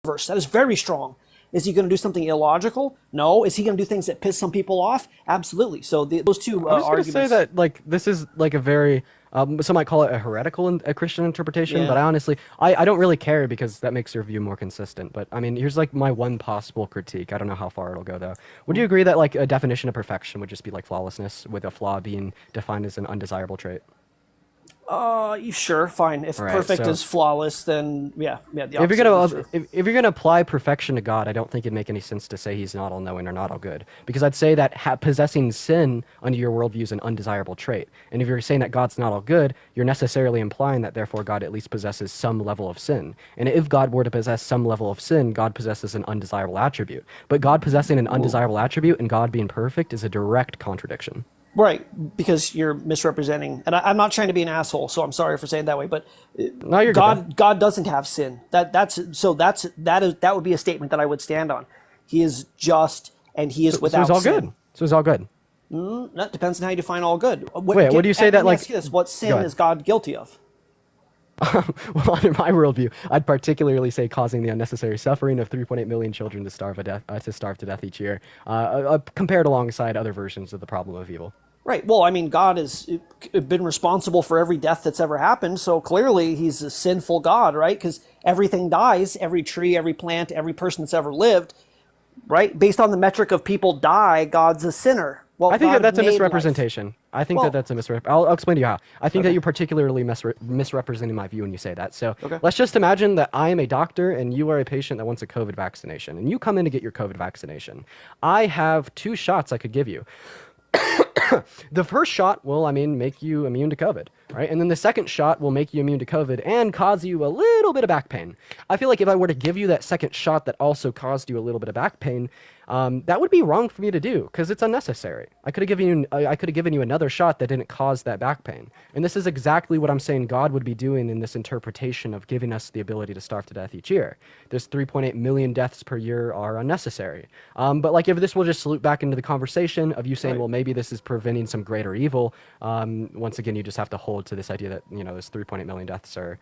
universe. That is very strong. Is he going to do something illogical? No. Is he going to do things that piss some people off? Absolutely. So those two I was going to arguments. say that like this is like a very some might call it a heretical a Christian interpretation, but Yeah. I honestly I don't really care because that makes your view more consistent. But I mean, here's like my one possible critique. I don't know how far it'll go though. Would you agree that like a definition of perfection would just be like flawlessness, with a flaw being defined as an undesirable trait? Sure, fine. If All right, perfect so is flawless, then yeah, the if you're opposite would be gonna true. if you're gonna apply perfection to God, I don't think it'd make any sense to say he's not all knowing or not all good, because I'd say that possessing sin under your worldview is an undesirable trait. And if you're saying that God's not all good, you're necessarily implying that therefore God at least possesses some level of sin. And if God were to possess some level of sin, God possesses an undesirable attribute. But God possessing an undesirable attribute and God being perfect is a direct contradiction. Right, because you're misrepresenting, and I'm not trying to be an asshole, so I'm sorry for saying it that way. But No, you're good though. God doesn't have sin. That would be a statement that I would stand on. He is just, and he is So it's without all sin. good. So it's all good. That depends on how you define all good. Wait, what do you say that let me like? ask you this: what Go sin ahead. is God guilty of? Well, under my worldview, I'd particularly say causing the unnecessary suffering of 3.8 million children to starve to death each year, compared alongside other versions of the problem of evil. Right. Well, I mean, God has been responsible for every death that's ever happened, so clearly he's a sinful God, right? Because everything dies, every tree, every plant, every person that's ever lived, right? Based on the metric of people die, God's a sinner. Well, I think that God that's a made life. misrepresentation. I think that Well, that's a I'll explain to you how. I think that okay. you're particularly misrepresenting my view when you say that. So Okay. let's just imagine that I am a doctor and you are a patient that wants a COVID vaccination, and you come in to get your COVID vaccination. I have two shots I could give you. The first shot will, I mean, make you immune to COVID, right? And then the second shot will make you immune to COVID and cause you a little bit of back pain. I feel like if I were to give you that second shot that also caused you a little bit of back pain, that would be wrong for me to do because it's unnecessary. I could have given you another shot that didn't cause that back pain. And this is exactly what I'm saying God would be doing in this interpretation of giving us the ability to starve to death each year. This 3.8 million deaths per year are unnecessary. But like if this will just loop back into the conversation of you saying, Right. well, maybe this is preventing some greater evil. Once again, you just have to hold to this idea that, you know, this 3.8 million deaths are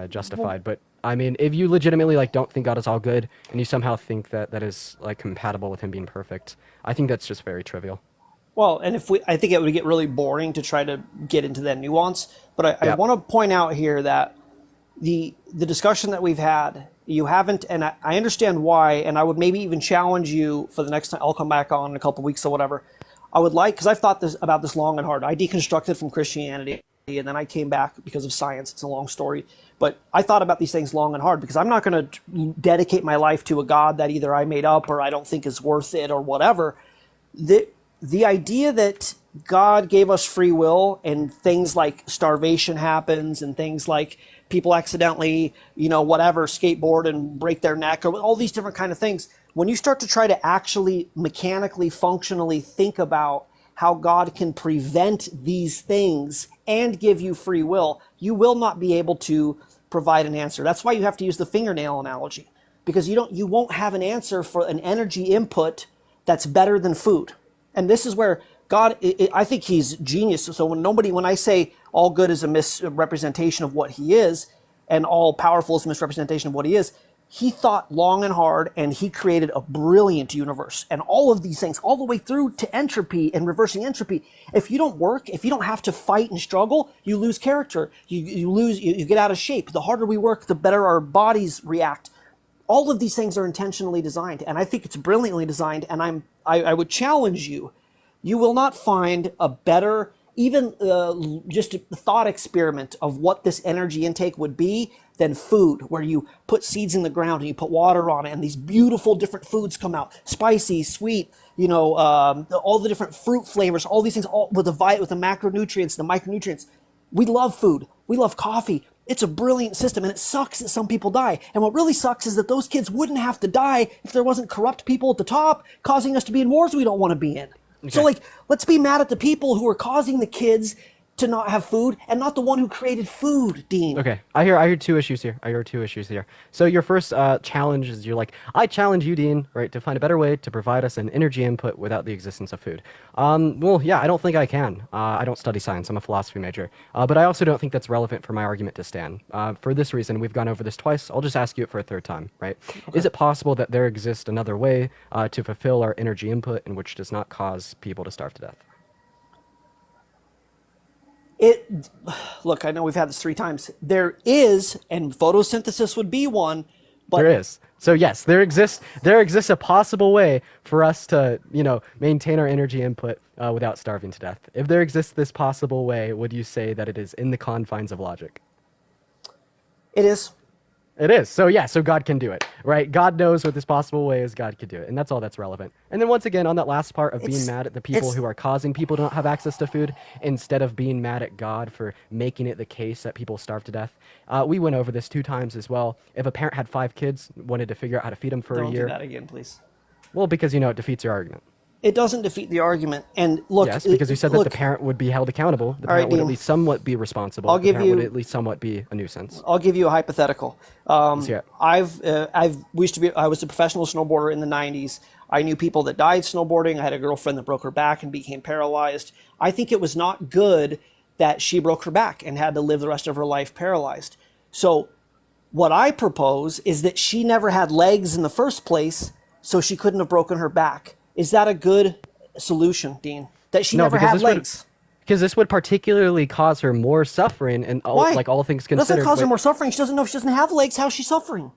justified. But I mean, if you legitimately like don't think God is all good and you somehow think that that is like compatible with him being perfect, I think that's just very trivial. Well, and I think it would get really boring to try to get into that nuance. But I Yep. want to point out here that the discussion that we've had, you haven't, and I understand why, and I would maybe even challenge you for the next time. I'll come back on in a couple weeks or whatever. I would like, because I've thought about this long and hard. I deconstructed from Christianity, and then I came back because of science. It's a long story. But I thought about these things long and hard because I'm not going to dedicate my life to a God that either I made up or I don't think is worth it or whatever. The idea that God gave us free will and things like starvation happens and things like people accidentally, whatever, skateboard and break their neck or all these different kind of things. When you start to try to actually mechanically, functionally think about how God can prevent these things and give you free will, you will not be able to provide an answer. That's why you have to use the fingernail analogy, because you won't have an answer for an energy input that's better than food. And this is where God, I think he's genius. So when I say all good is a misrepresentation of what he is, and all powerful is a misrepresentation of what he is, he thought long and hard, and he created a brilliant universe. And all of these things, all the way through to entropy and reversing entropy. If you don't work, if you don't have to fight and struggle, you lose character. You get out of shape. The harder we work, the better our bodies react. All of these things are intentionally designed, and I think it's brilliantly designed. And I would challenge you. You will not find a better, even just a thought experiment of what this energy intake would be than food, where you put seeds in the ground and you put water on it, and these beautiful different foods come out, spicy, sweet, all the different fruit flavors, all these things, all with the macronutrients, the micronutrients. We love food. We love coffee. It's a brilliant system, and it sucks that some people die. And what really sucks is that those kids wouldn't have to die if there wasn't corrupt people at the top causing us to be in wars we don't want to be in. So, Okay. let's be mad at the people who are causing the kids to not have food and not the one who created food, Dean. Okay, I hear two issues here. I hear two issues here. So your first challenge is you're like, I challenge you, Dean, right, to find a better way to provide us an energy input without the existence of food. Well, yeah, I don't think I can. I don't study science. I'm a philosophy major. But I also don't think that's relevant for my argument to stand. For this reason, we've gone over this twice. I'll just ask you it for a third time, right? Okay. Is it possible that there exists another way to fulfill our energy input and which does not cause people to starve to death? Look, I know we've had this 3 times. There is, and photosynthesis would be one, but there is. So yes, there exists a possible way for us to, maintain our energy input without starving to death. If there exists this possible way, would you say that it is in the confines of logic? it is. It is. So yeah, so God can do it, right? God knows what this possible way is. God could do it. And that's all that's relevant. And then once again, on that last part of being mad at the people who are causing people to not have access to food, instead of being mad at God for making it the case that people starve to death, we went over this 2 times as well. If a parent had 5 kids, wanted to figure out how to feed them for a year. Don't do that again, please. Well, because, it defeats your argument. It doesn't defeat the argument. And look, yes, because you said that the parent would be held accountable. The parent would at least somewhat be responsible. The parent would at least somewhat be a nuisance. I'll give you a hypothetical. Let's hear it. I was a professional snowboarder in the 90s. I knew people that died snowboarding. I had a girlfriend that broke her back and became paralyzed. I think it was not good that she broke her back and had to live the rest of her life paralyzed. So what I propose is that she never had legs in the first place, so she couldn't have broken her back. Is that a good solution, Dean? That she never had legs? Because this would particularly cause her more suffering, and all things considered. It doesn't cause her more suffering. She doesn't know if she doesn't have legs. How is she suffering?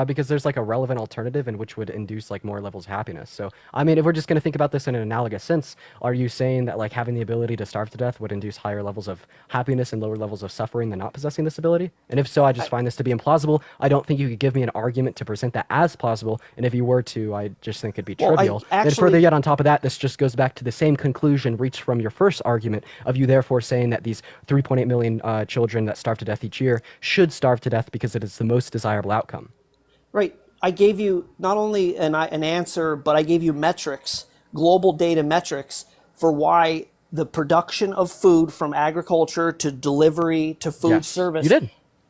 Because there's a relevant alternative in which would induce more levels of happiness. So, I mean, if we're just going to think about this in an analogous sense, are you saying that having the ability to starve to death would induce higher levels of happiness and lower levels of suffering than not possessing this ability? And if so, I just find this to be implausible. I don't think you could give me an argument to present that as plausible. And if you were to, I just think it'd be trivial. And further yet, on top of that, this just goes back to the same conclusion reached from your first argument of you therefore saying that these 3.8 million children that starve to death each year should starve to death because it is the most desirable outcome. Right. I gave you not only an answer, but I gave you metrics, global data metrics for why the production of food from agriculture to delivery to food service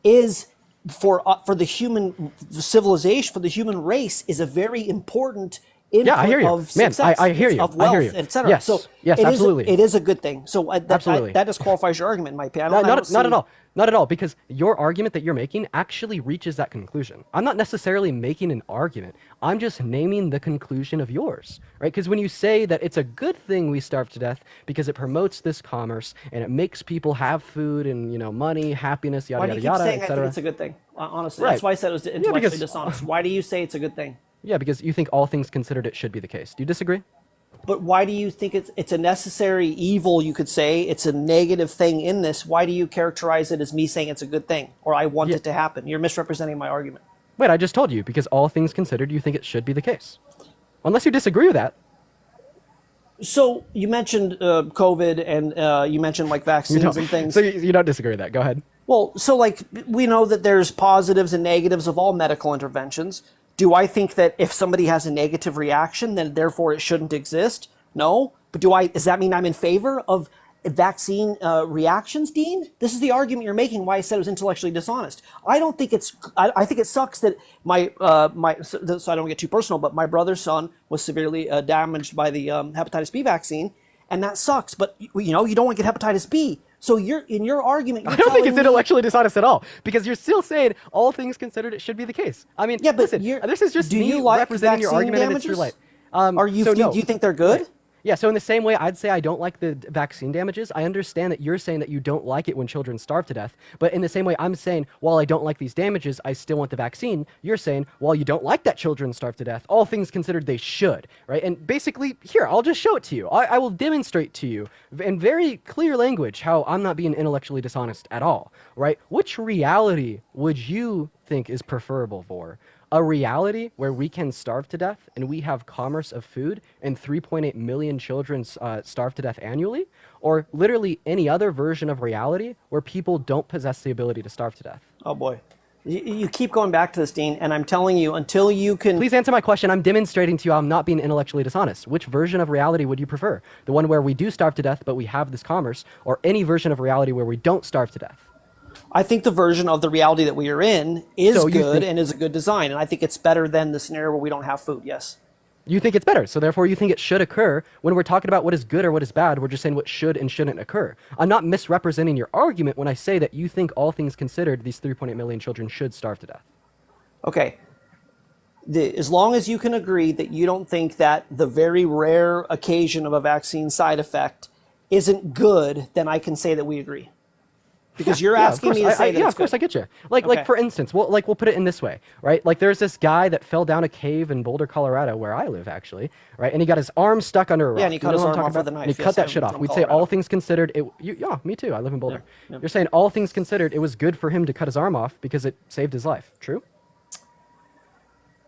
is for the human civilization, for the human race, is a very important input of success, I hear you. Of wealth, I hear you. etc. Yes, so yes, absolutely. It is a good thing. So absolutely. That disqualifies your argument, in my opinion. Not at all. Not at all, because your argument that you're making actually reaches that conclusion. I'm not necessarily making an argument. I'm just naming the conclusion of yours, right? Because when you say that it's a good thing we starve to death because it promotes this commerce and it makes people have food and, money, happiness, yada, yada, yada, Why do you keep saying I think etc. it's a good thing? Honestly, Right. that's why I said it was intellectually dishonest. Why do you say it's a good thing? Yeah, because you think all things considered it should be the case. Do you disagree? But why do you think it's a necessary evil, you could say? It's a negative thing in this. Why do you characterize it as me saying it's a good thing or I want it to happen? You're misrepresenting my argument. Wait, I just told you, because all things considered, you think it should be the case. Unless you disagree with that. So you mentioned COVID and you mentioned vaccines and things. So you don't disagree with that. Go ahead. Well, so we know that there's positives and negatives of all medical interventions. Do I think that if somebody has a negative reaction, then therefore it shouldn't exist? No. But does that mean I'm in favor of vaccine reactions, Dean? This is the argument you're making why I said it was intellectually dishonest. I don't think I think it sucks that so I don't get too personal, but my brother's son was severely damaged by the hepatitis B vaccine, and that sucks. But you don't want to get hepatitis B. So in your argument, I don't think it's intellectually dishonest at all, because you're still saying all things considered it should be the case. I mean, but listen, this is just me representing your argument in its true light. Do you think they're good? Right. Yeah, so in the same way, I'd say I don't like the vaccine damages. I understand that you're saying that you don't like it when children starve to death. But in the same way, I'm saying, while I don't like these damages, I still want the vaccine. You're saying, while you don't like that children starve to death, all things considered, they should, right? And basically, here, I'll just show it to you. I will demonstrate to you in very clear language how I'm not being intellectually dishonest at all, right? Which reality would you think is preferable for? A reality where we can starve to death and we have commerce of food and 3.8 million children starve to death annually? Or literally any other version of reality where people don't possess the ability to starve to death? Oh boy. You keep going back to this, Dean, and I'm telling you, until you can. Please answer my question. I'm demonstrating to you I'm not being intellectually dishonest. Which version of reality would you prefer? The one where we do starve to death, but we have this commerce, or any version of reality where we don't starve to death? I think the version of the reality that we are in is So you good think- and is a good design, and I think it's better than the scenario where we don't have food. Yes. You think it's better, so therefore you think it should occur. When we're talking about what is good or what is bad, we're just saying what should and shouldn't occur. I'm not misrepresenting your argument when I say that you think all things considered, these 3.8 million children should starve to death. Okay. As long as you can agree that you don't think that the very rare occasion of a vaccine side effect isn't good, then I can say that we agree. Because you're Yeah, of asking course. me to say that yeah, it's of course, good. I get you. Like Okay. for instance, we'll put it in this way, right? Like there's this guy that fell down a cave in Boulder, Colorado, where I live actually, right? And he got his arm stuck under a rock. Yeah, and he You cut know his what I'm arm talking off with about? a And he knife. cut Yes, that I'm shit off. from We'd say all Colorado. things considered, yeah, me too. I live in Boulder. Yeah. You're saying all things considered, it was good for him to cut his arm off because it saved his life. True?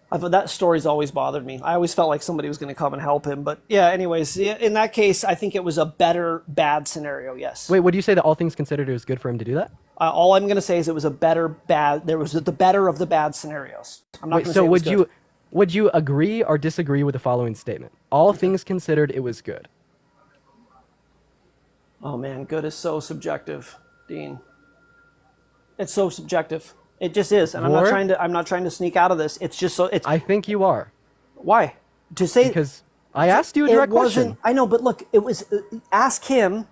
I thought that story's always bothered me. I always felt like somebody was going to come and help him. But yeah, anyways, yeah, in that case, I think it was a better bad scenario, yes. Wait, would you say that all things considered, it was good for him to do that? All I'm going to say is it was a better bad. There was the better of the bad scenarios. I'm not Wait, going to so say it was good. would you agree or disagree with the following statement? All things considered, it was good. Oh man, good is so subjective, Dean. It's so subjective. It just is, and War? I'm not trying to sneak out of this. It's just so. It's I think you are. why to say Because I asked you a direct it wasn't. question. I know, but look, it was. Ask him.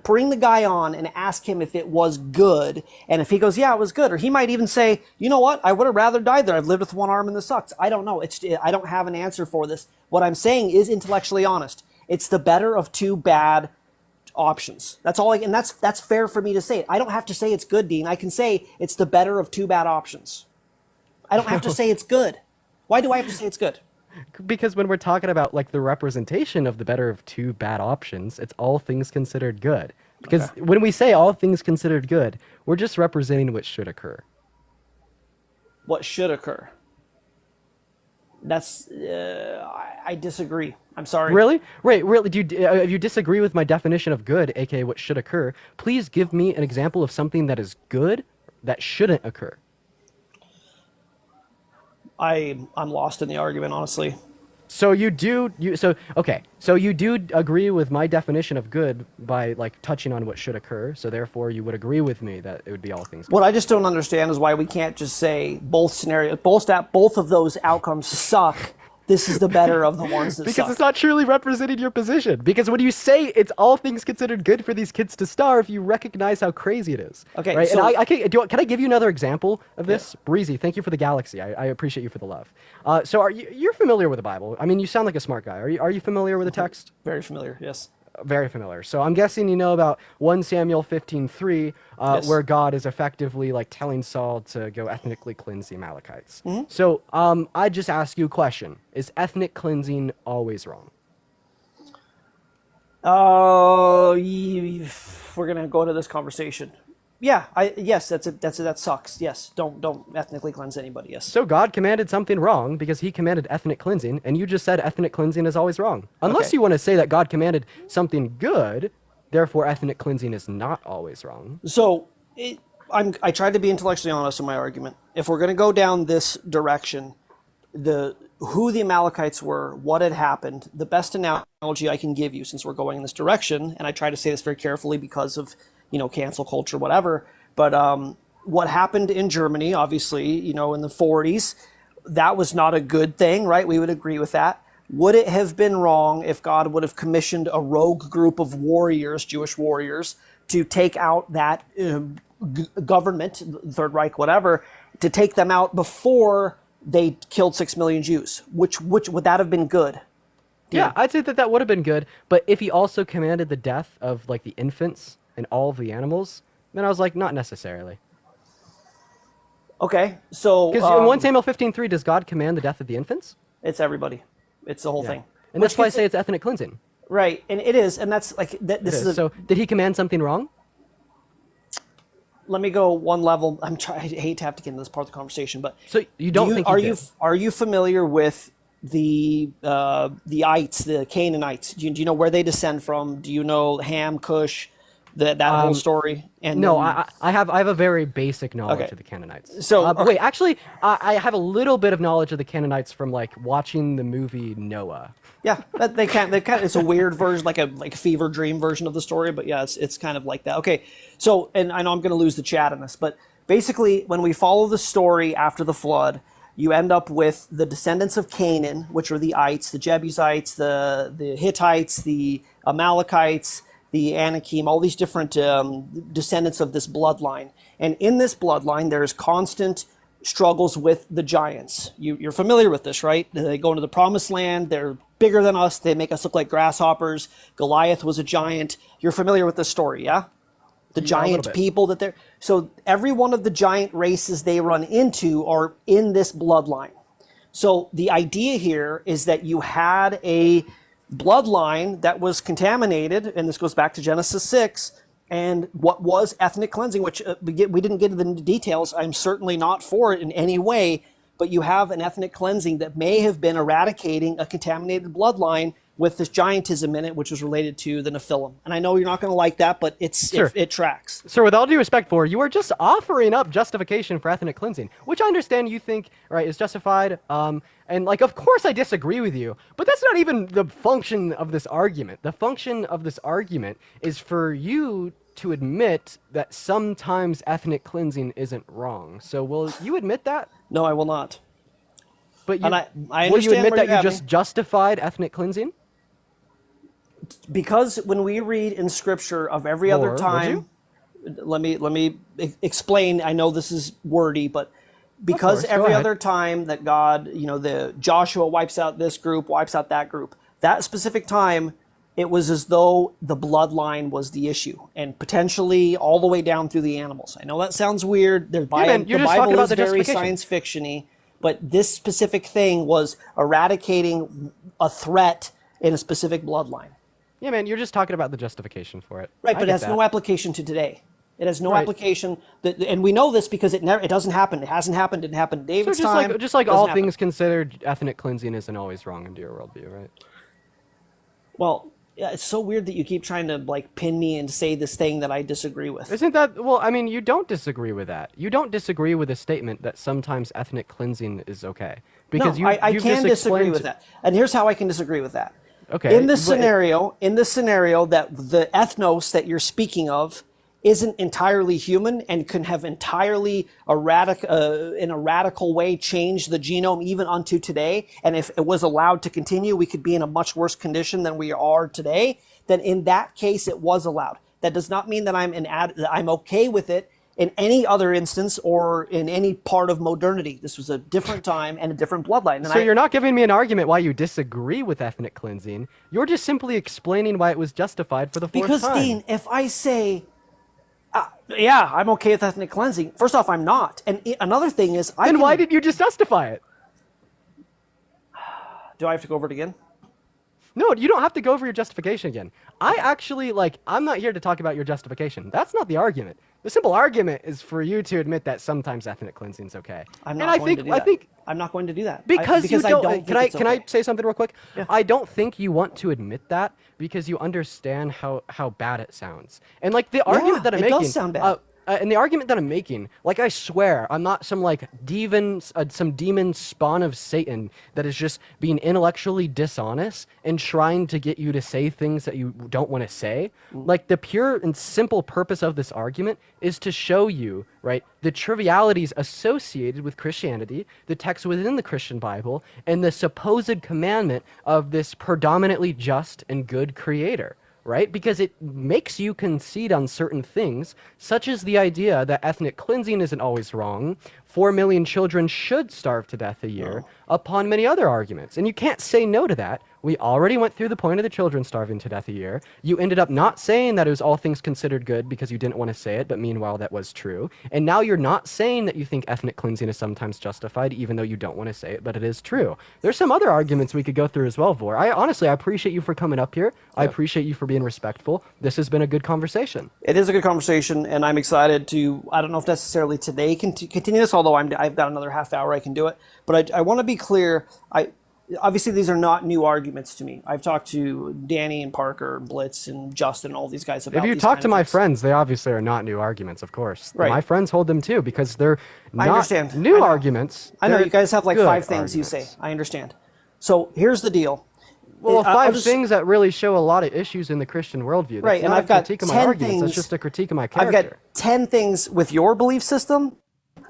Bring the guy on and ask him if it was good, and if he goes, yeah, it was good, or he might even say, you know what, I would have rather died there. I've lived with one arm and this sucks. I don't know. I don't have an answer for this. What I'm saying is intellectually honest. It's the better of two bad options. That's all. And that's fair for me to say. I don't have to say it's good, Dean. I can say it's the better of two bad options. I don't have to say it's good. Why do I have to say it's good? Because when we're talking about like the representation of the better of two bad options, it's all things considered good. Because when we say all things considered good, we're just representing what should occur. What should occur? That's I disagree. I'm sorry. Really? Wait, really? If you disagree with my definition of good, aka what should occur, please give me an example of something that is good that shouldn't occur. I'm lost in the argument, honestly. So you do agree with my definition of good by like touching on what should occur. So therefore, you would agree with me that it would be all things good. What I just don't understand is why we can't just say both scenarios, both of those outcomes suck. This is the better of the ones that Because suck. it's not truly representing your position. Because when you say it's all things considered good for these kids to starve, you recognize how crazy it is. Okay, right? so- And can I give you another example of this? Breezy, thank you for the galaxy. I appreciate you for the love. So you're familiar with the Bible? I mean, you sound like a smart guy. Are you familiar with the text? Very familiar, yes. Very familiar. So I'm guessing you know about 1 Samuel 15:3, Yes. where God is effectively like telling Saul to go ethnically cleanse the Amalekites. Mm-hmm. So I just ask you a question: is ethnic cleansing always wrong? Oh, we're gonna go into this conversation. Yeah, yes, that sucks. Yes, don't ethnically cleanse anybody. Yes. So God commanded something wrong because he commanded ethnic cleansing, and you just said ethnic cleansing is always wrong. Unless Okay. you want to say that God commanded something good, therefore ethnic cleansing is not always wrong. So I tried to be intellectually honest in my argument. If we're going to go down this direction, who the Amalekites were, what had happened, the best analogy I can give you, since we're going in this direction, and I try to say this very carefully because of cancel culture, whatever. But what happened in Germany, obviously, in the 40s, that was not a good thing, right? We would agree with that. Would it have been wrong if God would have commissioned a rogue group of warriors, Jewish warriors, to take out that government, Third Reich, whatever, to take them out before they killed 6 million Jews? Which would that have been good? Yeah, I'd say that would have been good. But if he also commanded the death of like the infants and all of the animals, then I was like, not necessarily. Okay, so Because in 1 Samuel 15:3, does God command the death of the infants? it's everybody. It's the whole thing. And that's why I say it's ethnic cleansing. Right, and it is, and that's like this is. So did he command something wrong? Let me go one level. I hate to have to get into this part of the conversation, but So you don't think he did? are you familiar with the ites, the Canaanites? Do you know where they descend from? Do you know Ham, Cush, that whole story? And No, then, I have a very basic knowledge Okay. of the Canaanites. So, Wait, actually, I have a little bit of knowledge of the Canaanites from like watching the movie Noah. yeah, they kind of it's a weird version, like a fever dream version of the story, but yeah, it's kind of like that. Okay, so and I know I'm going to lose the chat on this, but basically, when we follow the story after the flood, you end up with the descendants of Canaan, which are the Ites, the Jebusites, the Hittites, the Amalekites, the Anakim, all these different descendants of this bloodline. And in this bloodline, there's constant struggles with the giants. You're familiar with this, right? They go into the promised land. They're bigger than us. They make us look like grasshoppers. Goliath was a giant. You're familiar with this story, yeah? The Yeah, a little giant bit. people that they're... So every one of the giant races they run into are in this bloodline. So the idea here is that you had a bloodline that was contaminated, and this goes back to Genesis 6, and what was ethnic cleansing, which we didn't get into the details. I'm certainly not for it in any way, but you have an ethnic cleansing that may have been eradicating a contaminated bloodline with this giantism in it, which was related to the Nephilim. And I know you're not going to like that, but Sure. it tracks. Sir, with all due respect for, you are just offering up justification for ethnic cleansing, which I understand you think, right, is justified. And like, of course I disagree with you, but that's not even the function of this argument. The function of this argument is for you to admit that sometimes ethnic cleansing isn't wrong. So will you admit that? No, I will not. But you, And I will you understand admit where that you you have just me. justified ethnic cleansing? Because when we read in Scripture of every Or other would time, let me explain. I know this is wordy, but because course, go every ahead. other time that God, the Joshua wipes out this group, wipes out that group, that specific time, it was as though the bloodline was the issue, and potentially all the way down through the animals. I know that sounds weird. man, The you're just talking Bible about is the very justification. science fiction-y, but this specific thing was eradicating a threat in a specific bloodline. Yeah, man, you're just talking about the justification for it. Right, I but it get has that. no application to today. It has no Right. application, and we know this because it doesn't happen. It hasn't happened. It didn't happen in So David's time. just like doesn't all happen. things considered, ethnic cleansing isn't always wrong into your worldview, right? Well, yeah, it's so weird that you keep trying to like pin me and say this thing that I disagree with. Isn't that, well, I mean, you don't disagree with that. You don't disagree with the statement that sometimes ethnic cleansing is okay. Because no, I you've can just disagree explained- with that, and here's how I can disagree with that. Okay, In this but- scenario, that the ethnos that you're speaking of isn't entirely human and can have entirely in a radical way changed the genome even unto today. And if it was allowed to continue, we could be in a much worse condition than we are today. Then in that case, it was allowed. That does not mean that I'm okay with it in any other instance or in any part of modernity. This was a different time and a different bloodline. And So you're not giving me an argument why you disagree with ethnic cleansing. You're just simply explaining why it was justified for the fourth because time. Dean, if I say, yeah, I'm okay with ethnic cleansing. First off, I'm not. And another thing is, Then why did you just justify it? do I have to go over it again? No, you don't have to go over your justification again. I actually, I'm not here to talk about your justification. That's not the argument. The simple argument is for you to admit that sometimes ethnic cleansing is okay. I'm And not going to do that. I think I'm not going to do that. because you I don't. think Can I it's okay. say something real quick? Yeah. I don't think you want to admit that because you understand how bad it sounds. And like the argument that I'm it making, does sound bad. and the argument that I'm making, like I swear, I'm not some some demon spawn of Satan that is just being intellectually dishonest and trying to get you to say things that you don't want to say. Like the pure and simple purpose of this argument is to show you, right, the trivialities associated with Christianity, the text within the Christian Bible, and the supposed commandment of this predominantly just and good creator. Right? Because it makes you concede on certain things, such as the idea that ethnic cleansing isn't always wrong, 4 million children should starve to death a year, upon many other arguments. And you can't say no to that. We already went through the point of the children starving to death a year. You ended up not saying that it was all things considered good because you didn't want to say it, but meanwhile that was true. And now you're not saying that you think ethnic cleansing is sometimes justified, even though you don't want to say it, but it is true. There's some other arguments we could go through as well, Vor. I appreciate you for coming up here. I appreciate you for being respectful. This has been a good conversation. It is a good conversation, and I'm excited to. I don't know if necessarily today continue this, although I've got another half hour I can do it. But I want to be clear. obviously these are not new arguments to me. I've talked to Danny and Parker, Blitz and Justin, and all these guys about. If you these talk kind to of my things. friends, they obviously are not new arguments, of course. Right. My friends hold them too because they're I not understand. new I know. arguments. I know they're you guys have like good 5 things you say. arguments. I understand. So here's the deal. Well, I'll 5 just- things that really show a lot of issues in the Christian worldview. That's Right, and not I've a got critique of my 10 arguments. That's things- just a critique of my I've character. got 10 things with your belief system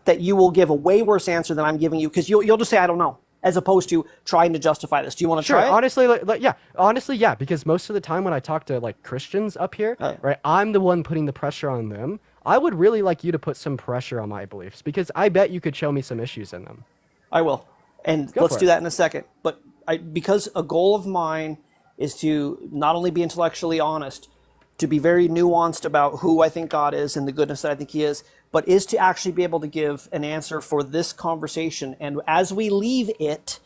that you will give a way worse answer than I'm giving you because you'll just say I don't know, as opposed to trying to justify this. Do you want to Sure. try it? Honestly, yeah. Because most of the time when I talk to like Christians up here, Oh, yeah. right, I'm the one putting the pressure on them. I would really like you to put some pressure on my beliefs because I bet you could show me some issues in them. I will. And Go let's for do it. that in a second. But because a goal of mine is to not only be intellectually honest, to be very nuanced about who I think God is and the goodness that I think He is, but is to actually be able to give an answer for this conversation. And as we leave it,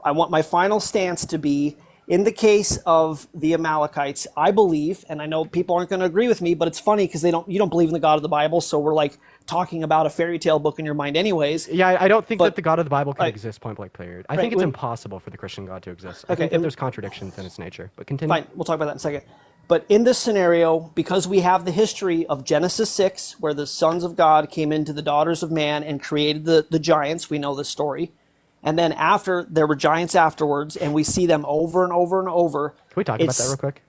I want my final stance to be, in the case of the Amalekites, I believe, and I know people aren't going to agree with me, but it's funny because you don't believe in the God of the Bible, so we're like talking about a fairy tale book in your mind anyways. Yeah, I don't think But- that the God of the Bible can Right. exist, point blank period. I Right, think it's when- impossible for the Christian God to exist. I Okay, think that and- there's contradictions in its nature. But continue. Fine, we'll talk about that in a second. But in this scenario, because we have the history of Genesis 6, where the sons of God came into the daughters of man and created the giants, we know this story. And then after, there were giants afterwards, and we see them over and over and over. Can we talk about that real quick?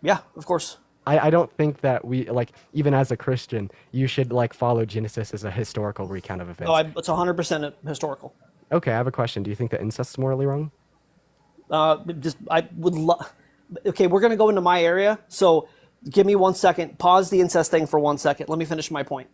Yeah, of course. I don't think that we, like, even as a Christian, you should, like, follow Genesis as a historical recount of events. No, it's 100% historical. Okay, I have a question. Do you think that incest is morally wrong? I would love. Okay, we're going to go into my area, so give me 1 second. Pause the incest thing for 1 second. Let me finish my point.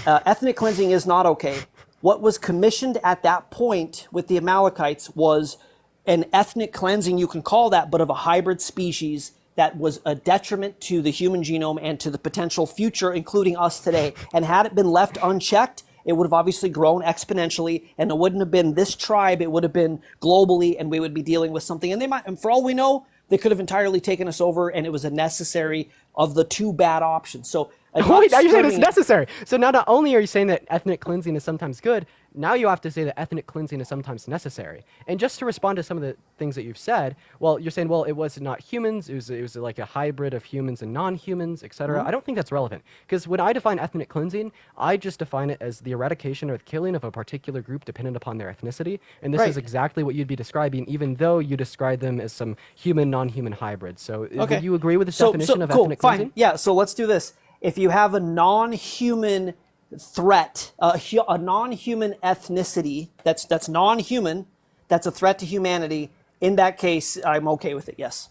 Ethnic cleansing is not okay. What was commissioned at that point with the Amalekites was an ethnic cleansing, you can call that, but of a hybrid species that was a detriment to the human genome and to the potential future, including us today. And had it been left unchecked, it would have obviously grown exponentially, and it wouldn't have been this tribe, it would have been globally, and we would be dealing with something. And and for all we know, they could have entirely taken us over, and it was a necessary of the 2 bad options. So I'm not Wait, now you're saying it's screaming- necessary. So now not only are you saying that ethnic cleansing is sometimes good, now you have to say that ethnic cleansing is sometimes necessary. And just to respond to some of the things that you've said, well, you're saying, well, it was not humans, it was like a hybrid of humans and non-humans, etc. I don't think that's relevant. Because when I define ethnic cleansing, I just define it as the eradication or the killing of a particular group dependent upon their ethnicity. And this Right. is exactly what you'd be describing, even though you describe them as some human, non-human hybrid. So would you agree with this definition of cool, ethnic fine. cleansing? Yeah, so let's do this. If you have a non-human threat, a non-human ethnicity that's non-human, that's a threat to humanity, in that case, I'm okay with it, yes.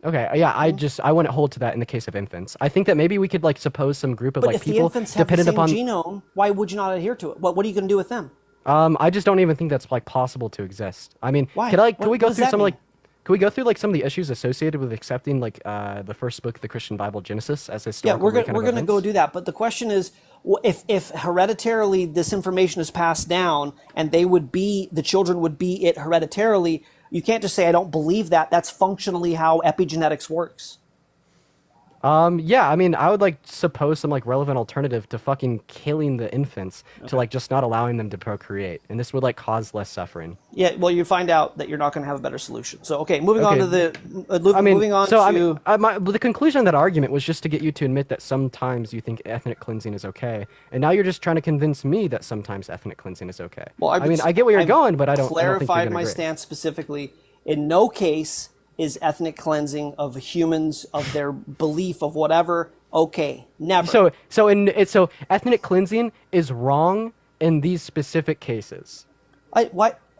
Okay, yeah, I wouldn't hold to that in the case of infants. I think that maybe we could like suppose some group of But like if the people infants have the dependent same upon. genome, why would you not adhere to it? What are you going to do with them? I just don't even think that's like possible to exist. I mean, Why? can What we go does through that some mean? like? Can we go through like some of the issues associated with accepting like the first book of the Christian Bible, Genesis, as Yeah, historical we're recount of going to go events? do that. But the question is, if hereditarily this information is passed down, and the children would be it hereditarily, you can't just say I don't believe that. That's functionally how epigenetics works. Yeah, I mean, I would like suppose some like relevant alternative to fucking killing the infants to like just not allowing them to procreate, and this would like cause less suffering. Yeah, well, you find out that you're not going to have a better solution. So, okay, moving on Okay. to the I mean, moving on so to I mean, the conclusion of that argument was just to get you to admit that sometimes you think ethnic cleansing is okay, and now you're just trying to convince me that sometimes ethnic cleansing is okay. well, I mean, I get where you're going, but I don't think you're clarified gonna my agree. stance specifically. In no case is ethnic cleansing of humans of their belief of whatever okay. Never. So ethnic cleansing is wrong in these specific cases.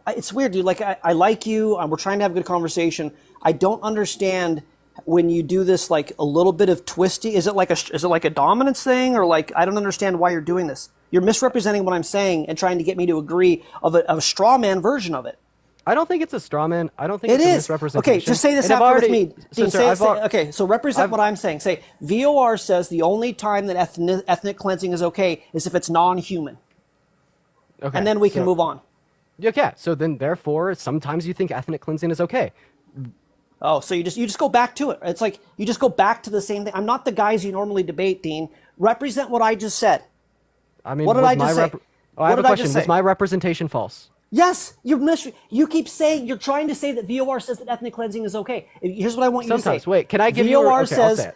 It's weird, dude. Like I like you. We're trying to have a good conversation. I don't understand when you do this like a little bit of twisty. Is it like a dominance thing, or like I don't understand why you're doing this. You're misrepresenting what I'm saying and trying to get me to agree of a straw man version of it. I don't think it's a straw man. I don't think It it's a is. misrepresentation. Okay, just say this And I've after already- with me. So, Dean, sir, okay, so represent what I'm saying. Say, VOR says the only time that ethnic cleansing is okay is if it's non-human. Okay, And then we can so- move on. Okay, so then therefore, sometimes you think ethnic cleansing is okay. Oh, so you just go back to it. It's like you just go back to the same thing. I'm not the guys you normally debate, Dean. Represent what I just said. I mean, What did was I just my say? I What have a did I question. just Was say? my representation false? Yes, you keep saying, you're trying to say that VOR says that ethnic cleansing is okay. Here's what I want you to say. Sometimes. Wait, can I give VOR you? Okay, I'll says say it.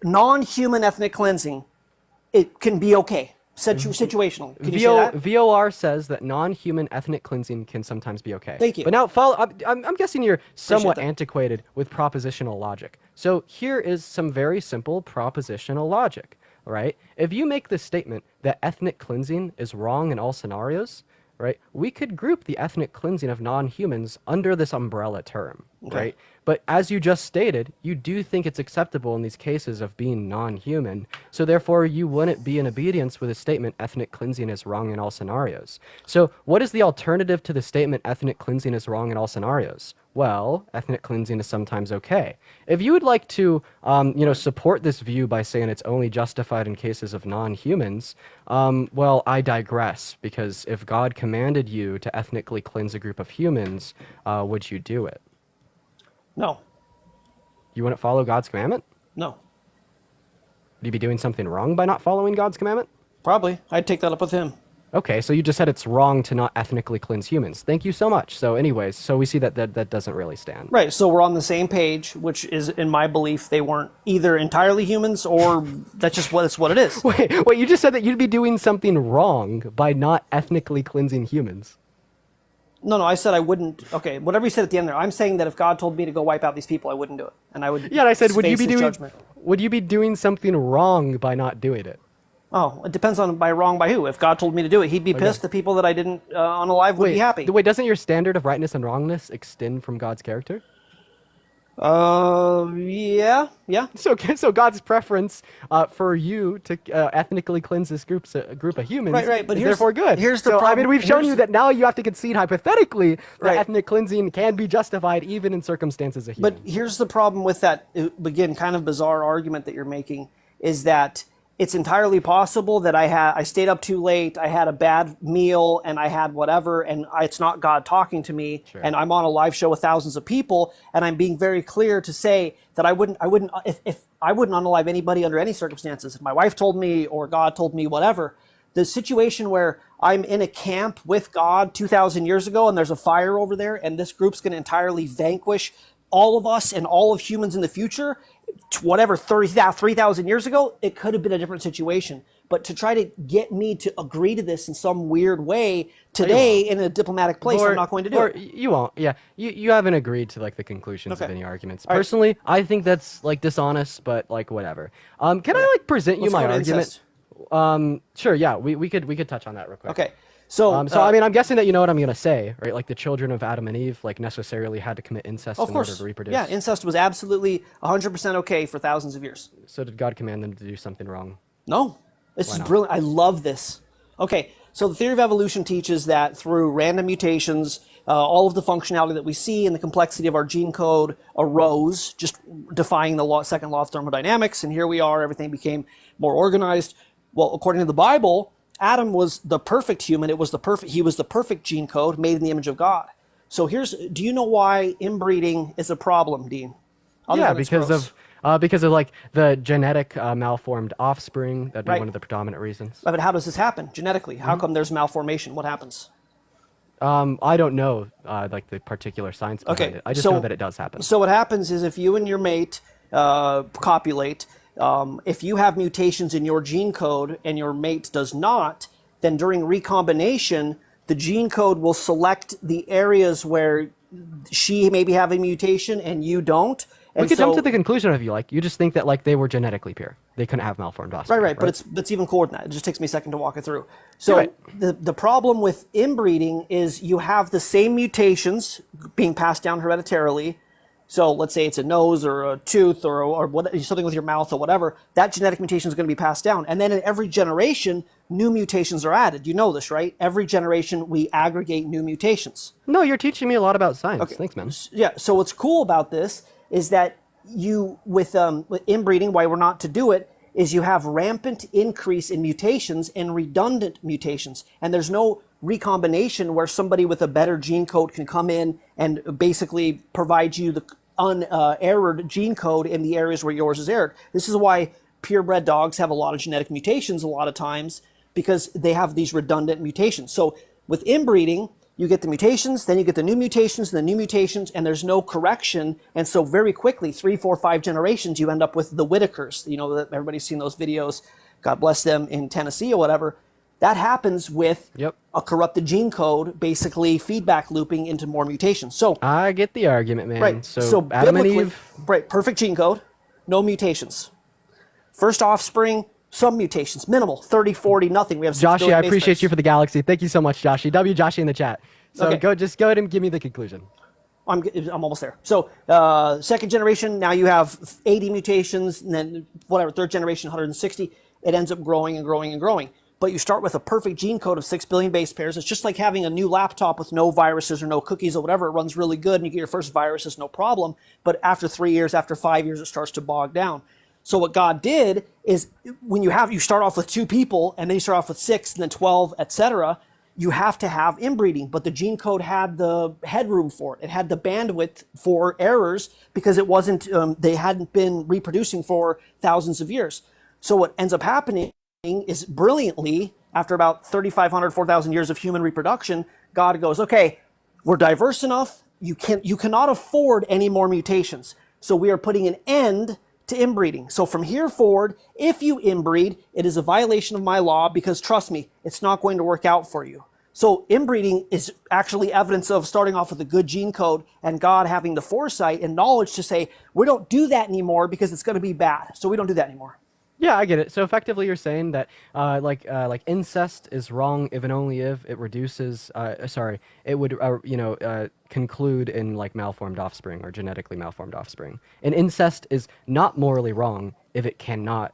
non-human ethnic cleansing, it can be okay. Situational. Can you say that? VOR says that non-human ethnic cleansing can sometimes be okay. Thank you. But now, I'm guessing you're somewhat that. antiquated with propositional logic. So here is some very simple propositional logic, right? If you make the statement that ethnic cleansing is wrong in all scenarios, right, we could group the ethnic cleansing of non-humans under this umbrella term, right? But as you just stated, you do think it's acceptable in these cases of being non-human, so therefore you wouldn't be in obedience with a statement ethnic cleansing is wrong in all scenarios. So what is the alternative to the statement ethnic cleansing is wrong in all scenarios? Well, ethnic cleansing is sometimes okay. If you would like to, support this view by saying it's only justified in cases of non-humans, well, I digress, because if God commanded you to ethnically cleanse a group of humans, would you do it? No. You wouldn't follow God's commandment? No. Would you be doing something wrong by not following God's commandment? Probably. I'd take that up with him. Okay, so you just said it's wrong to not ethnically cleanse humans. Thank you so much. So anyways, so we see that doesn't really stand. Right, so we're on the same page, which is, in my belief, they weren't either entirely humans or that's just what it is. Wait, you just said that you'd be doing something wrong by not ethnically cleansing humans. No, I said I wouldn't. Okay, whatever you said at the end there, I'm saying that if God told me to go wipe out these people, I wouldn't do it. And I would Yeah, and I said, would you face be his doing judgment. would you be doing something wrong by not doing it? Oh, it depends on by wrong by who. If God told me to do it, he'd be pissed. The people that I didn't unalive would be happy. Wait, doesn't your standard of rightness and wrongness extend from God's character? Yeah. So God's preference for you to ethnically cleanse this group of humans Right, but is here's- therefore good. here's the so, I problem- mean, we've shown here's- you that now you have to concede hypothetically that Right. ethnic cleansing can be justified even in circumstances of But humans. here's the problem with that, again, kind of bizarre argument that you're making, is that it's entirely possible that I stayed up too late, I had a bad meal, and I had whatever, and it's not God talking to me, and I'm on a live show with thousands of people, and I'm being very clear to say that if I wouldn't unalive anybody under any circumstances. If my wife told me or God told me whatever, the situation where I'm in a camp with God 2,000 years ago and there's a fire over there and this group's going to entirely vanquish all of us and all of humans in the future, whatever, 3,000 years ago, it could have been a different situation. But to try to get me to agree to this in some weird way today in a diplomatic place, I'm not going to do it. You won't. Yeah, you haven't agreed to like the conclusions of Okay. any arguments. All right. Personally, I think that's like dishonest, but like whatever. Can I like present you Let's my go to argument? incest. Sure. Yeah, we could touch on that real quick. Okay. So, I mean, I'm guessing that you know what I'm going to say, right? Like the children of Adam and Eve, like necessarily had to commit incest of in order course, to reproduce. yeah, incest was absolutely 100% okay for thousands of years. So did God command them to do something wrong? No, this is not? brilliant. I love this. Okay, so the theory of evolution teaches that through random mutations, all of the functionality that we see and the complexity of our gene code arose, just defying the second law of thermodynamics. And here we are, everything became more organized. Well, according to the Bible, Adam was the perfect human. He was the perfect gene code made in the image of God. So do you know why inbreeding is a problem, Dean? Other Yeah, than it's because gross. of like the genetic malformed offspring. That'd be Right. one of the predominant reasons. But how does this happen genetically? How Mm-hmm. come there's malformation? What happens? I don't know like the particular science behind Okay, it. I just so- know that it does happen. So what happens is if you and your mate copulate, if you have mutations in your gene code and your mate does not, then during recombination, the gene code will select the areas where she may be having a mutation and you don't. And We could so, jump to the conclusion of you just think that like they were genetically pure. They couldn't have malformed offspring. Right, but it's even cooler than that. It just takes me a second to walk it through. So Right. the problem with inbreeding is you have the same mutations being passed down hereditarily. So let's say it's a nose or a tooth or something with your mouth or whatever. That genetic mutation is going to be passed down. And then in every generation, new mutations are added. You know this, right? Every generation, we aggregate new mutations. No, you're teaching me a lot about science. Thanks, man. Yeah. So what's cool about this is that with inbreeding, why we're not to do it, is you have rampant increase in mutations and redundant mutations. And there's no recombination where somebody with a better gene code can come in and basically provide you the unerrored gene code in the areas where yours is errored. This is why purebred dogs have a lot of genetic mutations a lot of times, because they have these redundant mutations. So with inbreeding, you get the mutations, then you get the new mutations and the new mutations, and there's no correction. And so very quickly, 3, 4, 5 generations, you end up with the Whitakers. You know, that everybody's seen those videos, God bless them, in Tennessee or whatever. That happens with a corrupted gene code, basically feedback looping into more mutations. So I get the argument, man. right. So Adam and Eve, right, perfect gene code, no mutations. First offspring, some mutations, minimal, 30, 40, nothing. We have 6 Joshy, billion I base appreciate pairs. you for the galaxy. Thank you so much, Joshy. Joshy in the chat. So Okay. just go ahead and give me the conclusion. I'm almost there. So second generation, now you have 80 mutations, and then whatever, third generation, 160. It ends up growing and growing and growing. But you start with a perfect gene code of 6 billion base pairs. It's just like having a new laptop with no viruses or no cookies or whatever. It runs really good, and you get your first viruses, no problem. But after 3 years, after 5 years, it starts to bog down. So what God did is when you start off with 2 people, and then you start off with 6, and then 12, etc., you have to have inbreeding, but the gene code had the headroom for it. It had the bandwidth for errors because it wasn't, they hadn't been reproducing for thousands of years. So what ends up happening is brilliantly, after about 3,500, 4,000 years of human reproduction, God goes, okay, we're diverse enough. You cannot afford any more mutations. So we are putting an end to inbreeding. So from here forward, if you inbreed, it is a violation of my law because trust me, it's not going to work out for you. So inbreeding is actually evidence of starting off with a good gene code and God having the foresight and knowledge to say, we don't do that anymore because it's going to be bad. So we don't do that anymore. Yeah, I get it. So effectively, you're saying that like incest is wrong if and only if it reduces. It would conclude in like malformed offspring or genetically malformed offspring. And incest is not morally wrong if it cannot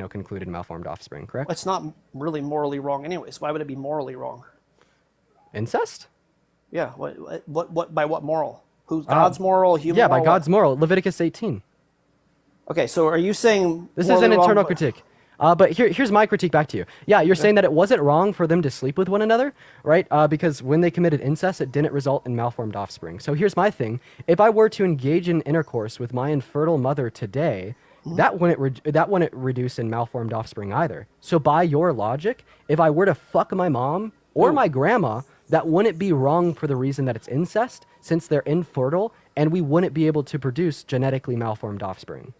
conclude in malformed offspring. Correct? It's not really morally wrong anyways. Why would it be morally wrong? Incest? Yeah. What by what moral? Who's God's moral? Human Yeah, moral? by God's moral. Leviticus 18. Okay, so are you saying This is morally an wrong, internal but- critique. But here's my critique back to you. Yeah, you're saying that it wasn't wrong for them to sleep with one another, right? Because when they committed incest, it didn't result in malformed offspring. So here's my thing. If I were to engage in intercourse with my infertile mother today, that wouldn't reduce in malformed offspring either. So by your logic, if I were to fuck my mom or my grandma, that wouldn't be wrong for the reason that it's incest, since they're infertile, and we wouldn't be able to produce genetically malformed offspring.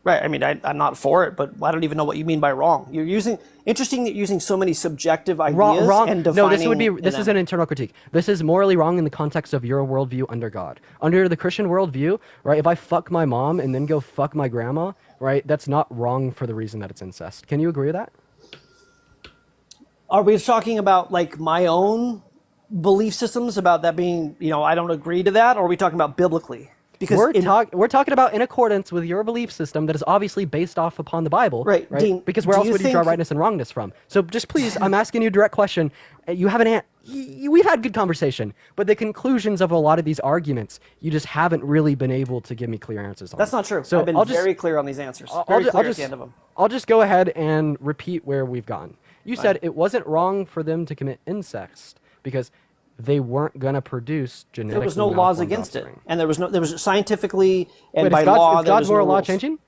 Right. I mean, I'm not for it, but I don't even know what you mean by wrong. Interesting that you're using so many subjective ideas Wrong. and No, defining. this is an internal critique. This is morally wrong in the context of your worldview under God. Under the Christian worldview, right? If I fuck my mom and then go fuck my grandma, right? That's not wrong for the reason that it's incest. Can you agree with that? Are we talking about like my own belief systems about that being, I don't agree to that, or are we talking about biblically? Because we're talking about in accordance with your belief system that is obviously based off upon the Bible, Right, Dean, because where do else you would you draw think- rightness and wrongness from? So just please, I'm asking you a direct question. You haven't. We've had good conversation, but the conclusions of a lot of these arguments, you just haven't really been able to give me clear answers on. That's not true. So I've been very clear on these answers. Very clear at the end of them. I'll just go ahead and repeat where we've gone. You said it wasn't wrong for them to commit incest because they weren't going to produce genetically There was no laws malformed against offspring. it, and there was scientifically and Wait, by is law. God's there was no moral law rules. changing?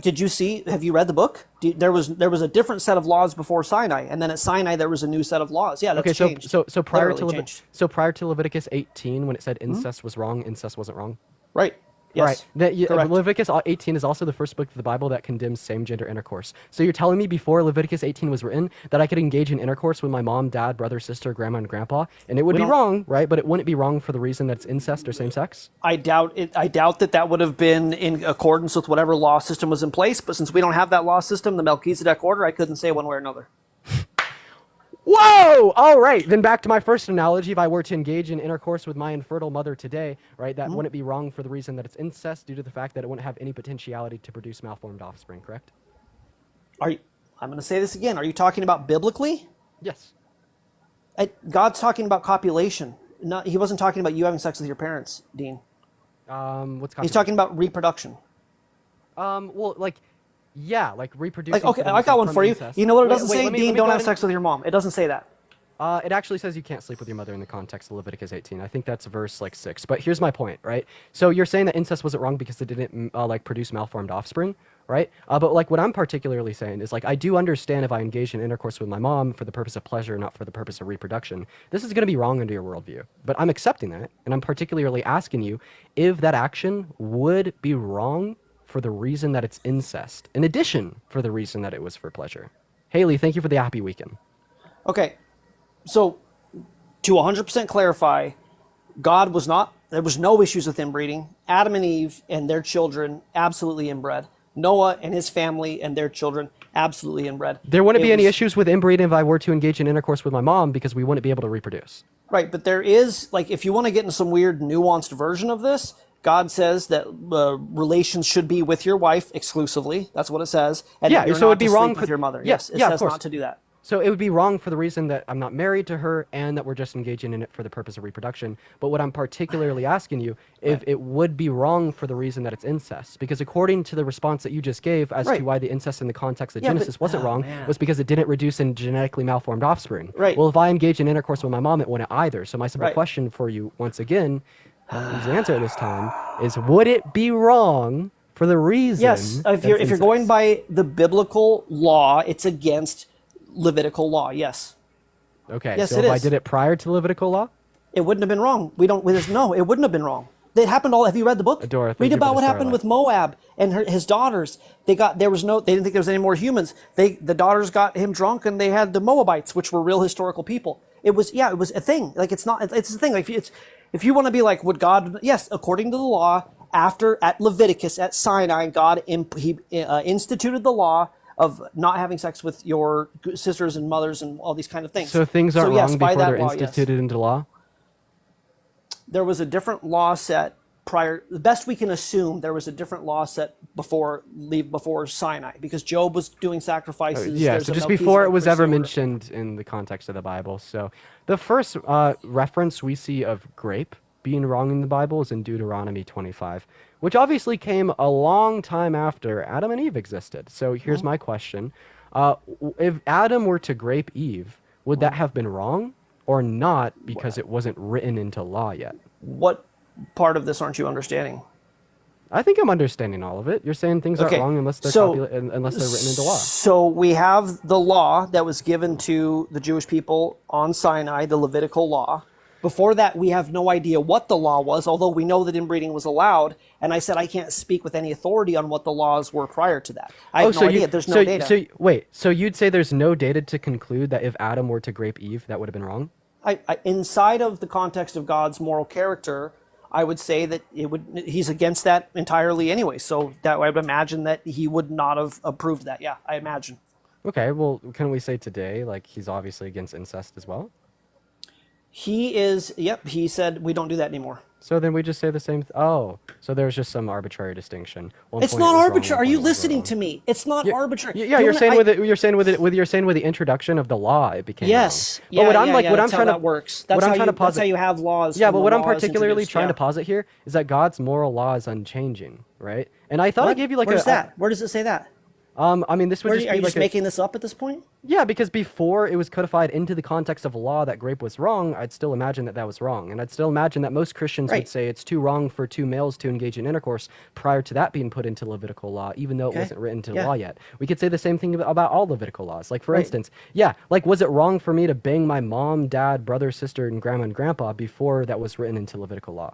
Did you see? Have you read the book? There was a different set of laws before Sinai, and then at Sinai there was a new set of laws. Yeah, that's Okay, changed. so prior to Literally changed. prior to Leviticus 18, when it said incest was wrong, incest wasn't wrong. Right. Yes. Right. Correct. Leviticus 18 is also the first book of the Bible that condemns same-gender intercourse. So you're telling me before Leviticus 18 was written that I could engage in intercourse with my mom, dad, brother, sister, grandma, and grandpa, and it would be don't- wrong, right? But it wouldn't be wrong for the reason that it's incest or same-sex? I doubt it. I doubt that would have been in accordance with whatever law system was in place. But since we don't have that law system, the Melchizedek order, I couldn't say one way or another. Whoa! All right, then back to my first analogy. If I were to engage in intercourse with my infertile mother today, right, that wouldn't be wrong for the reason that it's incest due to the fact that it wouldn't have any potentiality to produce malformed offspring, correct? I'm going to say this again. Are you talking about biblically? Yes. God's talking about copulation. He wasn't talking about you having sex with your parents, Dean. What's He's talking about reproduction. Well, like, yeah, like reproducing. Like, okay, from- I got one from for you. incest. You know what it Wait, doesn't wait, say? let me Dean, go don't have ahead sex with your mom. It doesn't say that. It actually says you can't sleep with your mother in the context of Leviticus 18. I think that's verse like 6. But here's my point, right? So you're saying that incest wasn't wrong because it didn't like produce malformed offspring, right? But like what I'm particularly saying is like I do understand if I engage in intercourse with my mom for the purpose of pleasure, not for the purpose of reproduction. This is going to be wrong under your worldview. But I'm accepting that, and I'm particularly asking you if that action would be wrong for the reason that it's incest, in addition for the reason that it was for pleasure. Haley, thank you for the happy weekend. Okay, so to 100% clarify, God was not, there was no issues with inbreeding. Adam and Eve and their children absolutely inbred. Noah and his family and their children absolutely inbred. There wouldn't It be any was- issues with inbreeding if I were to engage in intercourse with my mom because we wouldn't be able to reproduce. Right, but there is, like, if you want to get into some weird nuanced version of this, God says that relations should be with your wife exclusively. That's what it says. And Yeah, that you're so not it'd be to wrong sleep for with your mother. yeah, Yes, it yeah, of says course. not to do that. So it would be wrong for the reason that I'm not married to her and that we're just engaging in it for the purpose of reproduction. But what I'm particularly asking you, if it would be wrong for the reason that it's incest. Because according to the response that you just gave as Right. to why the incest in the context of Yeah, but- Genesis wasn't oh, wrong, man. was because it didn't reduce in genetically malformed offspring. Right. Well, if I engage in intercourse with my mom, it wouldn't either. So my simple Right. question for you, once again, easy answer at this time, is would it be wrong for the reason Yes, if that you're it's if you're going incest? by the biblical law, it's against Levitical law. Yes, Okay, Yes, so it if I is. did it prior to the Levitical law? it wouldn't have been wrong. We don't. No, it wouldn't have been wrong. It happened all. Have you read the book? Adora, thank Read you for about the what story happened line. with Moab and his daughters. They didn't think there was any more humans. The daughters got him drunk and they had the Moabites, which were real historical people. It was a thing. Like it's not. It's a thing. Like if you want to be like, would God? Yes, according to the law, at Leviticus at Sinai, God instituted the law of not having sex with your sisters and mothers and all these kind of things. So things aren't yes, wrong by before that they're law, yes. instituted into law? There was a different law set prior. The best we can assume, there was a different law set before Sinai, because Job was doing sacrifices. Yeah, There's so a just before it Melchizedek was ever priesthood order. mentioned in the context of the Bible. So the first reference we see of grape being wrong in the Bible is in Deuteronomy 25, which obviously came a long time after Adam and Eve existed. So here's my question. If Adam were to grape Eve, would that have been wrong or not because it wasn't written into law yet? What part of this aren't you understanding? I think I'm understanding all of it. You're saying things Okay, aren't wrong unless they're so- unless they're written into law. So we have the law that was given to the Jewish people on Sinai, the Levitical law. Before that, we have no idea what the law was, although we know that inbreeding was allowed. And I said I can't speak with any authority on what the laws were prior to that. I have no idea. There's no data. So wait, so you'd say there's no data to conclude that if Adam were to grape Eve, that would have been wrong? Inside of the context of God's moral character, I would say that he's against that entirely anyway. So that I would imagine that he would not have approved that. Yeah, I imagine. Okay, well, can we say today, like, he's obviously against incest as well? He is. Yep. He said we don't do that anymore. So then we just say the same. Oh, so there's just some arbitrary distinction. One It's point not was wrong, arbitrary. one Are you point was listening wrong. to me? It's not arbitrary. Yeah, you're saying with the introduction of the law, it became Yes. wrong. Yeah. But what I'm yeah, like, yeah, what I'm that's how trying to that works. what That's I'm how trying you. to That's posit. how you have laws. Yeah, when but the what I'm law is particularly introduced, trying to yeah. posit here is that God's moral law is unchanging, right? And I thought I What? gave you like Where's a. that? Where does it say that? I mean, this would Where, just are be you like just a, making this up at this point? Yeah, because before it was codified into the context of law that grape was wrong, I'd still imagine that that was wrong. And I'd still imagine that most Christians would Right. say it's too wrong for two males to engage in intercourse prior to that being put into Levitical law, even though it Okay. wasn't written into Yeah. law yet. We could say the same thing about all Levitical laws. Like, for Right. instance, like, was it wrong for me to bang my mom, dad, brother, sister, and grandma and grandpa before that was written into Levitical law?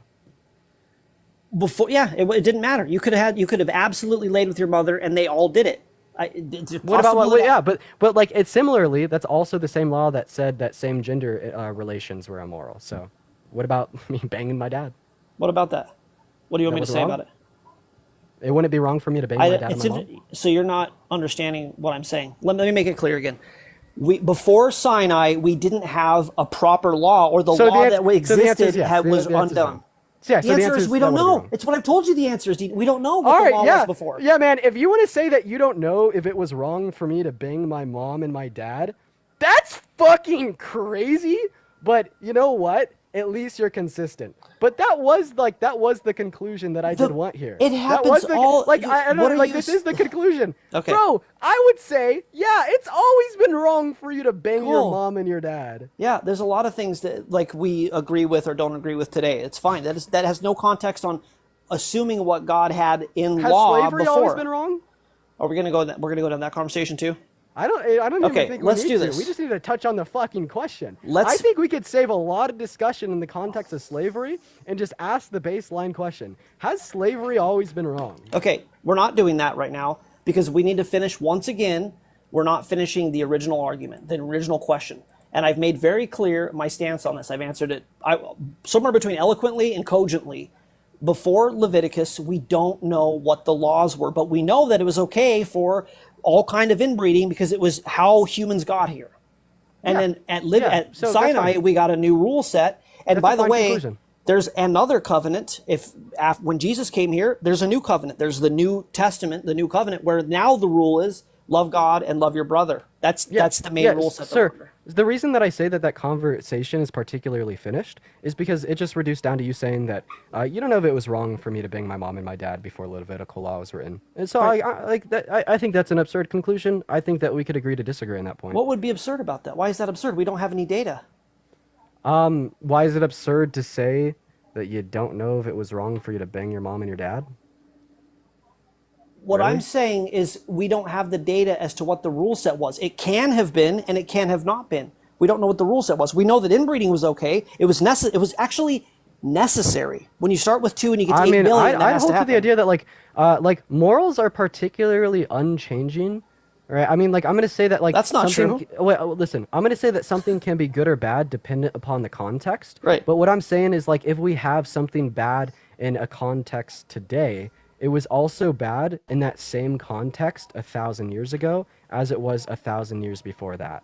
Before, yeah, it didn't matter. You could have absolutely laid with your mother, and they all did it. What about yeah, but like it's similarly, that's also the same law that said that same gender relations were immoral. So, what about me banging my dad? What about that? What do you want me to was say wrong? about it? It wouldn't be wrong for me to bang my dad and my mom? So you're not understanding what I'm saying. Let me make it clear again. Before Sinai, we didn't have a proper law, or the So law the that answer- so the existed answer is yes. was The answer is undone. no. So yeah, The so answer is we that don't would've know. been wrong. It's what I've told you. The answer is we don't know what All the right, law yeah, was before. yeah, man. If you want to say that you don't know if it was wrong for me to bang my mom and my dad, that's fucking crazy. But you know what? at least you're consistent. But that was the conclusion that I did want here. It That happens was the, all. like I what don't are like you this s- is the conclusion. Okay. Bro, I would say, yeah, it's always been wrong for you to bang your Cool. mom and your dad. Yeah, there's a lot of things that like we agree with or don't agree with today. It's fine. That has no context on assuming what God had in Has law slavery before. always been wrong? Are we gonna we're gonna go down that conversation too? I don't Okay, even think let's we do need to. this. We just need to touch on the fucking question. Let's- I think we could save a lot of discussion in the context of slavery and just ask the baseline question. Has slavery always been wrong? Okay, we're not doing that right now because we need to finish once again. We're not finishing the original argument, the original question. And I've made very clear my stance on this. I've answered it somewhere between eloquently and cogently. Before Leviticus, we don't know what the laws were, but we know that it was okay for all kind of inbreeding because it was how humans got here. And Yeah. then at So that's Sinai, fine. we got a new rule set. And That's by a the fine way, conclusion. there's another covenant. When Jesus came here, there's a new covenant. There's the New Testament, the new covenant, where now the rule is love God and love your brother. That's the main rule set. Sir, the reason that I say that conversation is particularly finished is because it just reduced down to you saying that you don't know if it was wrong for me to bang my mom and my dad before Levitical law was written. And so Right. I like that. I think that's an absurd conclusion. I think that we could agree to disagree on that point. What would be absurd about that? Why is that absurd? We don't have any data. Why is it absurd to say that you don't know if it was wrong for you to bang your mom and your dad? What Really? I'm saying is we don't have the data as to what the rule set was. It can have been and it can have not been. We don't know what the rule set was. We know that inbreeding was okay. It was actually necessary. When you start with 2 and you get to 8 million, that I has hold to to the happen. idea that like morals are particularly unchanging, right? I mean, like I'm gonna say that like That's not something, Wait, listen, I'm gonna say that something can be good or bad dependent upon the context. Right. But what I'm saying is like if we have something bad in a context today, it was also bad in that same context 1,000 years ago as it was 1,000 years before that.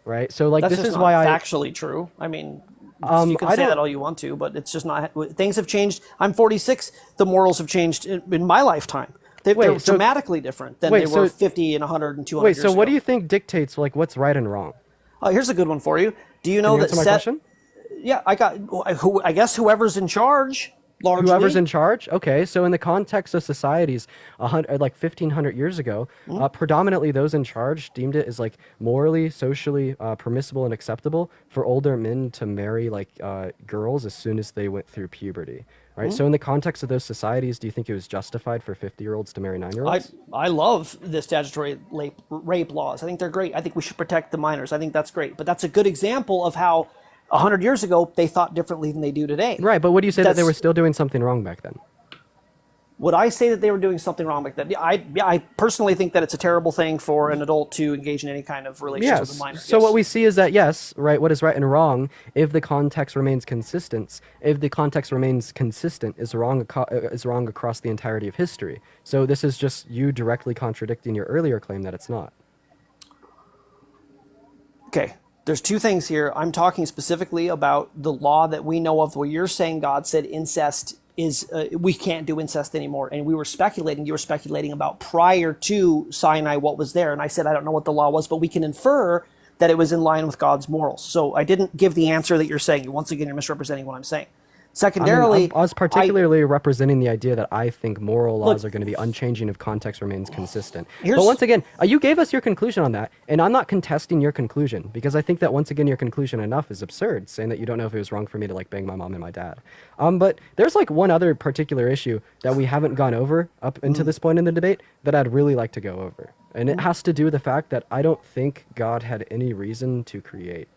Right. So like That's this just is not why I factually true. I mean, you can I say don't- that all you want to, but it's just not. Things have changed. I'm 46. The morals have changed in my lifetime. They're Wait, so- dramatically different than wait, they were so- 50 and 100 and 200 Wait, years so ago. what do you think dictates like what's right and wrong? Here's a good one for you. Do you know Can you that answer my question? Yeah, I guess whoever's in charge, largely. Whoever's in charge. Okay, so in the context of societies, like 1,500 years ago, predominantly those in charge deemed it as like morally, socially permissible and acceptable for older men to marry like girls as soon as they went through puberty. Right. So in the context of those societies, do you think it was justified for 50-year-olds to marry 9-year-olds? I love the statutory rape laws. I think they're great. I think we should protect the minors. I think that's great. But that's a good example of how 100 years ago they thought differently than they do today. Right, but would you say that they That's- were still doing something wrong back then? Would I say that they were doing something wrong back then? I personally think that it's a terrible thing for an adult to engage in any kind of relationship with a Yes. minor. So Yes. what we see is that yes, right, what is right and wrong, if the context remains consistent, is wrong across the entirety of history. So this is just you directly contradicting your earlier claim that it's not. Okay, there's two things here. I'm talking specifically about the law that we know of where you're saying God said incest is, we can't do incest anymore. And you were speculating about prior to Sinai what was there. And I said, I don't know what the law was, but we can infer that it was in line with God's morals. So I didn't give the answer that you're saying. Once again, you're misrepresenting what I'm saying. Secondarily, I was particularly representing the idea that I think moral laws are going to be unchanging if context remains consistent. But once again, you gave us your conclusion on that, and I'm not contesting your conclusion because I think that once again your conclusion enough is absurd, saying that you don't know if it was wrong for me to like bang my mom and my dad. But there's like one other particular issue that we haven't gone over up until this point in the debate that I'd really like to go over, and it has to do with the fact that I don't think God had any reason to create.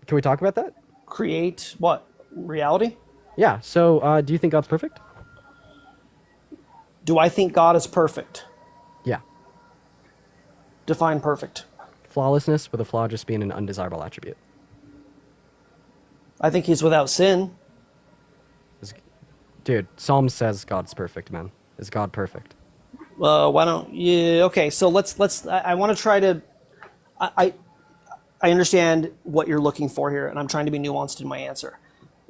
Can we talk about that? create what? Reality? Yeah. So, do you think God's perfect? Do I think God is perfect? Yeah. Define perfect. Flawlessness with a flaw just being an undesirable attribute. I think he's without sin. Dude, Psalm says God's perfect, man. Is God perfect? Why don't you? Okay, so let's. I want to try to. I understand what you're looking for here, and I'm trying to be nuanced in my answer.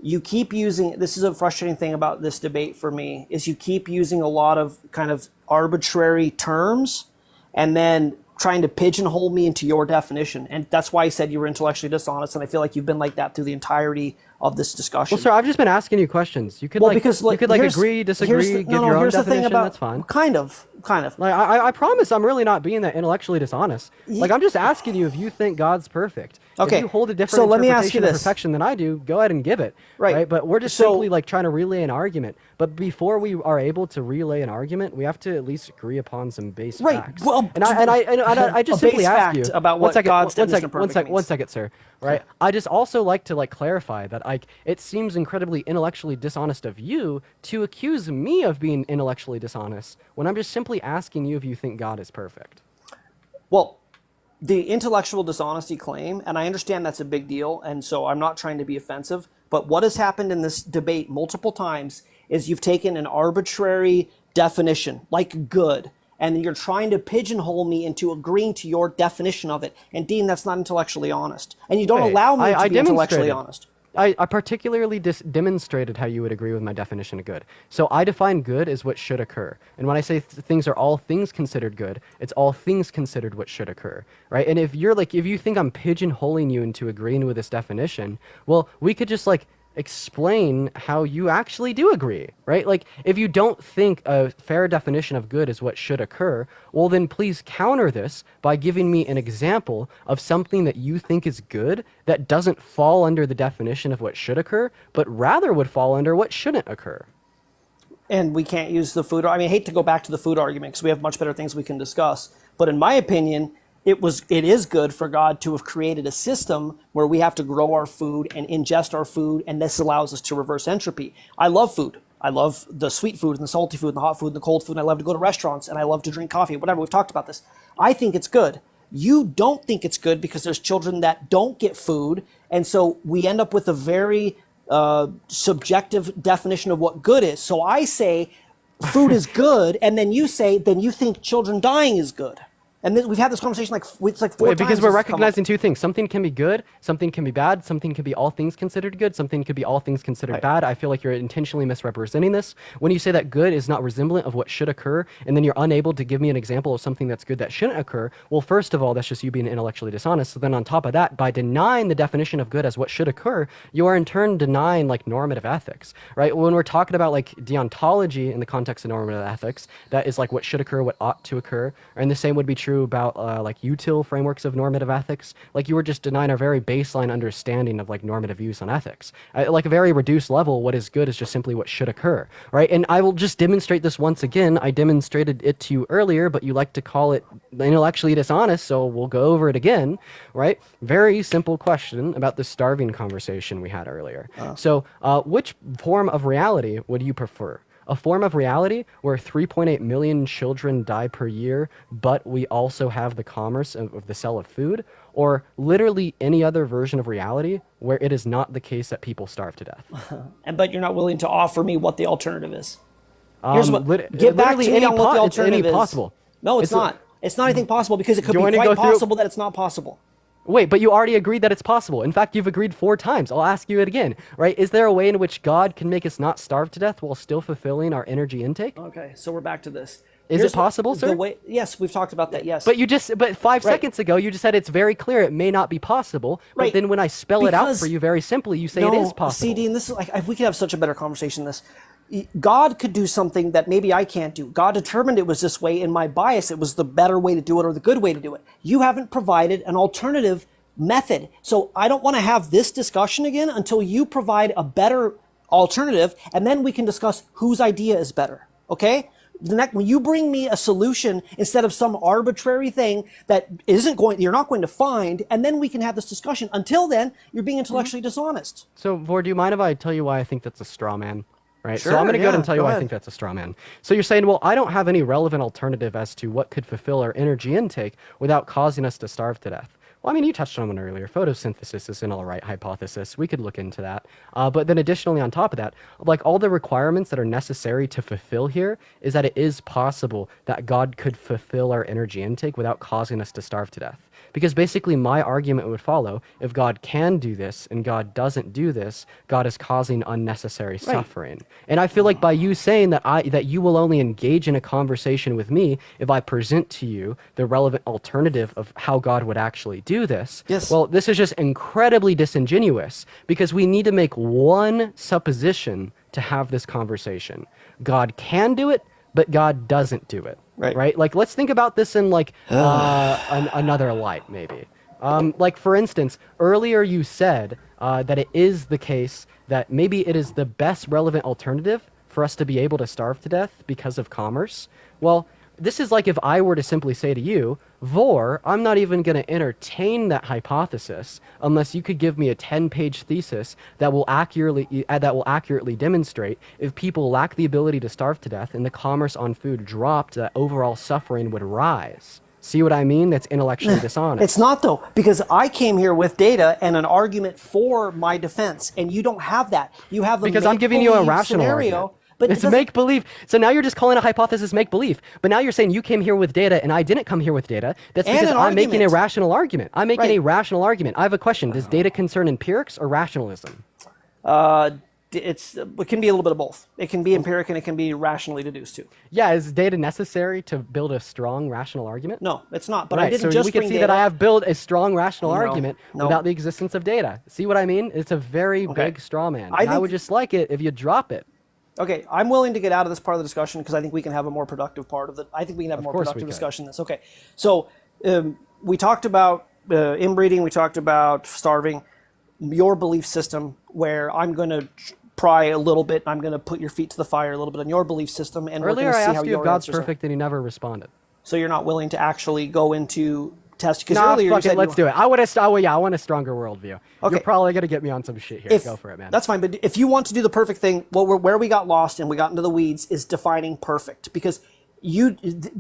You keep using, this is a frustrating thing about this debate for me, is you keep using a lot of kind of arbitrary terms, and then trying to pigeonhole me into your definition. And that's why I said you were intellectually dishonest. And I feel like you've been like that through the entirety of this discussion. Well, sir, I've just been asking you questions. You could because you could like here's- agree, disagree, give your own here's the definition. thing about, That's fine. Kind of. Like I promise I'm really not being that intellectually dishonest. Like I'm just asking you if you think God's perfect. Okay, If you hold a different so let me ask you interpretation of this. perfection than I do, go ahead and give it. Right. But we're just So- simply like trying to relay an argument. But before we are able to relay an argument, we have to at least agree upon some base Right, facts. well, and I just a base simply ask you fact about what God's definition of perfect one means. second, sir. Right. I just also like to like clarify that like it seems incredibly intellectually dishonest of you to accuse me of being intellectually dishonest when I'm just simply asking you if you think God is perfect. Well, the intellectual dishonesty claim, and I understand that's a big deal, and so I'm not trying to be offensive, but what has happened in this debate multiple times is you've taken an arbitrary definition, like good, and you're trying to pigeonhole me into agreeing to your definition of it. And Dean, that's not intellectually honest. And you don't Hey, allow me I to be intellectually demonstrated. honest. I particularly demonstrated how you would agree with my definition of good. So I define good as what should occur. And when I say things are all things considered good, it's all things considered what should occur, right? And if you think I'm pigeonholing you into agreeing with this definition, well, we could just like explain how you actually do agree, right? Like if you don't think a fair definition of good is what should occur, well then please counter this by giving me an example of something that you think is good that doesn't fall under the definition of what should occur, but rather would fall under what shouldn't occur. And we can't use the food. I mean, I hate to go back to the food argument because we have much better things we can discuss. But in my opinion, it is good for God to have created a system where we have to grow our food and ingest our food, and this allows us to reverse entropy. I love food. I love the sweet food and the salty food and the hot food and the cold food, and I love to go to restaurants, and I love to drink coffee, whatever. We've talked about this. I think it's good. You don't think it's good because there's children that don't get food, and so we end up with a very subjective definition of what good is. So I say food is good, and then you say, then you think children dying is good. And then we've had this conversation it's like four times. Because we're this has come up. recognizing two things. Something can be good, something can be bad, something can be all things considered good, something could be all things considered bad. I feel like you're intentionally misrepresenting this. When you say that good is not resemblant of what should occur, and then you're unable to give me an example of something that's good that shouldn't occur, well, first of all, that's just you being intellectually dishonest. So then on top of that, by denying the definition of good as what should occur, you are in turn denying like normative ethics, right? When we're talking about like deontology in the context of normative ethics, that is like what should occur, what ought to occur, and the same would be true about like util frameworks of normative ethics. Like you were just denying our very baseline understanding of like normative views on ethics. Like a very reduced level, what is good is just simply what should occur, right? And I will just demonstrate this once again. I demonstrated it to you earlier, but you like to call it intellectually dishonest, so we'll go over it again, right? Very simple question about the starving conversation we had earlier. So which form of reality would you prefer? A form of reality where 3.8 million children die per year, but we also have the commerce of the sale of food, or literally any other version of reality where it is not the case that people starve to death? But you're not willing to offer me what the alternative is. Here's what. Get back to literally me on what the it's any alternative is. possible. No, it's not. It's not anything possible because it could Do you be wanna quite go through- possible that it's not possible. Wait, but you already agreed that it's possible. In fact, you've agreed 4 times. I'll ask you it again, right? Is there a way in which God can make us not starve to death while still fulfilling our energy intake? Okay, so we're back to this. Is Here's it possible, the sir? Yes, we've talked about that. Yes, But 5 seconds ago, you just said it's very clear it may not be possible. But Right. then when I spell it out Because- for you very simply, you say no, it is possible. CD, and this is like we could have such a better conversation. This God could do something that maybe I can't do. God determined it was this way. In my bias, it was the better way to do it or the good way to do it. You haven't provided an alternative method, so I don't want to have this discussion again until you provide a better alternative, and then we can discuss whose idea is better. Okay? When you bring me a solution instead of some arbitrary thing that you're not going to find, and then we can have this discussion. Until then, you're being intellectually dishonest. So, Vore, do you mind if I tell you why I think that's a straw man? Right. So Sure, I'm going to go ahead yeah, and tell you go why I ahead. think that's a straw man. So you're saying, well, I don't have any relevant alternative as to what could fulfill our energy intake without causing us to starve to death. Well, I mean, you touched on one earlier. Photosynthesis is an all right hypothesis. We could look into that. But then additionally on top of that, like all the requirements that are necessary to fulfill here is that it is possible that God could fulfill our energy intake without causing us to starve to death. Because basically my argument would follow, if God can do this and God doesn't do this, God is causing unnecessary suffering. And I feel like by you saying that you will only engage in a conversation with me if I present to you the relevant alternative of how God would actually do this. Yes. Well, this is just incredibly disingenuous because we need to make one supposition to have this conversation. God can do it, but God doesn't do it. Right? Like, let's think about this in like another light, maybe. Like, for instance, earlier you said that it is the case that maybe it is the best relevant alternative for us to be able to starve to death because of commerce. Well, this is like if I were to simply say to you, Vor, I'm not even going to entertain that hypothesis unless you could give me a 10-page thesis that will accurately demonstrate if people lack the ability to starve to death and the commerce on food dropped, that overall suffering would rise. See what I mean? That's intellectually dishonest. It's not, though, because I came here with data and an argument for my defense, and you don't have that. You have the because I'm giving you a rational scenario. argument. But it's make-believe. So now you're just calling a hypothesis make-believe. But now you're saying you came here with data and I didn't come here with data. That's because I'm making a rational argument. I'm making a rational argument. I have a question. Does data concern empirics or rationalism? It can be a little bit of both. It can be empiric and it can be rationally deduced too. Yeah, is data necessary to build a strong rational argument? No, it's not. But I didn't so just we can bring see data. that I have built a strong rational argument No. without the existence of data. See what I mean? It's a very big straw man. I would just like it if you drop it. Okay, I'm willing to get out of this part of the discussion because I think we can have a more productive part of it. I think we can have a more productive discussion than this. Okay, so we talked about inbreeding, we talked about starving, your belief system, where I'm going to pry a little bit, I'm going to put your feet to the fire a little bit on your belief system, and earlier we're going to I see asked how you your if God's answers are. perfect and you never responded. So you're not willing to actually go into test? Because Nah, earlier fuck you it, said let's do it. I want a stronger worldview. Okay. You're probably going to get me on some shit here. Go for it, man. That's fine, but if you want to do the perfect thing, where we got lost and we got into the weeds is defining perfect, because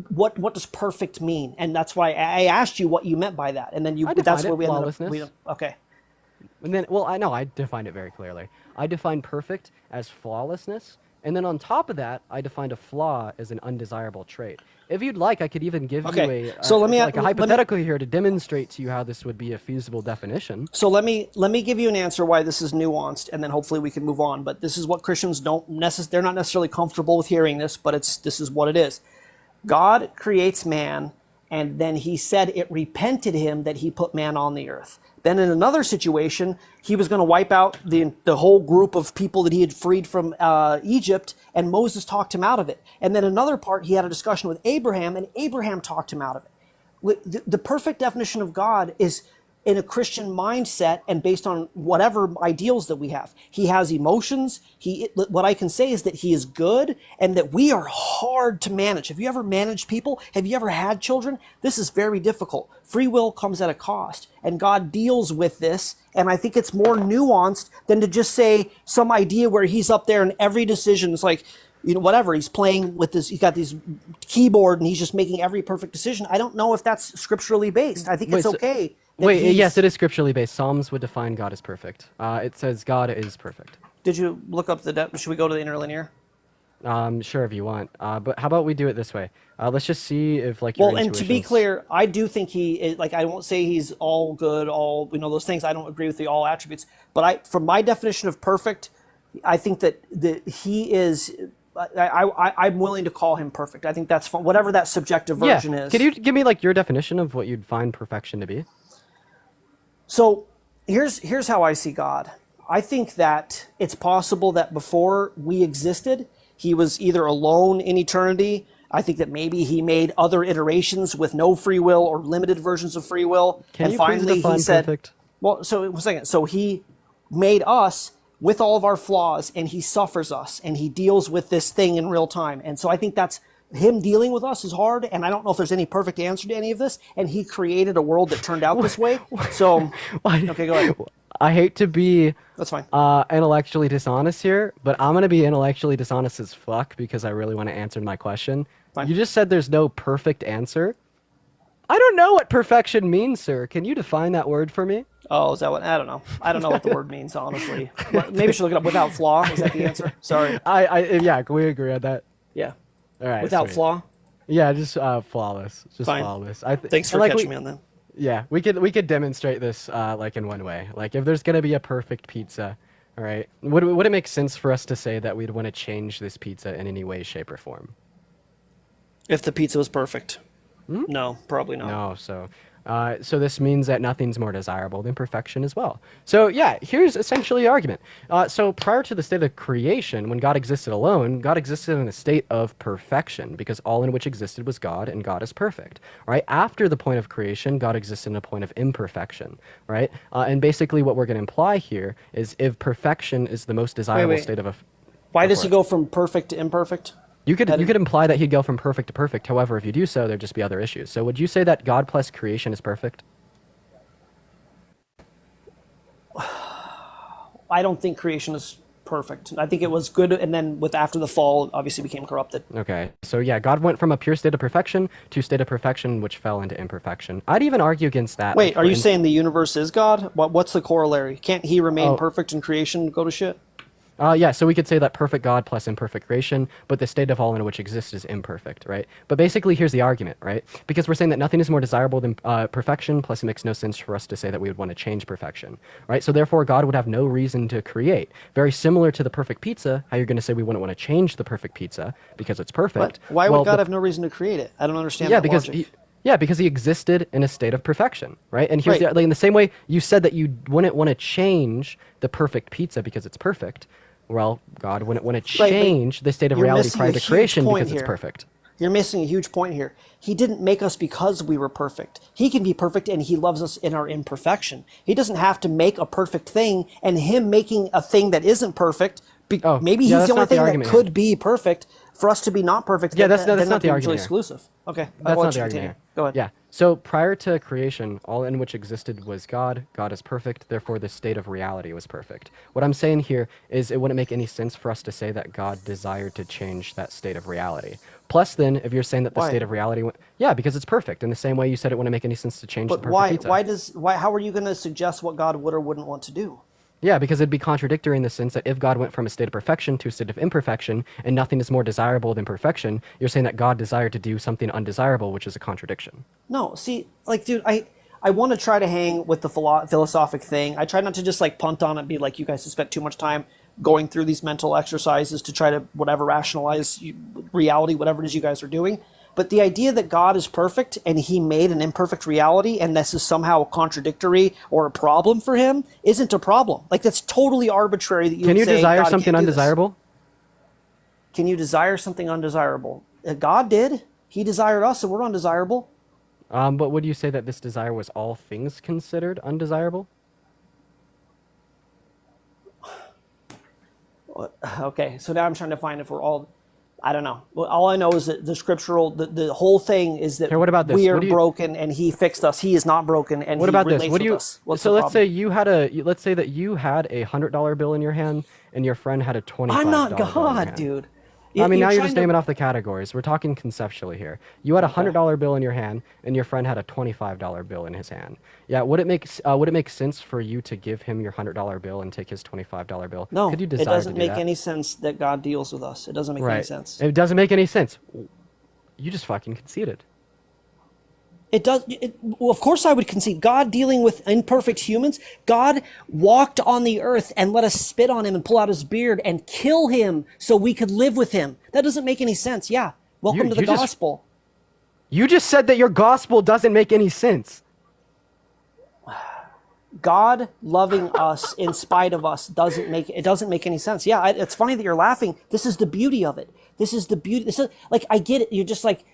what does perfect mean? And that's why I asked you what you meant by that, and then that's where we ended up. Okay. And then, well, I defined it very clearly. I defined perfect as flawlessness, and then on top of that, I defined a flaw as an undesirable trait. If you'd like, I could even give you a hypothetical here to demonstrate to you how this would be a feasible definition. So let me give you an answer why this is nuanced, and then hopefully we can move on. But this is what Christians they're not necessarily comfortable with hearing this, but this is what it is. God creates man, and then he said it repented him that he put man on the earth. Then in another situation, he was going to wipe out the whole group of people that he had freed from Egypt, and Moses talked him out of it. And then another part, he had a discussion with Abraham, and Abraham talked him out of it. The perfect definition of God is in a Christian mindset and based on whatever ideals that we have. He has emotions. What I can say is that he is good and that we are hard to manage. Have you ever managed people? Have you ever had children? This is very difficult. Free will comes at a cost, and God deals with this. And I think it's more nuanced than to just say some idea where he's up there and every decision is like, whatever, he's playing with this, he's got this keyboard and he's just making every perfect decision. I don't know if that's scripturally based. I think it's okay. Yes, it is scripturally based. Psalms would define God as perfect. It says God is perfect. Did you look up should we go to the interlinear? Sure, if you want. But how about we do it this way? Let's just see if your and to be clear, I do think he is, I won't say he's all good, all those things. I don't agree with the all attributes. But from my definition of perfect, I think that he is. I'm willing to call him perfect. I think that's fine, whatever that subjective version is. Can you give me your definition of what you'd find perfection to be? So here's how I see God. I think that it's possible that before we existed, he was either alone in eternity. I think that maybe he made other iterations with no free will or limited versions of free will. Can you finally please define he said, perfect? Well, so one second. So he made us with all of our flaws, and he suffers us, and he deals with this thing in real time. And so I think that's him dealing with us is hard, and I don't know if there's any perfect answer to any of this, and he created a world that turned out this way. So, okay, go ahead. I hate to be that's fine. Intellectually dishonest here, but I'm going to be intellectually dishonest as fuck because I really want to answer my question. Fine. You just said there's no perfect answer. I don't know what perfection means, sir. Can you define that word for me? Oh, is that what? I don't know. I don't know what the word means, honestly. Maybe I should look it up. Without flaw, is that the answer? Sorry. Yeah, can we agree on that? Yeah. All right. Without flaw? Yeah, just flawless. Just Fine. flawless. Thanks for catching me on that. Yeah, we could demonstrate this like in one way. Like if there's gonna be a perfect pizza, all right, would it make sense for us to say that we'd want to change this pizza in any way, shape, or form? If the pizza was perfect. No, probably not. No, so this means that nothing's more desirable than perfection as well. So yeah, here's essentially the argument. So prior to the state of creation, when God existed alone, God existed in a state of perfection because all in which existed was God, and God is perfect. Right after the point of creation, God existed in a point of imperfection. Right, and basically what we're going to imply here is if perfection is the most desirable Wait. state of a Why go does for he it. go from perfect to imperfect? You could That you could imply that he'd go from perfect to perfect. However, if you do so, there'd just be other issues. So would you say that God plus creation is perfect? I don't think creation is perfect. I think it was good, and then with after the fall, obviously became corrupted. Okay. So yeah, God went from a pure state of perfection to a state of perfection which fell into imperfection. I'd even argue against that. Wait, like, are you for saying the universe is God? What's the corollary? Can't he remain Oh. perfect in creation? Go to shit. Yeah, so we could say that perfect God plus imperfect creation, but the state of all in which exists is imperfect, right? But basically, here's the argument, right? Because we're saying that nothing is more desirable than perfection, plus it makes no sense for us to say that we would want to change perfection, right? So therefore, God would have no reason to create. Very similar to the perfect pizza, how you're going to say we wouldn't want to change the perfect pizza because it's perfect. But why Well, would God the- have no reason to create it? I don't understand yeah, that because logic. yeah, because he existed in a state of perfection, right? And here's Right. like in the same way you said that you wouldn't want to change the perfect pizza because it's perfect. Well, God wouldn't want to Right, but change the state of you're reality missing prior a to huge creation point because it's here. perfect. You're missing a huge point here. He didn't make us because we were perfect. He can be perfect and he loves us in our imperfection. He doesn't have to make a perfect thing, and him making a thing that isn't perfect, Oh, maybe yeah, he's that's the only not the thing that argument could here. be perfect for us to be not perfect. Yeah, then, that's not then the be mutually argument here. exclusive. Okay, I'll That's let not the you argument continue. here. Go ahead. Yeah. So prior to creation, all in which existed was God. God is perfect. Therefore, the state of reality was perfect. What I'm saying here is it wouldn't make any sense for us to say that God desired to change that state of reality. Plus, then, if you're saying that the Why? state of reality, yeah, because it's perfect. In the same way you said it wouldn't make any sense to change the But perfect why? pizza. How are you going to suggest what God would or wouldn't want to do? Yeah, because it'd be contradictory in the sense that if God went from a state of perfection to a state of imperfection, and nothing is more desirable than perfection, you're saying that God desired to do something undesirable, which is a contradiction. No, see, like, dude, I want to try to hang with the philosophic thing. I try not to just like punt on it, and be like, you guys have spent too much time going through these mental exercises to try to whatever rationalize reality, whatever it is you guys are doing. But the idea that God is perfect and he made an imperfect reality and this is somehow contradictory or a problem for him isn't a problem. Like, that's totally arbitrary that you Can would you say, desire God, something can't do this. undesirable? Can you desire something undesirable? God did. He desired us, and we're undesirable. But would you say that this desire was all things considered undesirable? Okay, so now I'm trying to find if we're all. I don't know. Well, all I know is that the whole thing is that Here, what about this? we are What do you- broken and he fixed us. He is not broken and What he about this? relates What do with you? us. What's So the let's problem? say let's say that you had a $100 bill in your hand, and your friend had a $25 I'm not bill in your God, hand. dude. I mean, now you're trying just to- naming off the categories. We're talking conceptually here. You had a $100 bill in your hand, and your friend had a $25 bill in his hand. Yeah, would it make sense for you to give him your $100 bill and take his $25 bill? No, Could you it desire doesn't to do make that? any sense that God deals with us. It doesn't make any Right. sense. It doesn't make any sense. You just fucking conceded. It does. Well, of course, I would concede. God dealing with imperfect humans. God walked on the earth and let us spit on him and pull out his beard and kill him so we could live with him. That doesn't make any sense. Yeah. Welcome to the you just- gospel. You just said that your gospel doesn't make any sense. God loving us in spite of us doesn't make any sense. Yeah, it's funny that you're laughing. This is the beauty of it. This is the beauty. This is like, I get it. You're just like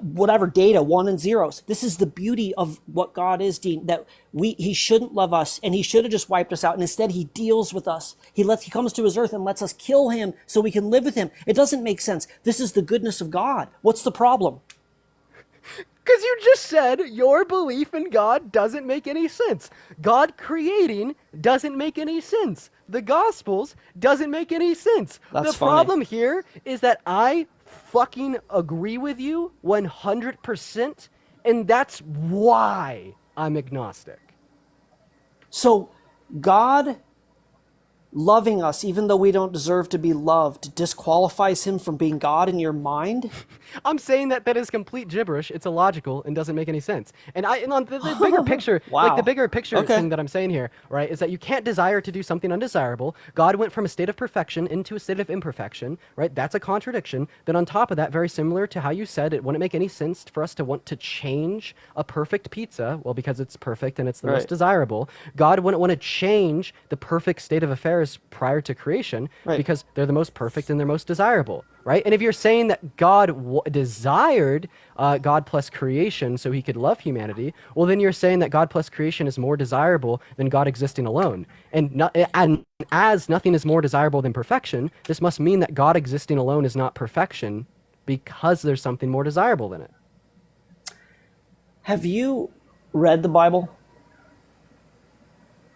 whatever data, one and zeros. This is the beauty of what God is, Dean. That he shouldn't love us and he should have just wiped us out, and instead he deals with us. He comes to his earth and lets us kill him so we can live with him. It doesn't make sense. This is the goodness of God. What's the problem? Because you just said your belief in God doesn't make any sense. God creating doesn't make any sense. The Gospels doesn't make any sense. That's the funny. problem here is that I fucking agree with you 100%, and that's why I'm agnostic. So God loving us even though we don't deserve to be loved disqualifies him from being God in your mind? I'm saying that that is complete gibberish. It's illogical and doesn't make any sense. And on the bigger picture, Wow. like the bigger picture Okay. thing that I'm saying here, right, is that you can't desire to do something undesirable. God went from a state of perfection into a state of imperfection, right? That's a contradiction. Then on top of that, very similar to how you said it wouldn't make any sense for us to want to change a perfect pizza, well, because it's perfect and it's the Right. most desirable. God wouldn't want to change the perfect state of affairs prior to creation Right. because they're the most perfect and they're most desirable, right? And if you're saying that God desired God plus creation so he could love humanity, well, then you're saying that God plus creation is more desirable than God existing alone. And as nothing is more desirable than perfection, this must mean that God existing alone is not perfection because there's something more desirable than it. Have you read the Bible?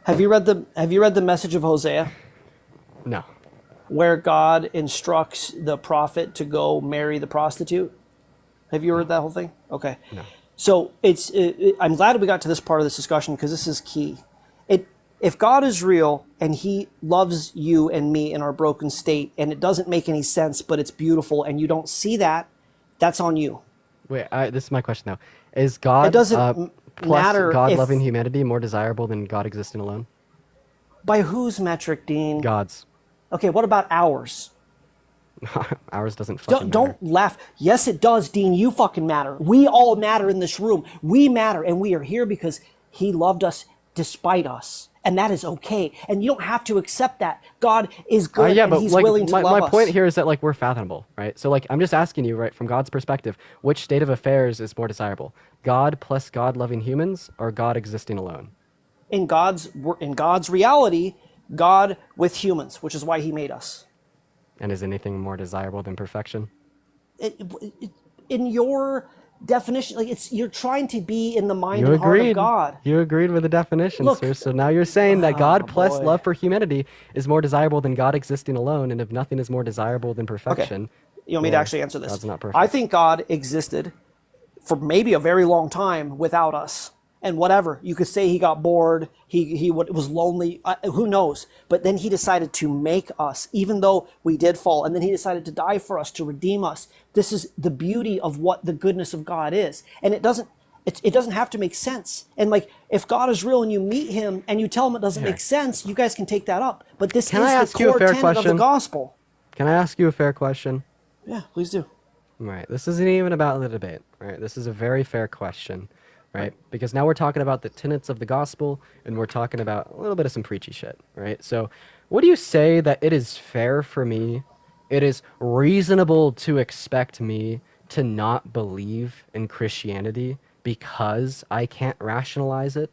Have you read the message of Hosea, No. where God instructs the prophet to go marry the prostitute? Have you read that whole thing? Okay. No. So I'm glad we got to this part of this discussion because this is key. If God is real and he loves you and me in our broken state and it doesn't make any sense, but it's beautiful and you don't see that, that's on you. Wait, this is my question though. Is God It doesn't plus matter God if- loving humanity more desirable than God existing alone? By whose metric, Dean? God's. Okay, what about ours? Ours doesn't fucking Don't matter. laugh. Yes, it does, Dean. You fucking matter. We all matter in this room. We matter, and we are here because he loved us despite us. And that is okay. And you don't have to accept that. God is good Yeah, and but he's like willing to love my us. point here is that like we're fathomable, right? So like I'm just asking you, right, from God's perspective, which state of affairs is more desirable? God plus God loving humans or God existing alone? In God's reality, God with humans, which is why he made us. And is anything more desirable than perfection? In your definition, like you're trying to be in the mind You and heart of agreed. God. You agreed with the definition, Look- sir. So now you're saying that God plus boy. love for humanity is more desirable than God existing alone, and if nothing is more desirable than perfection, You want me to well, actually answer this? God's not perfect. I think God existed for maybe a very long time without us. And whatever, you could say he got bored, he was lonely, who knows? But then he decided to make us, even though we did fall, and then he decided to die for us, to redeem us. This is the beauty of what the goodness of God is. And it doesn't have to make sense. And like, if God is real and you meet him and you tell him it doesn't make sense, you guys can take that up. But this Can I is ask the you a core fair tenet of the question? gospel. Can I ask you a fair question? Yeah, please do. Right. This isn't even about the debate, right? This is a very fair question, right? Because now we're talking about the tenets of the gospel and we're talking about a little bit of some preachy shit, right? So, would you say that it is fair for me, it is reasonable to expect me to not believe in Christianity because I can't rationalize it,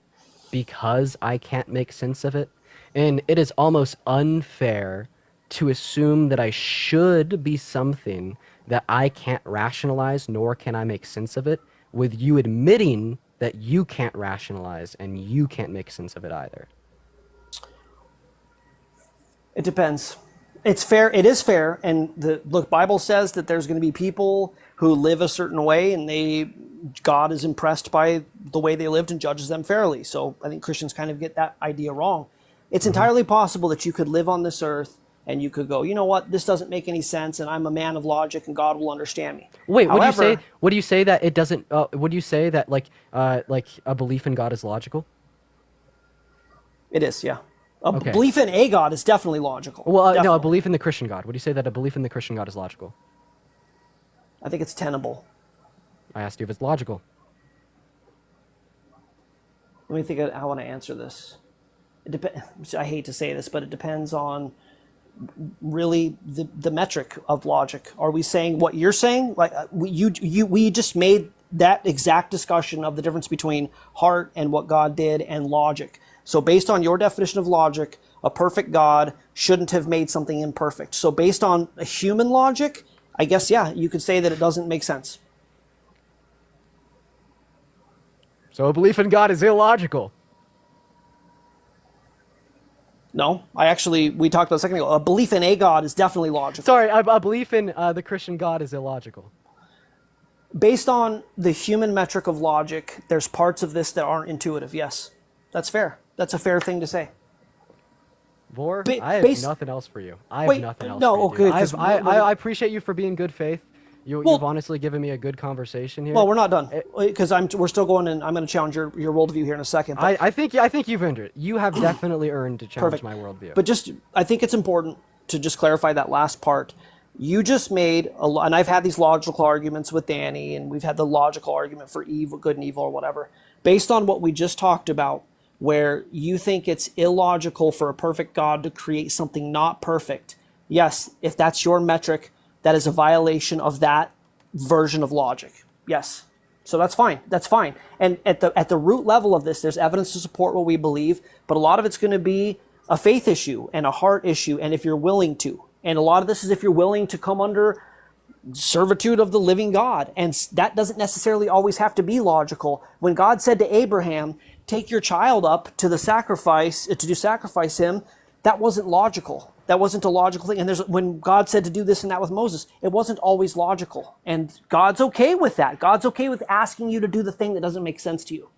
because I can't make sense of it? And it is almost unfair to assume that I should be something that I can't rationalize nor can I make sense of it, with you admitting that you can't rationalize and you can't make sense of it either. It depends. It's fair. It is fair. And the Bible says that there's going to be people who live a certain way and God is impressed by the way they lived and judges them fairly. So I think Christians kind of get that idea wrong. It's entirely possible that you could live on this earth and you could go, you know what, this doesn't make any sense and I'm a man of logic and God will understand me. Wait, However, would you say that it doesn't, would you say that like a belief in God is logical? it is, yeah. Okay. Belief in a God is definitely logical. Well, no, a Definitely. belief in the Christian God. Would you say that a belief in the Christian God is logical? I think it's tenable. I asked you if it's logical. Let me think of how I want to answer this. It depends. I hate to say this, but it depends on really the metric of logic. Are we saying what you're saying? Like we just made that exact discussion of the difference between heart and what God did and logic. So based on your definition of logic, a perfect God shouldn't have made something imperfect. So based on a human logic, I guess, yeah, you could say that it doesn't make sense. So a belief in God is illogical. No, we talked about a second ago. A belief in a God is definitely logical. Sorry, a belief in the Christian God is illogical. Based on the human metric of logic, there's parts of this that aren't intuitive. Yes, that's fair. That's a fair thing to say. Vor, Ba- I have base- nothing else for you. I have Wait, nothing else no, for you. okay, Dude. 'cause I appreciate you for being good faith. Well- You've honestly given me a good conversation here. Well, we're not done because we're still going, and I'm going to challenge your worldview here in a second. But I think you've earned it. You have definitely earned to challenge my worldview. But I think it's important to just clarify that last part. You just made and I've had these logical arguments with Danny, and we've had the logical argument for evil, good and evil, or whatever, based on what we just talked about, where you think it's illogical for a perfect God to create something not perfect. Yes, if that's your metric, that is a violation of that version of logic. Yes. So that's fine. That's fine. And at the root level of this, there's evidence to support what we believe, but a lot of it's going to be a faith issue and a heart issue, and if you're willing to. And a lot of this is if you're willing to come under servitude of the living God. And that doesn't necessarily always have to be logical. When God said to Abraham, take your child up to the sacrifice, to sacrifice him, that wasn't logical. That wasn't a logical thing. And when God said to do this and that with Moses, it wasn't always logical. And God's okay with that. God's okay with asking you to do the thing that doesn't make sense to you.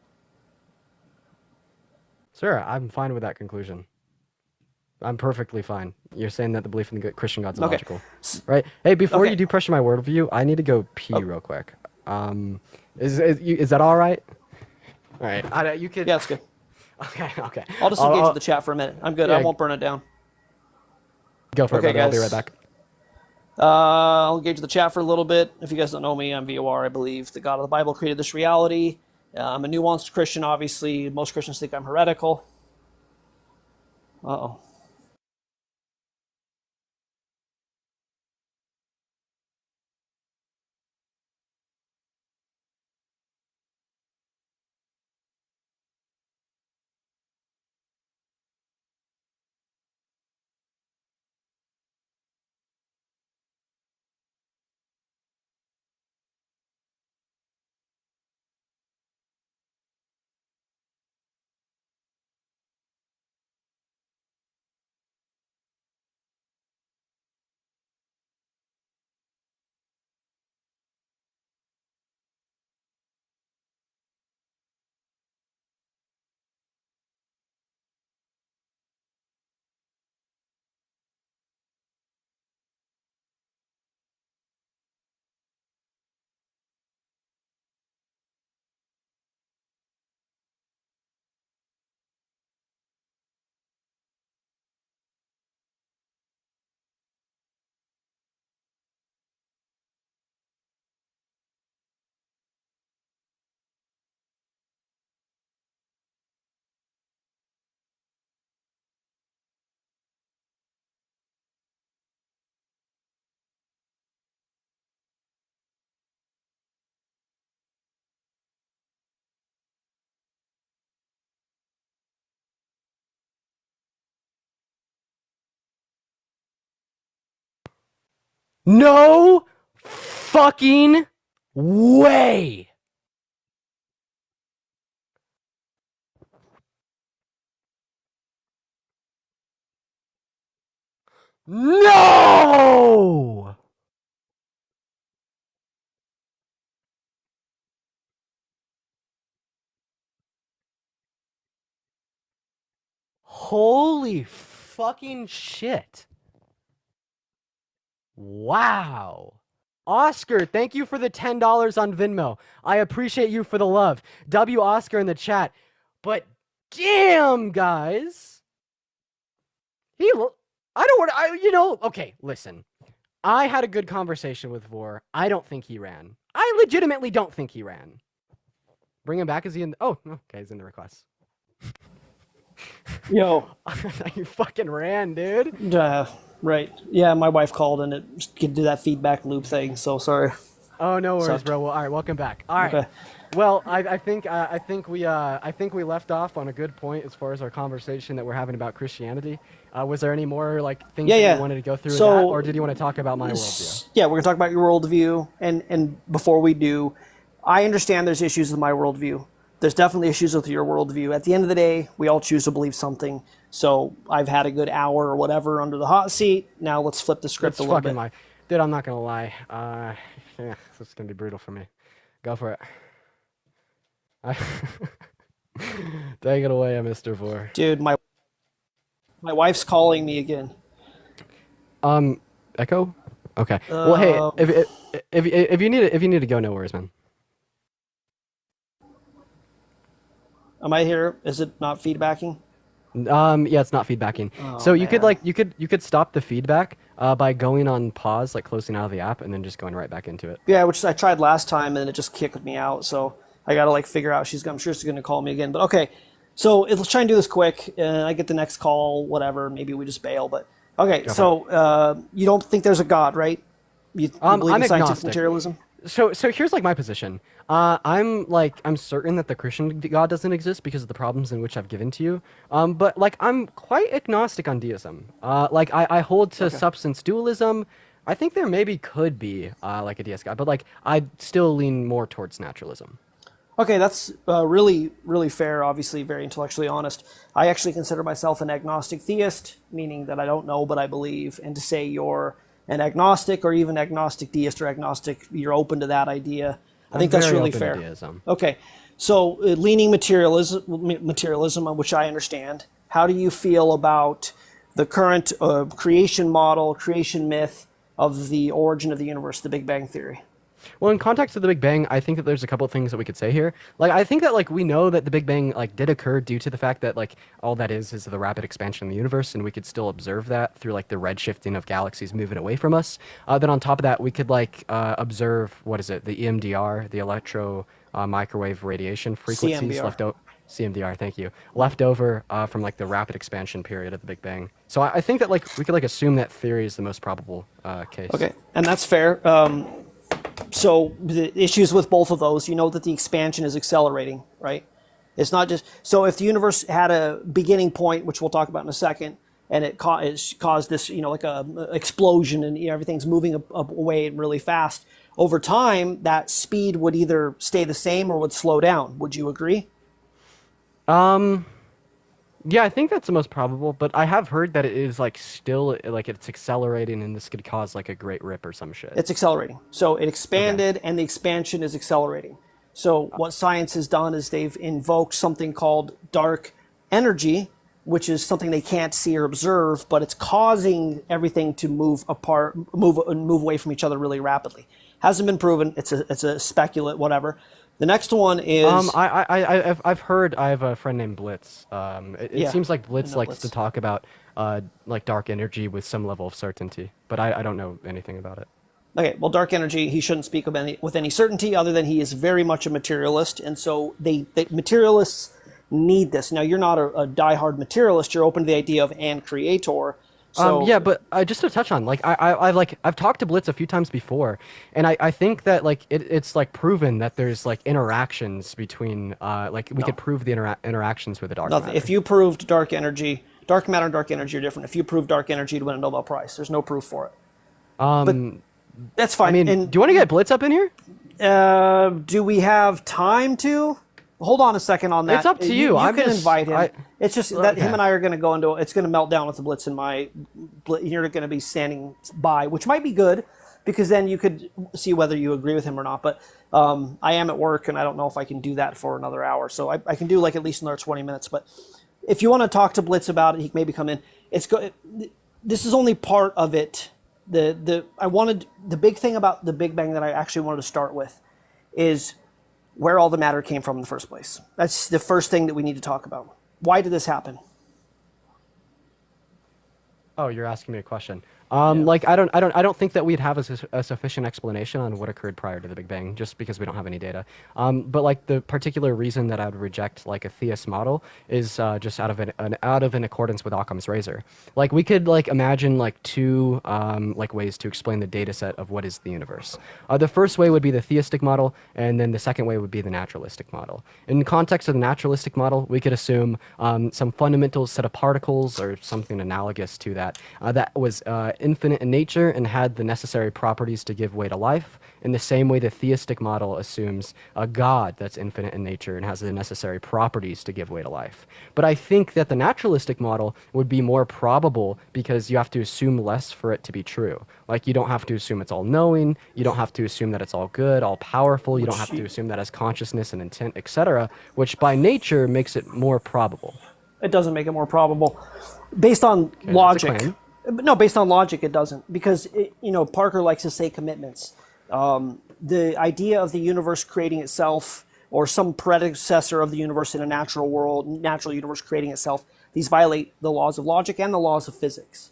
Sure, I'm fine with that conclusion. I'm perfectly fine. You're saying that the belief in the Christian God's Okay. logical, right? Hey, before Okay. you do question my worldview, I need to go pee real quick. Is that all right? All right. You could. Yeah, that's good. Okay. I'll just engage with the chat for a minute. I'm good. Yeah. I won't burn it down. Go for Okay, it, brother. I'll be guys. right back. I'll engage with the chat for a little bit. If you guys don't know me, I'm VOR. I believe the God of the Bible created this reality. I'm a nuanced Christian, obviously. Most Christians think I'm heretical. Uh-oh. No fucking way. No! Holy fucking shit. Wow. Oscar, thank you for the $10 on Venmo. I appreciate you for the love. W Oscar in the chat. But damn, guys. Okay, listen. I had a good conversation with Vor. I don't think he ran. I legitimately don't think he ran. Bring him back. Is he in? Oh, okay, he's in the requests. Yo. You fucking ran, dude. Right. Yeah, my wife called and it could do that feedback loop thing, so sorry. Oh, no worries, Sucked. bro. Well, all right, welcome back. All right. Okay. Well, I think we left off on a good point as far as our conversation that we're having about Christianity. Was there any more things that you wanted to go through with that, or did you want to talk about my worldview? Yeah, we're gonna talk about your worldview, and before we do, I understand there's issues with my worldview. There's definitely issues with your worldview. At the end of the day, we all choose to believe something. So I've had a good hour or whatever under the hot seat. Now let's flip the script a little bit. Dude, I'm not gonna lie. Yeah, this is gonna be brutal for me. Go for it. Take it away, Mr. Vor. Dude, My wife's calling me again. Echo. Okay. Well, hey, Uh, if you need to go, no worries, man. am I here? Is it not feedbacking? Yeah, it's not feedbacking. Oh So you could man. like you could stop the feedback by going on pause, like closing out of the app, and then just going right back into it. Yeah, which I tried last time and it just kicked me out. So I got to like figure out. I'm sure she's going to call me again. But okay, so let's try and do this quick. I get the next call, whatever. Maybe we just bail. But okay, Go for it. so you don't think there's a God, right? You believe I'm in scientific agnostic. materialism? So here's like my position. I'm certain that the Christian God doesn't exist because of the problems in which I've given to you. But like I'm quite agnostic on deism. Like I hold to Okay. substance dualism. I think there maybe could be like a deist God, but like I still lean more towards naturalism. Okay, that's really, really fair. Obviously, very intellectually honest. I actually consider myself an agnostic theist, meaning that I don't know, but I believe. And to say you're an agnostic or even agnostic deist or agnostic, you're open to that idea. I I'm think that's very really open to fair. deism. Okay, so leaning materialism, which I understand. How do you feel about the current creation model, creation myth of the origin of the universe, the Big Bang Theory? Well, in context of the Big Bang, I think that there's a couple of things that we could say here. Like, I think that like we know that the Big Bang like did occur due to the fact that like all that is the rapid expansion of the universe, and we could still observe that through like the redshifting of galaxies moving away from us. Then on top of that, we could like observe what is it, the EMDR, the electro microwave radiation frequencies CMBR. left over. CMDR, thank you. Left over from like the rapid expansion period of the Big Bang. So I think that like we could like assume that theory is the most probable case. Okay, and that's fair. So the issues with both of those, you know that the expansion is accelerating, right? It's not just so if the universe had a beginning point, which we'll talk about in a second, and it's caused this, like a explosion, and everything's moving up away really fast. Over time, that speed would either stay the same or would slow down. Would you agree? Um, Yeah, I think that's the most probable, but I have heard that it is like still like it's accelerating and this could cause like a great rip or some shit. It's accelerating. So it Okay. expanded, and the expansion is accelerating. So what science has done is they've invoked something called dark energy, which is something they can't see or observe, but it's causing everything to move apart, move away from each other really rapidly. Hasn't been proven. It's a speculate, whatever. The next one is I have a friend named Blitz. It yeah, seems like I Blitz know likes to Blitz. talk about like dark energy with some level of certainty, but I don't know anything about it. Okay, well, dark energy, he shouldn't speak of with any certainty, other than he is very much a materialist, and so they materialists need this. Now, you're not a diehard materialist; you're open to the idea of an creator. Yeah, So, but just to touch on, like, I've talked to Blitz a few times before, and I think that like it's like proven that there's like interactions between, like we could no, prove the interactions with the dark nothing. If matter. you proved dark matter and dark energy are different. If you proved dark energy, you'd win a Nobel Prize. There's no proof for it, but Um, that's I fine. mean, And do you want to get Blitz up in here? do we have time to? Hold on a second on It's that. up to you. You I'm can just, invite him. I, It's just that him okay. and I are going to go into. It's going to melt down with the blitz in my. You're going to be standing by, which might be good, because then you could see whether you agree with him or not. But I am at work, and I don't know if I can do that for another hour. So I can do like at least another 20 minutes. But if you want to talk to Blitz about it, he can maybe come in. This is only part of it. I wanted the big thing about the Big Bang that I actually wanted to start with is where all the matter came from in the first place. That's the first thing that we need to talk about. Why did this happen? Oh, you're asking me a question. Yeah. Like I don't think that we'd have a sufficient explanation on what occurred prior to the Big Bang, just because we don't have any data. But like the particular reason that I would reject like a theist model is just out of an accordance with Occam's razor. Like we could like imagine like two like ways to explain the data set of what is the universe. The first way would be the theistic model, and then the second way would be the naturalistic model. In the context of the naturalistic model, we could assume some fundamental set of particles or something analogous to that that was infinite in nature and had the necessary properties to give way to life, in the same way the theistic model assumes a God that's infinite in nature and has the necessary properties to give way to life. But I think that the naturalistic model would be more probable because you have to assume less for it to be true. Like you don't have to assume it's all knowing, you don't have to assume that it's all good, all powerful, you don't have to assume that it has consciousness and intent, etc., which by nature makes it more probable. It doesn't make it more probable. Based on logic. claim. No, based on logic, it doesn't. Because, Parker likes to say commitments. The idea of the universe creating itself, or some predecessor of the universe in a natural world, natural universe creating itself, these violate the laws of logic and the laws of physics.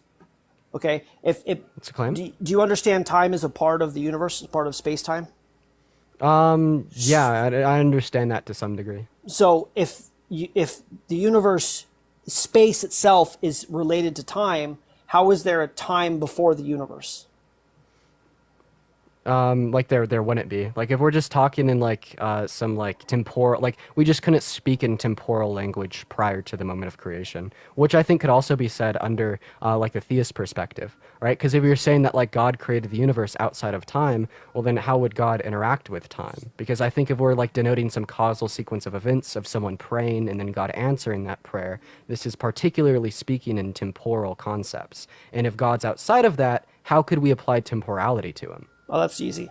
Okay? It's a claim. Do you understand time is a part of the universe, a part of space-time? Yeah, I understand that to some degree. So if the universe, space itself is related to time, how is there a time before the universe? Like there wouldn't be. Like if we're just talking in like some like temporal, like we just couldn't speak in temporal language prior to the moment of creation, which I think could also be said under like the theist perspective, right? Because if you're saying that like God created the universe outside of time, well then how would God interact with time? Because I think if we're like denoting some causal sequence of events of someone praying and then God answering that prayer, this is particularly speaking in temporal concepts. And if God's outside of that, how could we apply temporality to him? Oh, that's easy.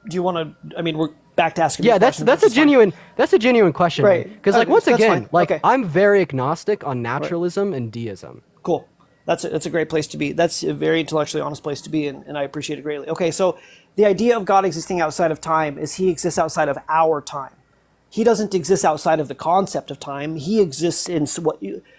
Do you want to? I mean, we're back to asking. Yeah, questions, that's which a is fine. genuine question, Right. Because like Okay, once that's again, fine. like Okay. I'm very agnostic on naturalism and deism. Cool. That's a great place to be. That's a very intellectually honest place to be, and I appreciate it greatly. Okay, so the idea of God existing outside of time is he exists outside of our time. He doesn't exist outside of the concept of time. He exists in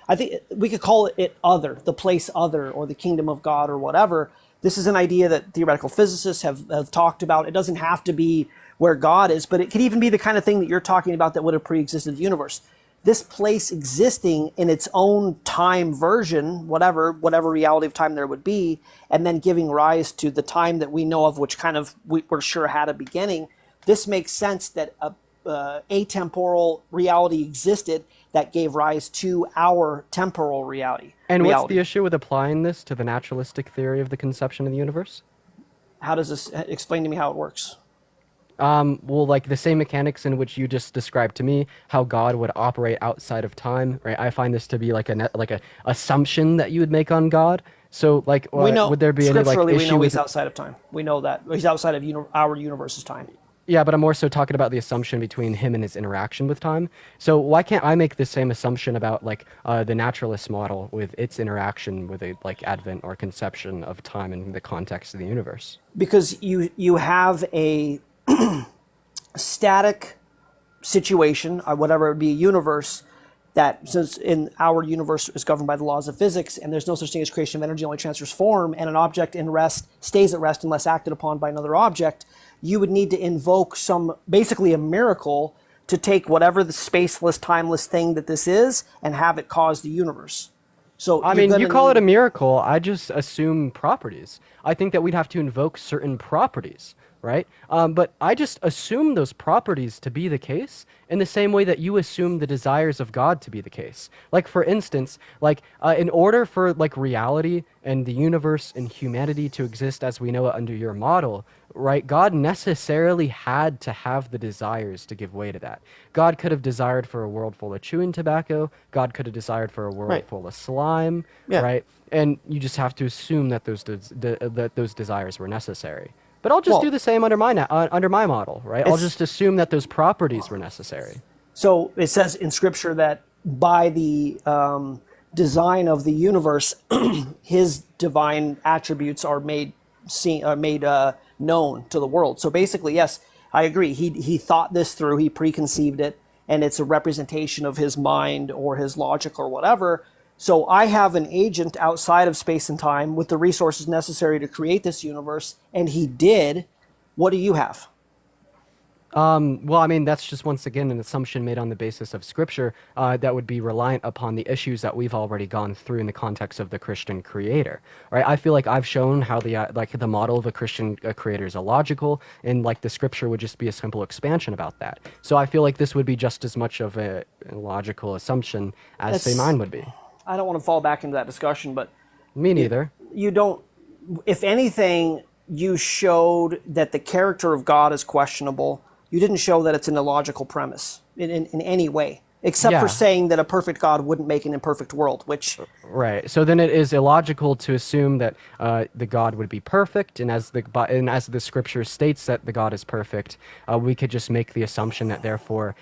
I think we could call it other, the place other, or the kingdom of God, or whatever. This is an idea that theoretical physicists have talked about. It doesn't have to be where God is, but it could even be the kind of thing that you're talking about that would have pre-existed the universe. This place existing in its own time version, whatever reality of time there would be, and then giving rise to the time that we know of, which kind of we're sure had a beginning. This makes sense that atemporal reality existed that gave rise to our temporal reality. And what's the issue with applying this to the naturalistic theory of the conception of the universe? How does this explain to me how it works? Well, like the same mechanics in which you just described to me, how God would operate outside of time, right? I find this to be like a assumption that you would make on God. So, like, We know, would there be any like scripturally, we issue know with? he's outside of time. We know that he's outside of our universe's time. Yeah, but I'm more so talking about the assumption between him and his interaction with time. So why can't I make the same assumption about like the naturalist model with its interaction with a like advent or conception of time in the context of the universe? Because you have a static situation, whatever it would be, a universe that, since in our universe is governed by the laws of physics, and there's no such thing as creation of energy, only transfers form, and an object in rest stays at rest unless acted upon by another object, you would need to invoke basically a miracle to take whatever the spaceless, timeless thing that this is and have it cause the universe. So I mean, you call it a miracle, I just assume properties. I think that we'd have to invoke certain properties, right? But I just assume those properties to be the case in the same way that you assume the desires of God to be the case. Like, for instance, like in order for like reality and the universe and humanity to exist as we know it under your model, right? God necessarily had to have the desires to give way to that. God could have desired for a world full of chewing tobacco. God could have desired for a world full of slime, right? And you just have to assume that those desires were necessary. But I'll just do the same under my model, right? I'll just assume that those properties were necessary. So it says in Scripture that by the design of the universe, his divine attributes are made known to the world. So basically, yes, I agree. He thought this through. He preconceived it, and it's a representation of his mind or his logic or whatever. So I have an agent outside of space and time with the resources necessary to create this universe, and he did. What do you have? Well, I mean, that's just once again an assumption made on the basis of Scripture that would be reliant upon the issues that we've already gone through in the context of the Christian creator, right? I feel like I've shown how the model of a Christian creator is illogical, and like the Scripture would just be a simple expansion about that. So I feel like this would be just as much of a logical assumption as say mine would be. I don't want to fall back into that discussion, but me neither. You don't. If anything, you showed that the character of God is questionable. You didn't show that it's an illogical premise in any way. except for Yeah. saying that a perfect God wouldn't make an imperfect world, which Right. So then it is illogical to assume that the God would be perfect, and as the scripture states that the God is perfect, we could just make the assumption that therefore,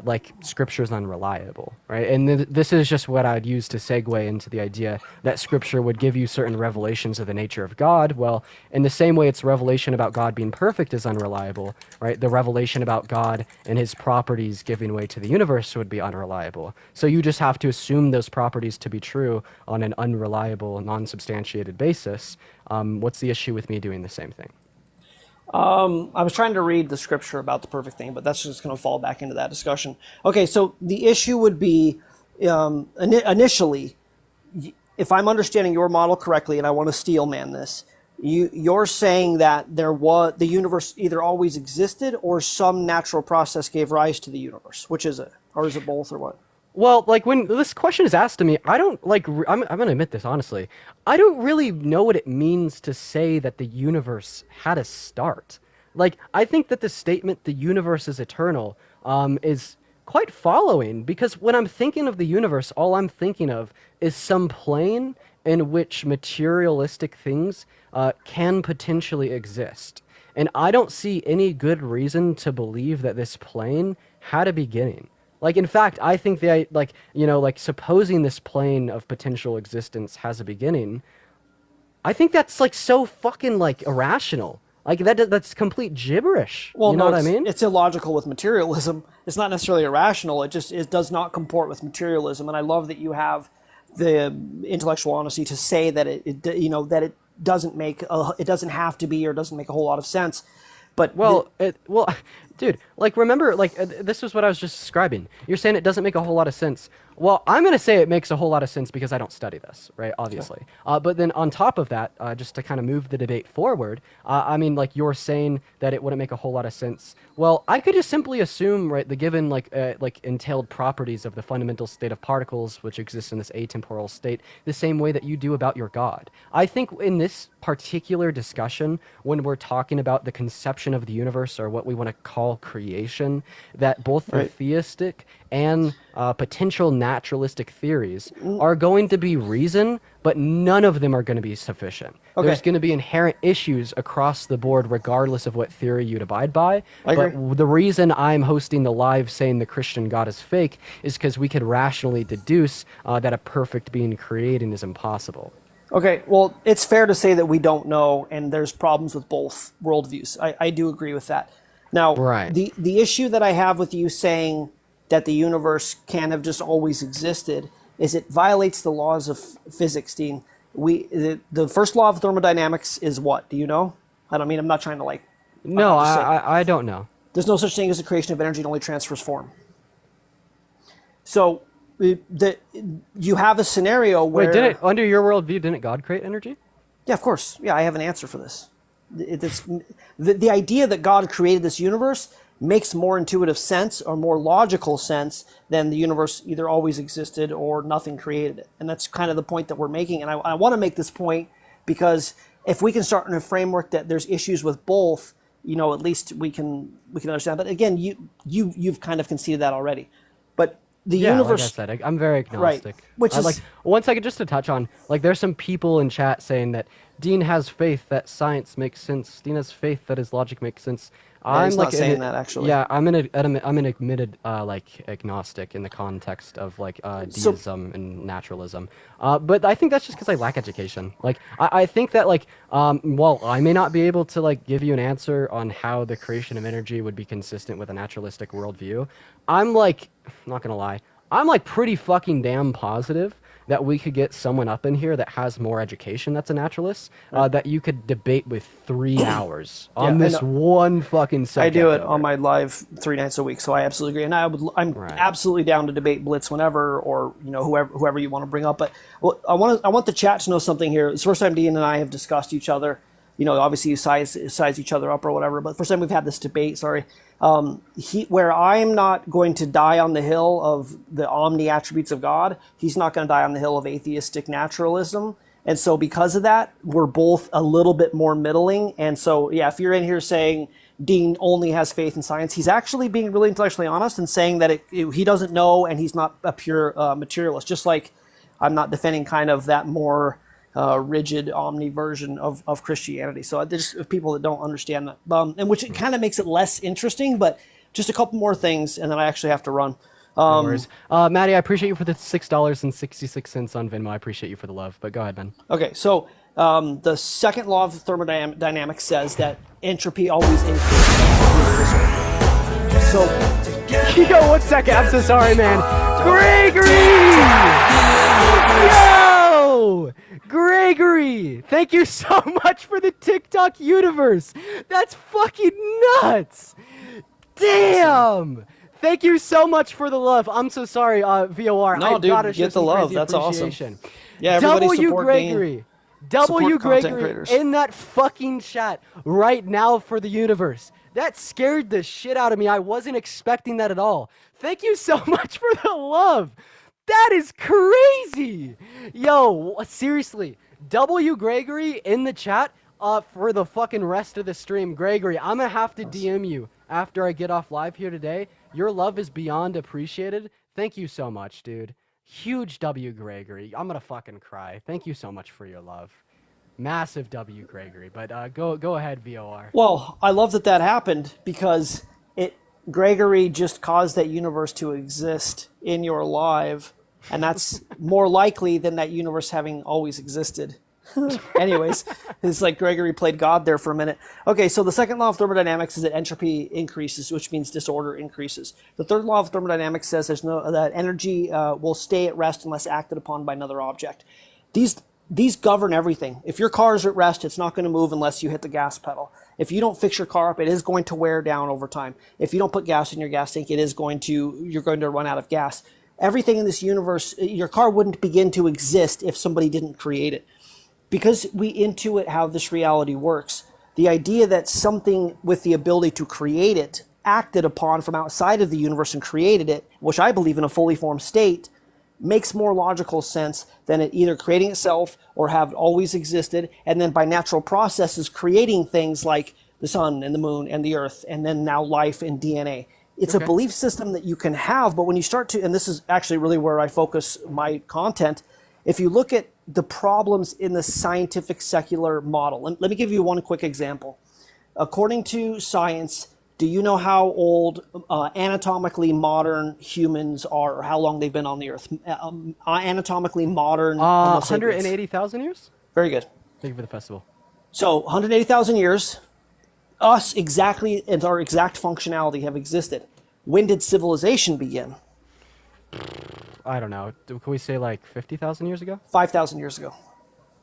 like scripture is unreliable, right? And this is just what I'd use to segue into the idea that scripture would give you certain revelations of the nature of God. Well, in the same way, its revelation about God being perfect is unreliable, right? The revelation about God and His properties giving way to the universe would be unreliable. So you just have to assume those properties to be true on an unreliable, non-substantiated basis. What's the issue with me doing the same thing? I was trying to read the scripture about the perfect thing, but that's just going to fall back into that discussion. Okay, so the issue would be initially, if I'm understanding your model correctly, and I want to steel man this, you're saying that the universe either always existed or some natural process gave rise to the universe. Which is it, or is it both, or what? Well, like when this question is asked to me, I don't like. I'm gonna admit this honestly. I don't really know what it means to say that the universe had a start. Like, I think that the statement "the universe is eternal" is quite following, because when I'm thinking of the universe, all I'm thinking of is some plane in which materialistic things can potentially exist, and I don't see any good reason to believe that this plane had a beginning. Like, in fact, I think like supposing this plane of potential existence has a beginning, I think that's like so fucking like irrational. Like that's complete gibberish. Well, You know no, what I mean? it's illogical with materialism. It's not necessarily irrational. It does not comport with materialism. And I love that you have the intellectual honesty to say that that it doesn't it doesn't have to be, or doesn't make a whole lot of sense. But Well, dude, like remember, like this was what I was just describing. You're saying it doesn't make a whole lot of sense. Well, I'm gonna say it makes a whole lot of sense because I don't study this, right? Obviously. But then on top of that, just to kind of move the debate forward, I mean, like you're saying that it wouldn't make a whole lot of sense. Well, I could just simply assume, right, the given like entailed properties of the fundamental state of particles, which exists in this atemporal state, the same way that you do about your God. I think in this particular discussion, when we're talking about the conception of the universe, or what we want to call creation, that both the Right. theistic and potential naturalistic theories are going to be reason, but none of them are going to be sufficient. Okay. There's going to be inherent issues across the board, regardless of what theory you'd abide by. I But agree. the reason I'm hosting the live saying the Christian God is fake is because we could rationally deduce that a perfect being creating is impossible. Okay, well, it's fair to say that we don't know, and there's problems with both worldviews. I do agree with that. Now, Right. the issue that I have with you saying that the universe can have just always existed is it violates the laws of physics, Dean. The first law of thermodynamics is what? Do you know? I'm not trying to like. No, I'll just say, I don't know. there's no such thing as the creation of energy; it only transfers form. So, you have a scenario where Wait, under your worldview, didn't God create energy? Yeah, of course. Yeah, I have an answer for this. The idea that God created this universe makes more intuitive sense, or more logical sense, than the universe either always existed or nothing created it. And that's kind of the point that we're making. And I want to make this point because if we can start in a framework that there's issues with both, at least we can understand. But again, you've kind of conceded that already. But the Yeah, universe. like I said, I'm very agnostic. Which I is- like one second just to touch on, like there's some people in chat saying that Dean has faith that science makes sense. Dean has faith that his logic makes sense. he's not saying that, actually. Yeah, I'm an admitted like agnostic in the context of like So- deism and naturalism. But I think that's just because I lack education. Like I think that like while I may not be able to like give you an answer on how the creation of energy would be consistent with a naturalistic worldview, I'm like, not gonna lie, I'm like pretty fucking damn positive that we could get someone up in here that has more education that's a naturalist, that you could debate with 3 hours on Yeah, I this know. one fucking I subject. do it over. on my live 3 nights a week, so I absolutely agree. And I'm Right. absolutely down to debate Blitz whenever, or whoever you want to bring up. But I want the chat to know something here. It's the first time Dean and I have discussed each other. Obviously you size each other up or whatever. But first time we've had this debate. Sorry, where I'm not going to die on the hill of the omni attributes of God, he's not going to die on the hill of atheistic naturalism. And so because of that, we're both a little bit more middling. And so, yeah, if you're in here saying Dean only has faith in science, he's actually being really intellectually honest and saying that he doesn't know and he's not a pure materialist. Just like I'm not defending kind of that more rigid omni version of Christianity. So there's people that don't understand that, and which kind of makes it less interesting. But just a couple more things, and then I actually have to run. No worries. Maddie, I appreciate you for the $6.66 on Venmo. I appreciate you for the love, but go ahead, man. Okay, so the second law of thermodynamics says that entropy always increases. So, Yo, 1 second. I'm so sorry, man. Gregory! Yo! Gregory! Thank you so much for the TikTok universe. That's fucking nuts. Damn! Thank you so much for the love. I'm so sorry, VOR. No, I've dude, gotta show get the some love. crazy That's awesome. appreciation. Yeah, everybody W support Gregory. Dane. W Support content Gregory creators. in that fucking chat right now for the universe. That scared the shit out of me. I wasn't expecting that at all. Thank you so much for the love. That is crazy. Yo, seriously. W Gregory in the chat for the fucking rest of the stream. Gregory, I'm gonna have to DM you after I get off live here today. Your love is beyond appreciated. Thank you so much, dude. Huge W, Gregory. I'm gonna fucking cry. Thank you so much for your love. Massive W, Gregory. But go ahead, VOR. Well, I love that happened because Gregory just caused that universe to exist in your live, and that's more likely than that universe having always existed. Anyways, it's like Gregory played God there for a minute. Okay, so the second law of thermodynamics is that entropy increases, which means disorder increases. The third law of thermodynamics says that energy will stay at rest unless acted upon by another object. These govern everything. If your car is at rest, it's not going to move unless you hit the gas pedal. If you don't fix your car up, it is going to wear down over time. If you don't put gas in your gas tank, you're going to run out of gas. Everything in this universe, your car wouldn't begin to exist if somebody didn't create it. Because we intuit how this reality works, the idea that something with the ability to create it acted upon from outside of the universe and created it, which I believe in a fully formed state, makes more logical sense than it either creating itself or have always existed, and then by natural processes creating things like the sun and the moon and the earth, and then now life and DNA. It's a belief system that you can have, but when you start to, and this is actually really where I focus my content, if you look at the problems in the scientific secular model, let me give you one quick example. According to science, do you know how old anatomically modern humans are, or how long they've been on the earth? Anatomically modern Homo sapiens. 180,000 years? Very good. Thank you for the festival. So 180,000 years, us exactly and our exact functionality have existed. When did civilization begin? I don't know. Can we say like 50,000 years ago? 5,000 years ago.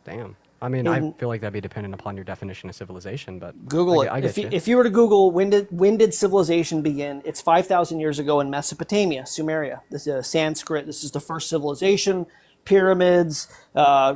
Damn. I mean, I feel like that'd be dependent upon your definition of civilization, but Google it. I get you. If you were to Google when did civilization begin, it's 5,000 years ago in Mesopotamia, Sumeria. This is Sanskrit. This is the first civilization. Pyramids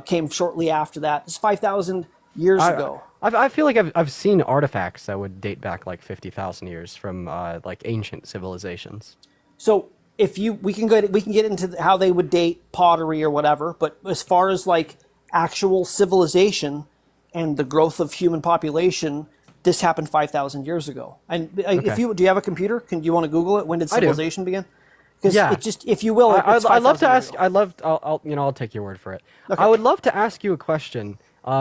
came shortly after that. It's 5,000 years ago. I feel like I've seen artifacts that would date back like 50,000 years from like ancient civilizations. So we can get into how they would date pottery or whatever, but as far as like actual civilization and the growth of human population, this happened 5,000 years ago. And do you have a computer? Do you want to Google it? When did civilization begin? Because it just, if you will, it's I'd love to 5,000 ask. ago. I'll take your word for it. Okay. I would love to ask you a question.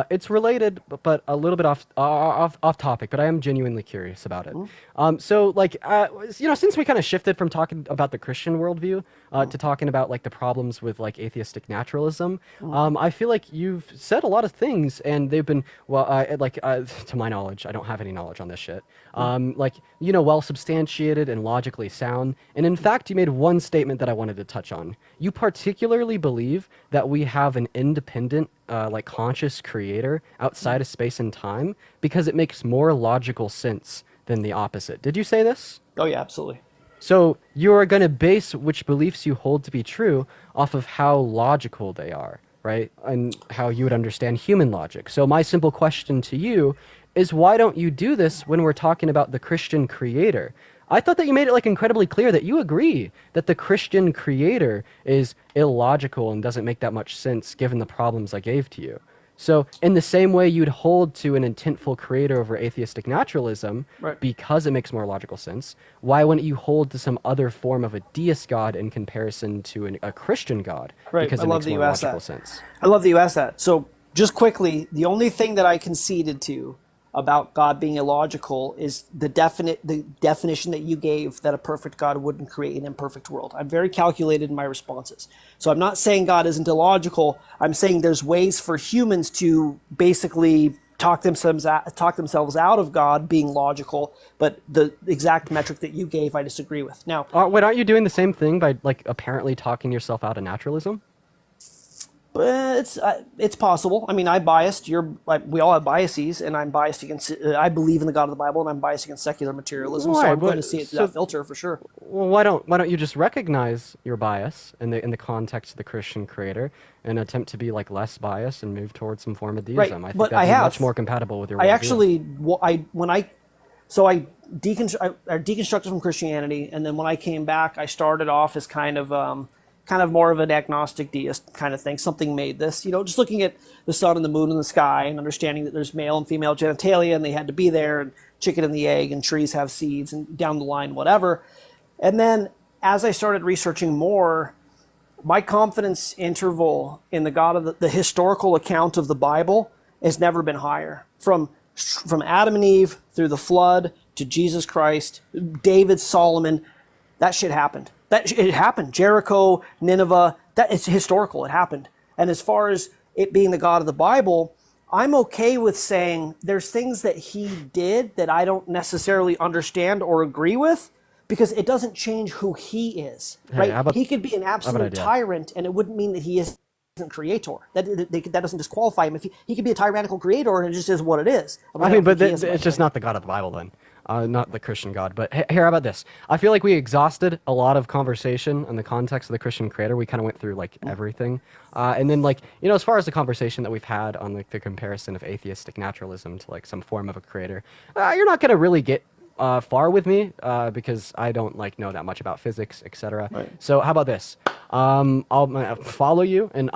It's related, but a little bit off topic. But I am genuinely curious about it. So, like, since we kind of shifted from talking about the Christian worldview to talking about like the problems with like atheistic naturalism, I feel like you've said a lot of things, and they've been to my knowledge, I don't have any knowledge on this shit. Well substantiated and logically sound. And in fact, you made one statement that I wanted to touch on. You particularly believe that we have an independent, conscious creator outside of space and time because it makes more logical sense than the opposite. Did you say this? Oh yeah, absolutely. So you are going to base which beliefs you hold to be true off of how logical they are, right? And how you would understand human logic. So my simple question to you is, why don't you do this when we're talking about the Christian creator? I thought that you made it like incredibly clear that you agree that the Christian creator is illogical and doesn't make that much sense given the problems I gave to you. So, in the same way you'd hold to an intentful creator over atheistic naturalism Right. because it makes more logical sense, why wouldn't you hold to some other form of a deist god in comparison to a Christian god Right. because I it love makes that more you asked logical that. sense? I love that you asked that. So, just quickly, the only thing that I conceded to about God being illogical is the definition that you gave that a perfect God wouldn't create an imperfect world. I'm very calculated in my responses. So I'm not saying God isn't illogical. I'm saying there's ways for humans to basically talk themselves out of God being logical, but the exact metric that you gave, I disagree with. Now, Wait, aren't you doing the same thing by like apparently talking yourself out of naturalism? but it's possible. I mean, I biased. We all have biases, and I'm biased against. I believe in the God of the Bible, and I'm biased against secular materialism. So Why? I'm going to see it through that filter for sure. Well, why don't you just recognize your bias in the context of the Christian creator and attempt to be like less biased and move towards some form of deism? Right, I think but that'd I be have. much more compatible with your I worldview. actually, I deconstructed from Christianity, and then when I came back, I started off as kind of more of an agnostic deist kind of thing. Something made this, just looking at the sun and the moon and the sky, and understanding that there's male and female genitalia, and they had to be there, and chicken and the egg, and trees have seeds, and down the line, whatever. And then as I started researching more, my confidence interval in the God of the historical account of the Bible has never been higher. From Adam and Eve through the flood to Jesus Christ, David, Solomon, that shit happened. It happened. Jericho, Nineveh, that it's historical. It happened. And as far as it being the God of the Bible, I'm okay with saying there's things that he did that I don't necessarily understand or agree with, because it doesn't change who he is, right? He could be an absolute tyrant, and it wouldn't mean that he isn't creator. That doesn't disqualify him. If he could be a tyrannical creator, and it just is what it is. I mean, but it's just not the God of the Bible then. Not the Christian God. But here, how about this? I feel like we exhausted a lot of conversation in the context of the Christian creator. We kind of went through like everything. And then like, as far as the conversation that we've had on like the comparison of atheistic naturalism to like some form of a creator, you're not going to really get far with me because I don't like know that much about physics, etc. Right. So how about this? I'll follow you, and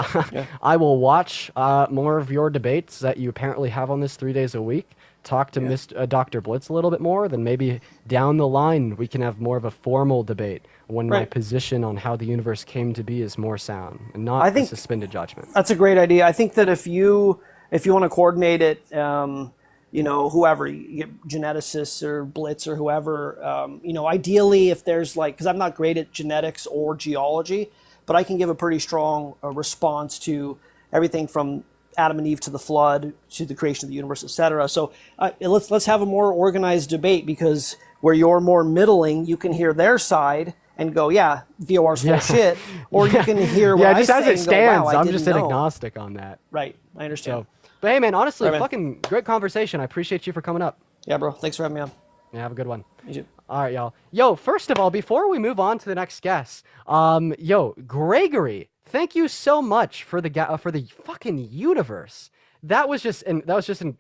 I will watch more of your debates that you apparently have on this 3 days a week. Talk to Dr. Blitz a little bit more, then maybe down the line we can have more of a formal debate when my position on how the universe came to be is more sound and not a suspended judgment. That's a great idea. I think that if you want to coordinate it, whoever, you get geneticists or Blitz or whoever, ideally if there's because I'm not great at genetics or geology, but I can give a pretty strong response to everything from Adam and Eve to the flood to the creation of the universe, etc. So let's have a more organized debate, because where you're more middling, you can hear their side and go, yeah, VOR's full of shit, or you can hear what I just say as it and stands, go, wow, I'm just an know. agnostic on that. Right, I understand. But hey, man, honestly, Right, man. fucking great conversation. I appreciate you for coming up. Yeah, bro. Thanks for having me on. Yeah, have a good one. You too. All right, y'all. Yo, first of all, before we move on to the next guest, Gregory, thank you so much for the fucking universe. That was just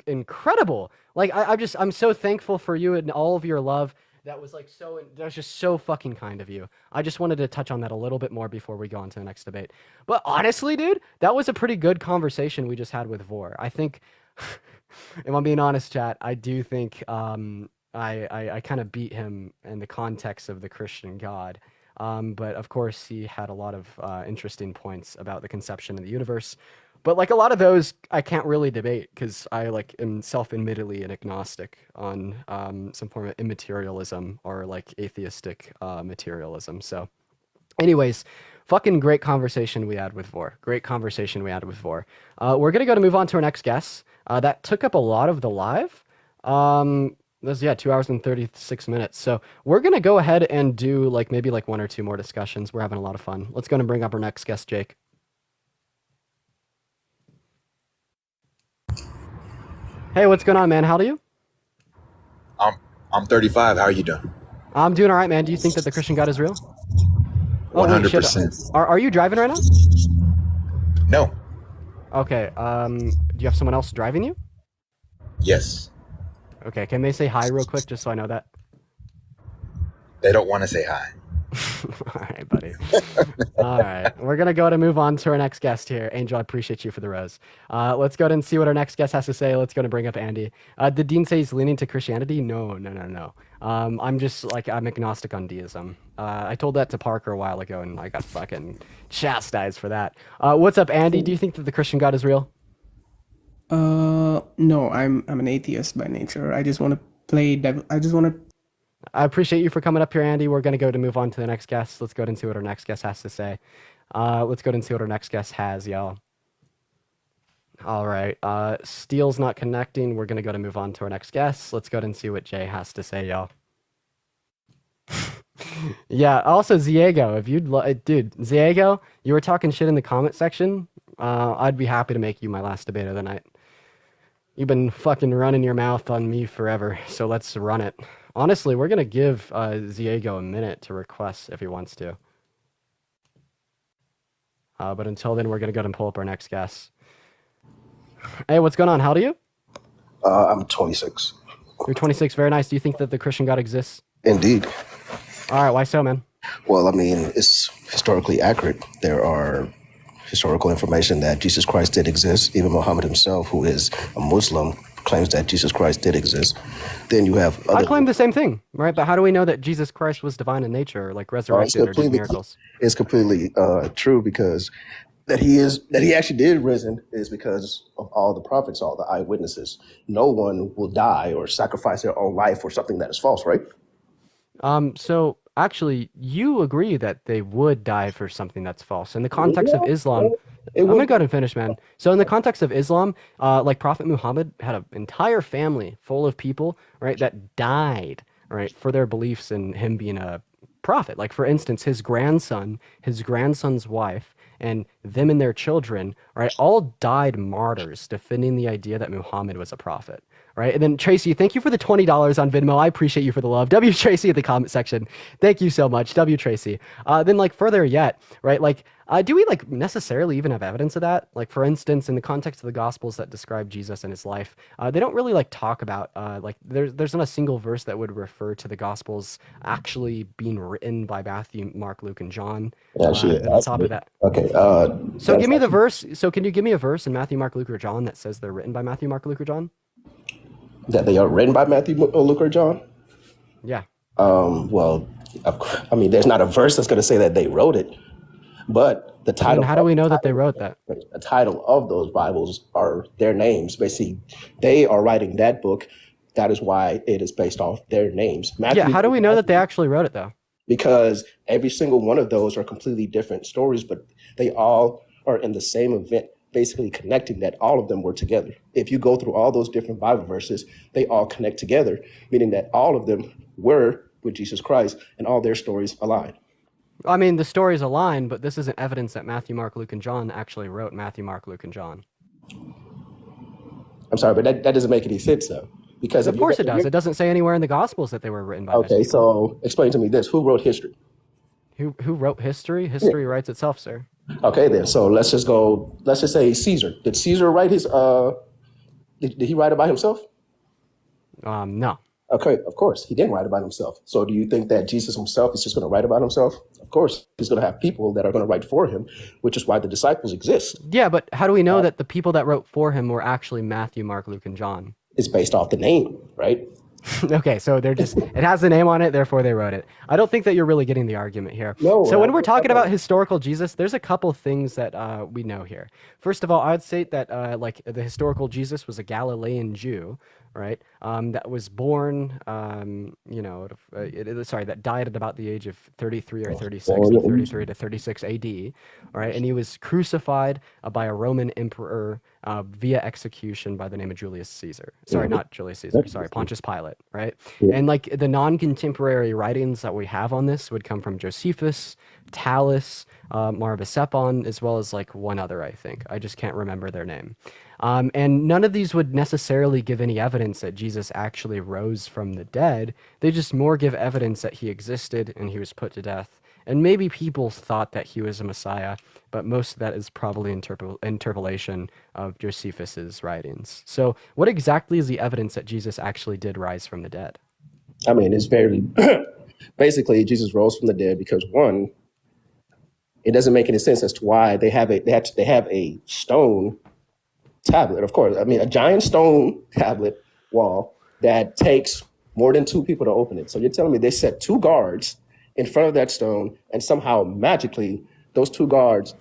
incredible. Like I'm so thankful for you and all of your love. That was just so fucking kind of you. I just wanted to touch on that a little bit more before we go on to the next debate. But honestly, dude, that was a pretty good conversation we just had with Vor. I think, if I'm being honest, chat, I do think I kind of beat him in the context of the Christian God. But of course, he had a lot of interesting points about the conception of the universe. But like a lot of those, I can't really debate because I am self-admittedly an agnostic on some form of immaterialism or like atheistic materialism. So, anyways, fucking great conversation we had with Vor. Great conversation we had with Vor. We're gonna move on to our next guest. That took up a lot of the live. This 2 hours and 36 minutes. So we're gonna go ahead and do maybe one or two more discussions. We're having a lot of fun. Let's go and bring up our next guest, Jake. Hey, what's going on, man? How old are you? I'm 35. How are you doing? I'm doing all right, man. Do you think that the Christian God is real? 100%. Are you driving right now? No. Okay. Do you have someone else driving you? Yes. Okay. Can they say hi real quick, just so I know that? They don't want to say hi. All right, right, buddy. All right, we're gonna go ahead and move on to our next guest here. Angel, I appreciate you for the rose. Let's go ahead and see what our next guest has to say. Let's go ahead and bring up Andy. Did Dean say he's leaning to Christianity? No, no, no, no. I'm just like I'm agnostic on deism. I told that to Parker a while ago, and I got fucking chastised for that. What's up, Andy? Do you think that the Christian God is real? No, I'm an atheist by nature. I just want to play devil. I just want to. I appreciate you for coming up here, Andy. We're going to go to move on to the next guest. Let's go ahead and see what our next guest has to say. Let's go ahead and see what our next guest has, y'all. All right. Steele's not connecting. We're going to go to move on to our next guest. Let's go ahead and see what Jay has to say, y'all. Yeah. Also, Ziego, if you'd dude, Ziego, you were talking shit in the comment section. I'd be happy to make you my last debate of the night. You've been fucking running your mouth on me forever, so let's run it. Honestly, we're gonna give Ziego a minute to request if he wants to. But until then, we're gonna go ahead and pull up our next guest. Hey, what's going on? How old are you? I'm 26. You're 26. Very nice. Do you think that the Christian God exists? Indeed. All right. Why so, man? Well, I mean, it's historically accurate. There are historical information that Jesus Christ did exist. Even Muhammad himself, who is a Muslim, claims that Jesus Christ did exist. Then you have other... I claim the same thing, right? But how do we know that Jesus Christ was divine in nature, or like resurrected or did miracles? It's completely true because that he actually did risen is because of all the prophets, all the eyewitnesses. No one will die or sacrifice their own life for something that is false, right? So actually, you agree that they would die for something that's false. In the context of Islam, I'm gonna go ahead and finish, man. So in the context of Islam, like Prophet Muhammad had an entire family full of people, right, that died, right, for their beliefs in him being a prophet. Like for instance, his grandson, his grandson's wife, and them and their children, right, all died martyrs defending the idea that Muhammad was a prophet. Right. And then Tracy, thank you for the $20 on Venmo. I appreciate you for the love. W Tracy in the comment section. Thank you so much. W Tracy. Then like further yet, right? Like, do we like necessarily even have evidence of that? Like for instance, in the context of the gospels that describe Jesus and his life, they don't really like talk about like there's not a single verse that would refer to the gospels actually being written by Matthew, Mark, Luke, and John. Actually, and on top of that. Okay. So give me the verse. So can you give me a verse in Matthew, Mark, Luke, or John that says they're written by Matthew, Mark, Luke, or John? That they are written by Matthew, Luke, or John? Yeah. Well, I mean, there's not a verse that's going to say that they wrote it, but the title. And how do we know that they wrote that? The title of those Bibles are their names. Basically, they are writing that book. That is why it is based off their names. Yeah. How do we know that they actually wrote it though? Because every single one of those are completely different stories, but they all are in the same event, basically connecting that all of them were together. If you go through all those different Bible verses, they all connect together, meaning that all of them were with Jesus Christ and all their stories align. I mean, the stories align, but this isn't evidence that Matthew, Mark, Luke, and John actually wrote Matthew, Mark, Luke, and John. I'm sorry, but that doesn't make any sense though. Because of course it does. It doesn't say anywhere in the Gospels that they were written by. Okay, so explain to me this. Who wrote history? Who wrote history? History writes itself, sir. Okay, then. So let's just say Caesar. Did Caesar write his, did he write about himself? No. Okay, of course. He didn't write about himself. So do you think that Jesus himself is just going to write about himself? Of course. He's going to have people that are going to write for him, which is why the disciples exist. Yeah, but how do we know that the people that wrote for him were actually Matthew, Mark, Luke, and John? It's based off the name, right? Okay, so they're just, it has a name on it, therefore they wrote it. I don't think that you're really getting the argument here. No, so when we're talking about historical Jesus, there's a couple things that we know here. First of all, I'd say that like the historical Jesus was a Galilean Jew, right? That was born, that died at about the age of 33 or 36, 33 to 36 AD, right? And he was crucified by a Roman emperor via execution by the name of Julius Caesar. Sorry, not Julius Caesar. Sorry, Pontius Pilate, right? And like the non-contemporary writings that we have on this would come from Josephus, Thallus, Marvesepon, as well as like one other, I think. I just can't remember their name. And none of these would necessarily give any evidence that Jesus actually rose from the dead. They just more give evidence that he existed and he was put to death. And maybe people thought that he was a Messiah, but most of that is probably interpolation of Josephus's writings. So what exactly is the evidence that Jesus actually did rise from the dead? I mean, it's very, basically Jesus rose from the dead because one, It doesn't make any sense as to why they have a stone tablet. Of course, I mean a giant stone tablet wall that takes more than two people to open it. So you're telling me they set two guards in front of that stone, and somehow magically those two guards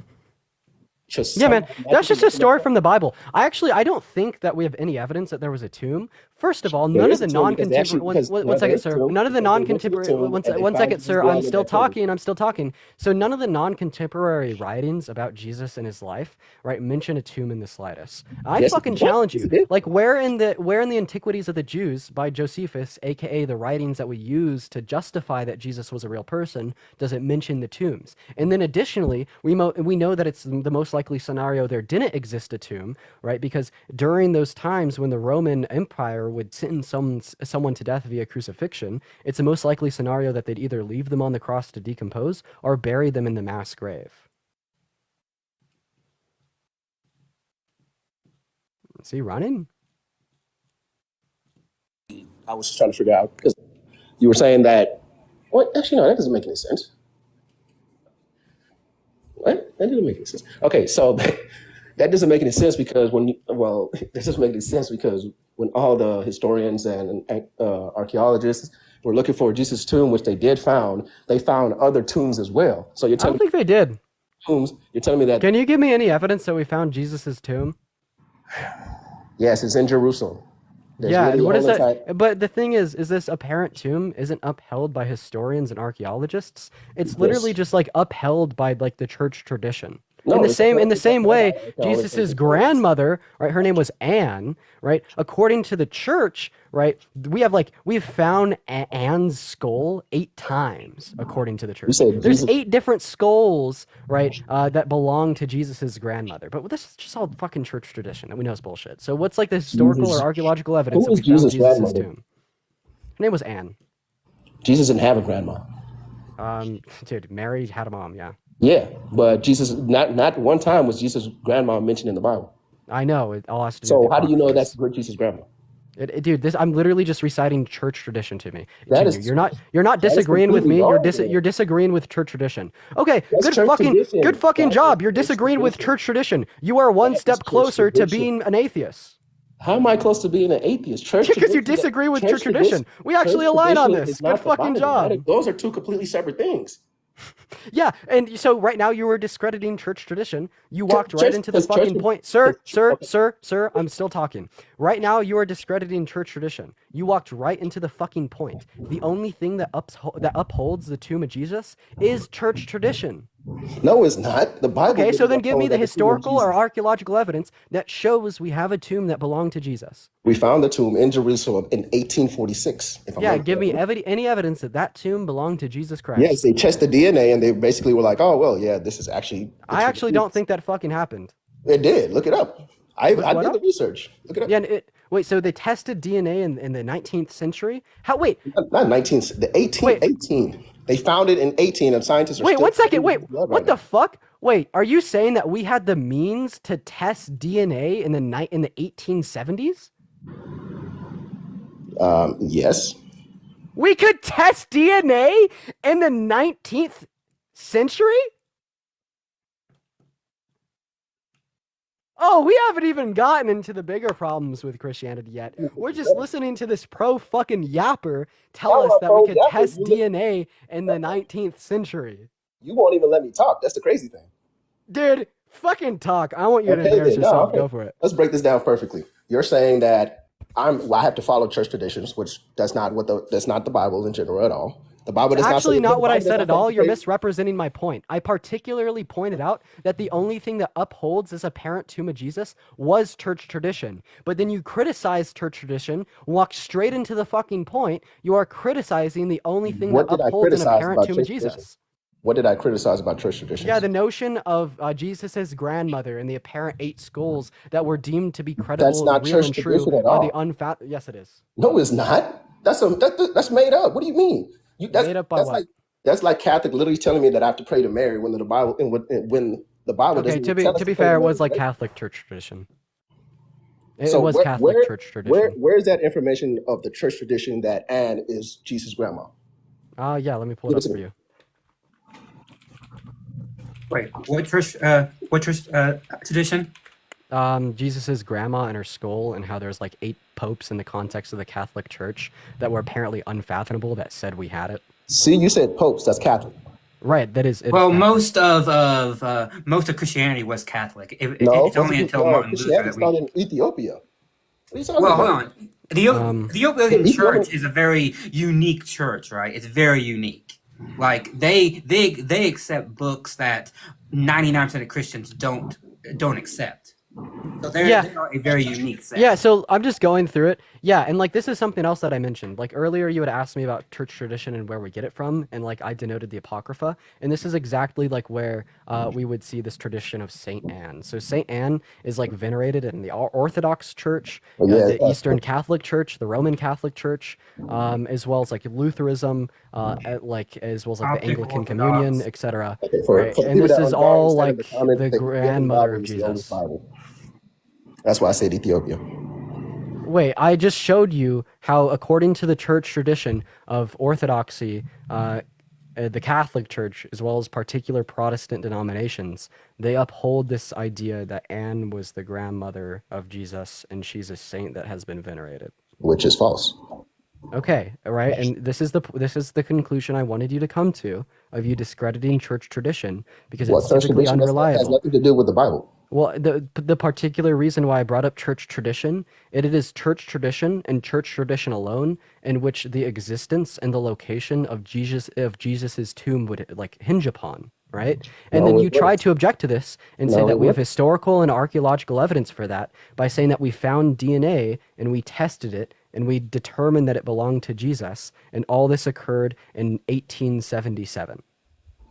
just Yeah, man, that's just a magically story from the Bible. I don't think that we have any evidence that there was a tomb. First of all, There none of is the a tomb because they non-contemporary. actually One, because one no, there second, is a sir. tomb None of the because they went to the non-contemporary. tomb and they One found second, Jesus' sir. I'm blood in still that tomb. talking. I'm still talking. So none of the non-contemporary writings about Jesus and his life, right, mention a tomb in the slightest. I Yes, fucking what? challenge Yes, you. it did. Like, where in the Antiquities of the Jews by Josephus, aka the writings that we use to justify that Jesus was a real person, does it mention the tombs? And then additionally, we know that it's the most likely scenario there didn't exist a tomb, right? Because during those times when the Roman Empire would sentence someone to death via crucifixion, it's a most likely scenario that they'd either leave them on the cross to decompose or bury them in the mass grave. Is he running? I was just trying to figure out because you were saying that. What? Actually, no, that doesn't make any sense. What? That didn't make any sense. Okay, so that doesn't make any sense because that doesn't make any sense because when all the historians and archaeologists were looking for Jesus' tomb, which they did found, they found other tombs as well. So you're I don't telling me think they did. tombs. You're telling me that Can you give me any evidence that we found Jesus's tomb? yes, it's in Jerusalem. There's Yeah, and literally what is only that? But the thing is this apparent tomb isn't upheld by historians and archaeologists. It's literally Yes. just like upheld by like the church tradition. No, In the it's same upheld by way, archaeologists and Jesus's historians. grandmother, right? Her name was Anne, right? According to the church, right? We've found Anne's skull 8 times, according to the church. said There's Jesus- 8 different skulls, right? That belong to Jesus's grandmother. But this is just all fucking church tradition that we know is bullshit. So what's like the historical Jesus- or archaeological evidence Who that we is found Jesus' Jesus's grandmother? tomb? Her name was Anne. Jesus didn't have a grandma. Dude, Mary had a mom, yeah. Yeah, but Jesus, not one time was Jesus' grandma mentioned in the Bible. I know, it all has to do So with how do you know Apocryphas. that's Jesus' grandma? Dude, I'm literally just reciting church tradition to me. That Junior, is- you're not that is disagreeing with me. completely You're wrong, man. you're disagreeing with church tradition. Okay, That's good church fucking tradition. good fucking That job. is You're church disagreeing with tradition. church tradition. You are one That is step church closer to tradition. being an atheist. How am I close to being an atheist? Church Because you tradition- disagree with church tradition. We actually church align on tradition this. is not Good the fucking Bible. job. Those are two completely separate things. Yeah, and so right now you were discrediting church tradition. You walked right church- into the because church- fucking point. Sir, okay. sir, I'm still talking. Right now you are discrediting church tradition. You walked right into the fucking point. The only thing that upholds the tomb of Jesus is church tradition. No, it's not. The Bible. Okay, so didn't then give me uphold the that tomb of historical or Jesus. archaeological evidence that shows we have a tomb that belonged to Jesus. We found the tomb in Jerusalem in 1846. If I'm Yeah, not give me correct. any evidence that that tomb belonged to Jesus Christ. Yes, they checked the DNA and they basically were like, "Oh, well, yeah, this is actually." the I tomb of actually don't Jesus." think that fucking happened. It did. Look it up. I what did up? the research. Look it up. Yeah, and wait, so they tested DNA in the 19th century? Wait, Not 19, the 1818. They found it in 18, and scientists are wait, still 1 second, studying wait, his blood what right the now. fuck? Wait, are you saying that we had the means to test DNA in the 1870s? Yes. We could test DNA in the 19th century? Oh, we haven't even gotten into the bigger problems with Christianity yet. We're just listening to this pro-fucking yapper tell I'm us a that we could pro-yapper. test You DNA in the 19th century. You won't even let me talk. That's the crazy thing. Dude, fucking talk. I want you to Okay, embarrass then. No, yourself. okay. Go for it. Let's break this down perfectly. You're saying that I have to follow church traditions, which that's not the Bible in general at all. The Bible does Actually, not say, not what I the Bible does said not at all. You're say- misrepresenting my point. I particularly pointed out that the only thing that upholds this apparent tomb of Jesus was church tradition. But then you criticize church tradition, walk straight into the fucking point. You are criticizing the only thing What that did I upholds an criticize apparent about tomb of church tradition? Jesus. What did I criticize about church traditions? Yeah, the notion of Jesus's grandmother and the apparent 8 skulls that were deemed to be credible, not real, church and true tradition at are the all. Yes, it is. No, it's not. That's made up. What do you mean? Made up by that's what? like that's like Catholic literally telling me that I have to pray to Mary when the Bible when the Bible Okay, doesn't to even tell us be to pray fair, it Mary, was like right? Catholic church tradition. It So was where- Catholic where- church tradition. Where's that information of the church tradition that Anne is Jesus' grandma? Yeah, let me pull Give it it up to for me. you. Wait, what church tradition? Jesus's grandma and her skull, and how there's like 8 popes in the context of the Catholic Church that were apparently unfathomable that said we had it. See, you said popes. That's Catholic. Right, that is. It is Well, Catholic. most of Christianity was Catholic. No, It's only until Martin Luther Christianity that we. started in Ethiopia. What are you talking Well, hold about? on. The Ethiopian The church Ethiopian- is a very unique church, right? It's very unique. Like they accept books that 99% of Christians don't accept. So Yeah. they are a very unique sect. Yeah, so I'm just going through it. Yeah, and like this is something else that I mentioned. Like earlier you had asked me about church tradition and where we get it from, and like I denoted the Apocrypha, and this is exactly like where we would see this tradition of Saint Anne. So Saint Anne is like venerated in the Orthodox Church, the Eastern Catholic Church, the Roman Catholic Church, as well as like Lutheranism, as well as like the Coptic Anglican Communion, Orthodox. etc. For Right? And people this that is don't all understand like comment, the they- grandmother of Bible is the oldest Jesus. Bible. That's why I said Ethiopia. Wait, I just showed you how, according to the church tradition of Orthodoxy, the Catholic Church, as well as particular Protestant denominations, they uphold this idea that Anne was the grandmother of Jesus and she's a saint that has been venerated. Which is false. Okay, all right, and this is the conclusion I wanted you to come to of you discrediting church tradition because it's Church typically tradition? That has unreliable. nothing to do with the Bible. Well, the particular reason why I brought up church tradition, it is church tradition and church tradition alone, in which the existence and the location of Jesus's tomb would like hinge upon, right? And No, then it you try wouldn't. to object to this and say No, that it we have wouldn't. historical and archaeological evidence for that by saying that we found DNA and we tested it and we determined that it belonged to Jesus, and all this occurred in 1877.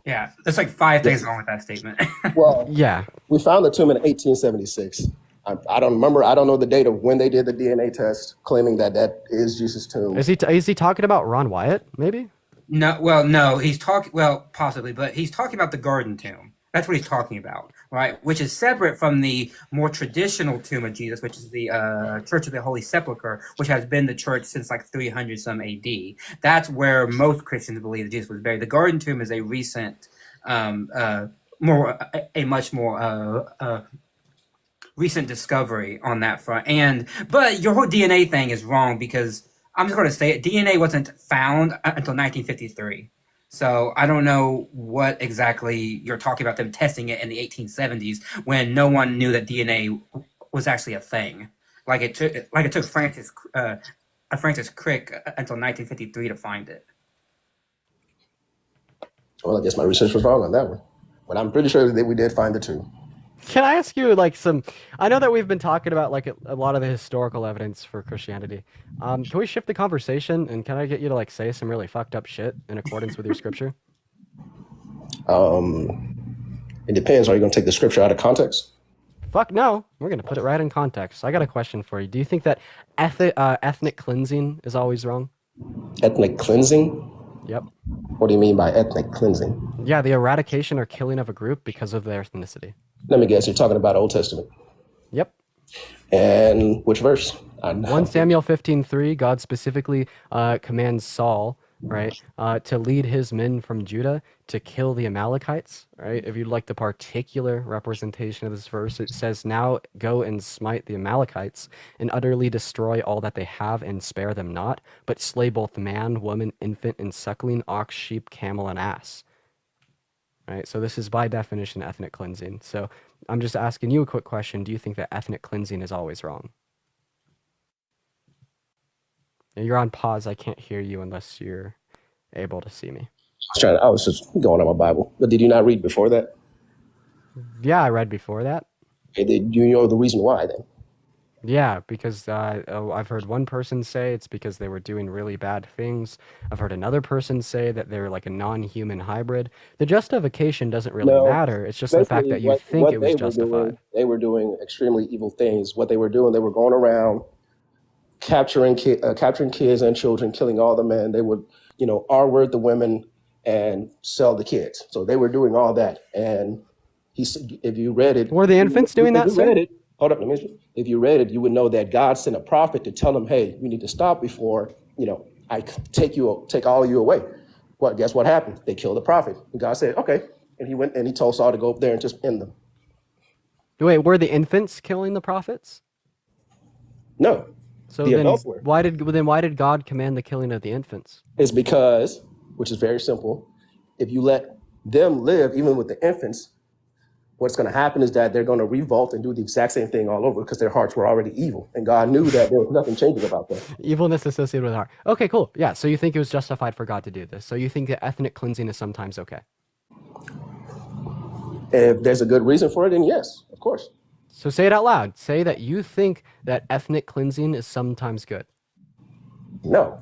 Yeah, there's like 5 things wrong with that statement. Well, Yeah. we found the tomb in 1876. I don't remember. I don't know the date of when they did the DNA test, claiming that that is Jesus' tomb. Is he talking about Ron Wyatt, maybe? No, he's talking. Well, possibly, but he's talking about the Garden Tomb. That's what he's talking about, right? Which is separate from the more traditional tomb of Jesus, which is the Church of the Holy Sepulchre, which has been the church since like 300 some AD. That's where most Christians believe that Jesus was buried. The Garden Tomb is a recent, much more recent discovery on that front. But your whole DNA thing is wrong because I'm just going to say it. DNA wasn't found until 1953. So I don't know what exactly you're talking about them testing it in the 1870s when no one knew that DNA was actually a thing. It took Francis Crick until 1953 to find it. Well, I guess my research was wrong on that one. But I'm pretty sure that we did find the tomb. Can I ask you like I know that we've been talking about like a lot of the historical evidence for Christianity. Can we shift the conversation and can I get you to like say some really fucked up shit in accordance with your scripture? It depends. Are you going to take the scripture out of context? Fuck no. We're going to put it right in context. I got a question for you. Do you think that ethnic cleansing is always wrong? Ethnic cleansing? Yep. What do you mean by ethnic cleansing? Yeah, the eradication or killing of a group because of their ethnicity. Let me guess. You're talking about Old Testament. Yep. And which verse? 1 Samuel 15:3, God specifically commands Saul, right, to lead his men from Judah to kill the Amalekites, right? If you'd like the particular representation of this verse, it says, "Now go and smite the Amalekites and utterly destroy all that they have and spare them not, but slay both man, woman, infant, and suckling, ox, sheep, camel, and ass." Right? So this is by definition ethnic cleansing. So I'm just asking you a quick question. Do you think that ethnic cleansing is always wrong? You're on pause. I can't hear you unless you're able to see me. I was just going on my Bible. But did you not read before that? Yeah, I read before that. Okay, do you know the reason why then? Yeah, because I've heard one person say it's because they were doing really bad things. I've heard another person say that they're like a non-human hybrid. The justification doesn't really No, matter. It's just the fact that you think it was justified. They were doing extremely evil things. What they were doing, they were going around capturing kids and children, killing all the men. They would, R-word the women and sell the kids. So they were doing all that. And he said, if you read it, Were the infants doing that, sir? Hold up, let me. If you read it, you would know that God sent a prophet to tell them, "Hey, you need to stop before I take all of you away." Well, guess what happened? They killed the prophet. And God said, "Okay, And he went and he told Saul to go up there and just end them. Wait, were the infants killing the prophets? No. So The then adults were. why did God command the killing of the infants? It's because, which is very simple, if you let them live, even with the infants, what's going to happen is that they're going to revolt and do the exact same thing all over because their hearts were already evil. And God knew that there was nothing changing about that. Evilness associated with heart. Okay, cool. Yeah, so you think it was justified for God to do this. So you think that ethnic cleansing is sometimes okay. If there's a good reason for it, then yes, of course. So say it out loud. Say that you think that ethnic cleansing is sometimes good. No.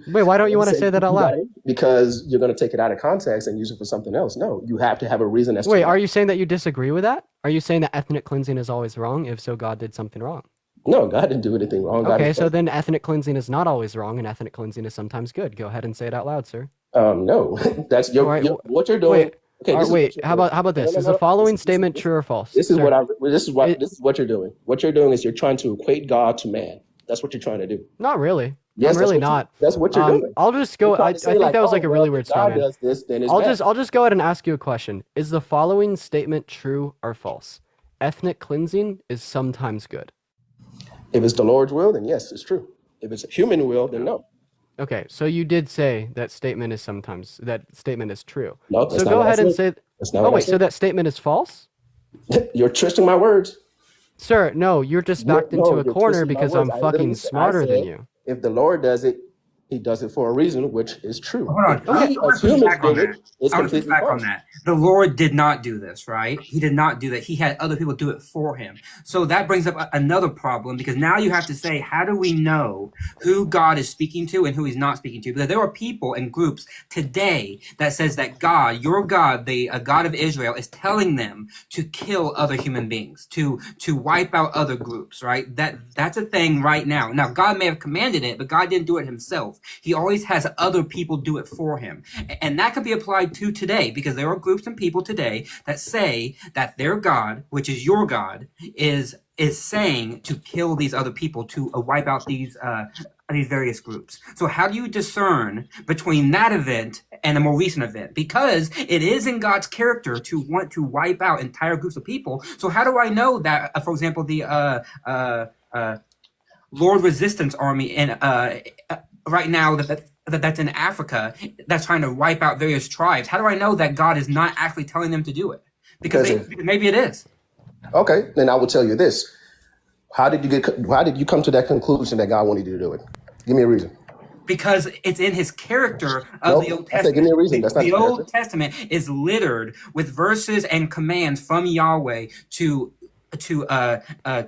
Wait, why don't you want to say that out loud? Because you're going to take it out of context and use it for something else. No, you have to have a reason. Wait, are you saying that you disagree with that? Are you saying that ethnic cleansing is always wrong? If so, God did something wrong. No, God didn't do anything wrong. God Okay, is so then ethnic cleansing is not always wrong, and ethnic cleansing is sometimes good. Go ahead and say it out loud, sir. No, that's All right, what you're doing. Wait, Okay, all right, this is wait. what you're How doing. about this? No, Is no, the no. following This- statement true or false? This is sir? this is what you're doing. What you're doing is you're trying to equate God to man. That's what you're trying to do. Not really. Yes, I'm really that's what not. That's what you're doing. I'll just go. You're I trying to say, think that was oh, like a really well, weird if God statement. does this, then it's bad. I'll just go ahead and ask you a question. Is the following statement true or false? Ethnic cleansing is sometimes good. If it's the Lord's will, then yes, it's true. If it's human will, then no. Okay, so you did say that statement is true. No, that's So not go what I ahead and said. say. That's not Oh what I wait, so said. that statement is false, You're twisting my words. sir? No, you're just backed No, into a you're corner twisting my because words. I'm I literally fucking said- I smarter than said, you. If the Lord does it, he does it for a reason, which is true. Hold on. If I he, want as to push humans, back on did it, that. it's I want to push completely back on false. that. The Lord did not do this, right? He did not do that. He had other people do it for him. So that brings up another problem because now you have to say, how do we know who God is speaking to and who he's not speaking to? Because there are people and groups today that says that God, your God, the God of Israel, is telling them to kill other human beings, to wipe out other groups, right? That's a thing right now. Now, God may have commanded it, but God didn't do it himself. He always has other people do it for him. And that could be applied to today because there are groups and people today that say that their God, which is your God, is saying to kill these other people, to wipe out these various groups. So how do you discern between that event and a more recent event? Because it is in God's character to want to wipe out entire groups of people. So how do I know that, for example, the Lord Resistance Army in right now that's in Africa that's trying to wipe out various tribes? How do I know that God is not actually telling them to do it? Because maybe it is. Okay, then I will tell you this. How did you come to that conclusion that God wanted you to do it? Give me a reason. Because it's in his character of the Old I said, Testament. give me a reason. That's not The the Old character. Testament is littered with verses and commands from Yahweh to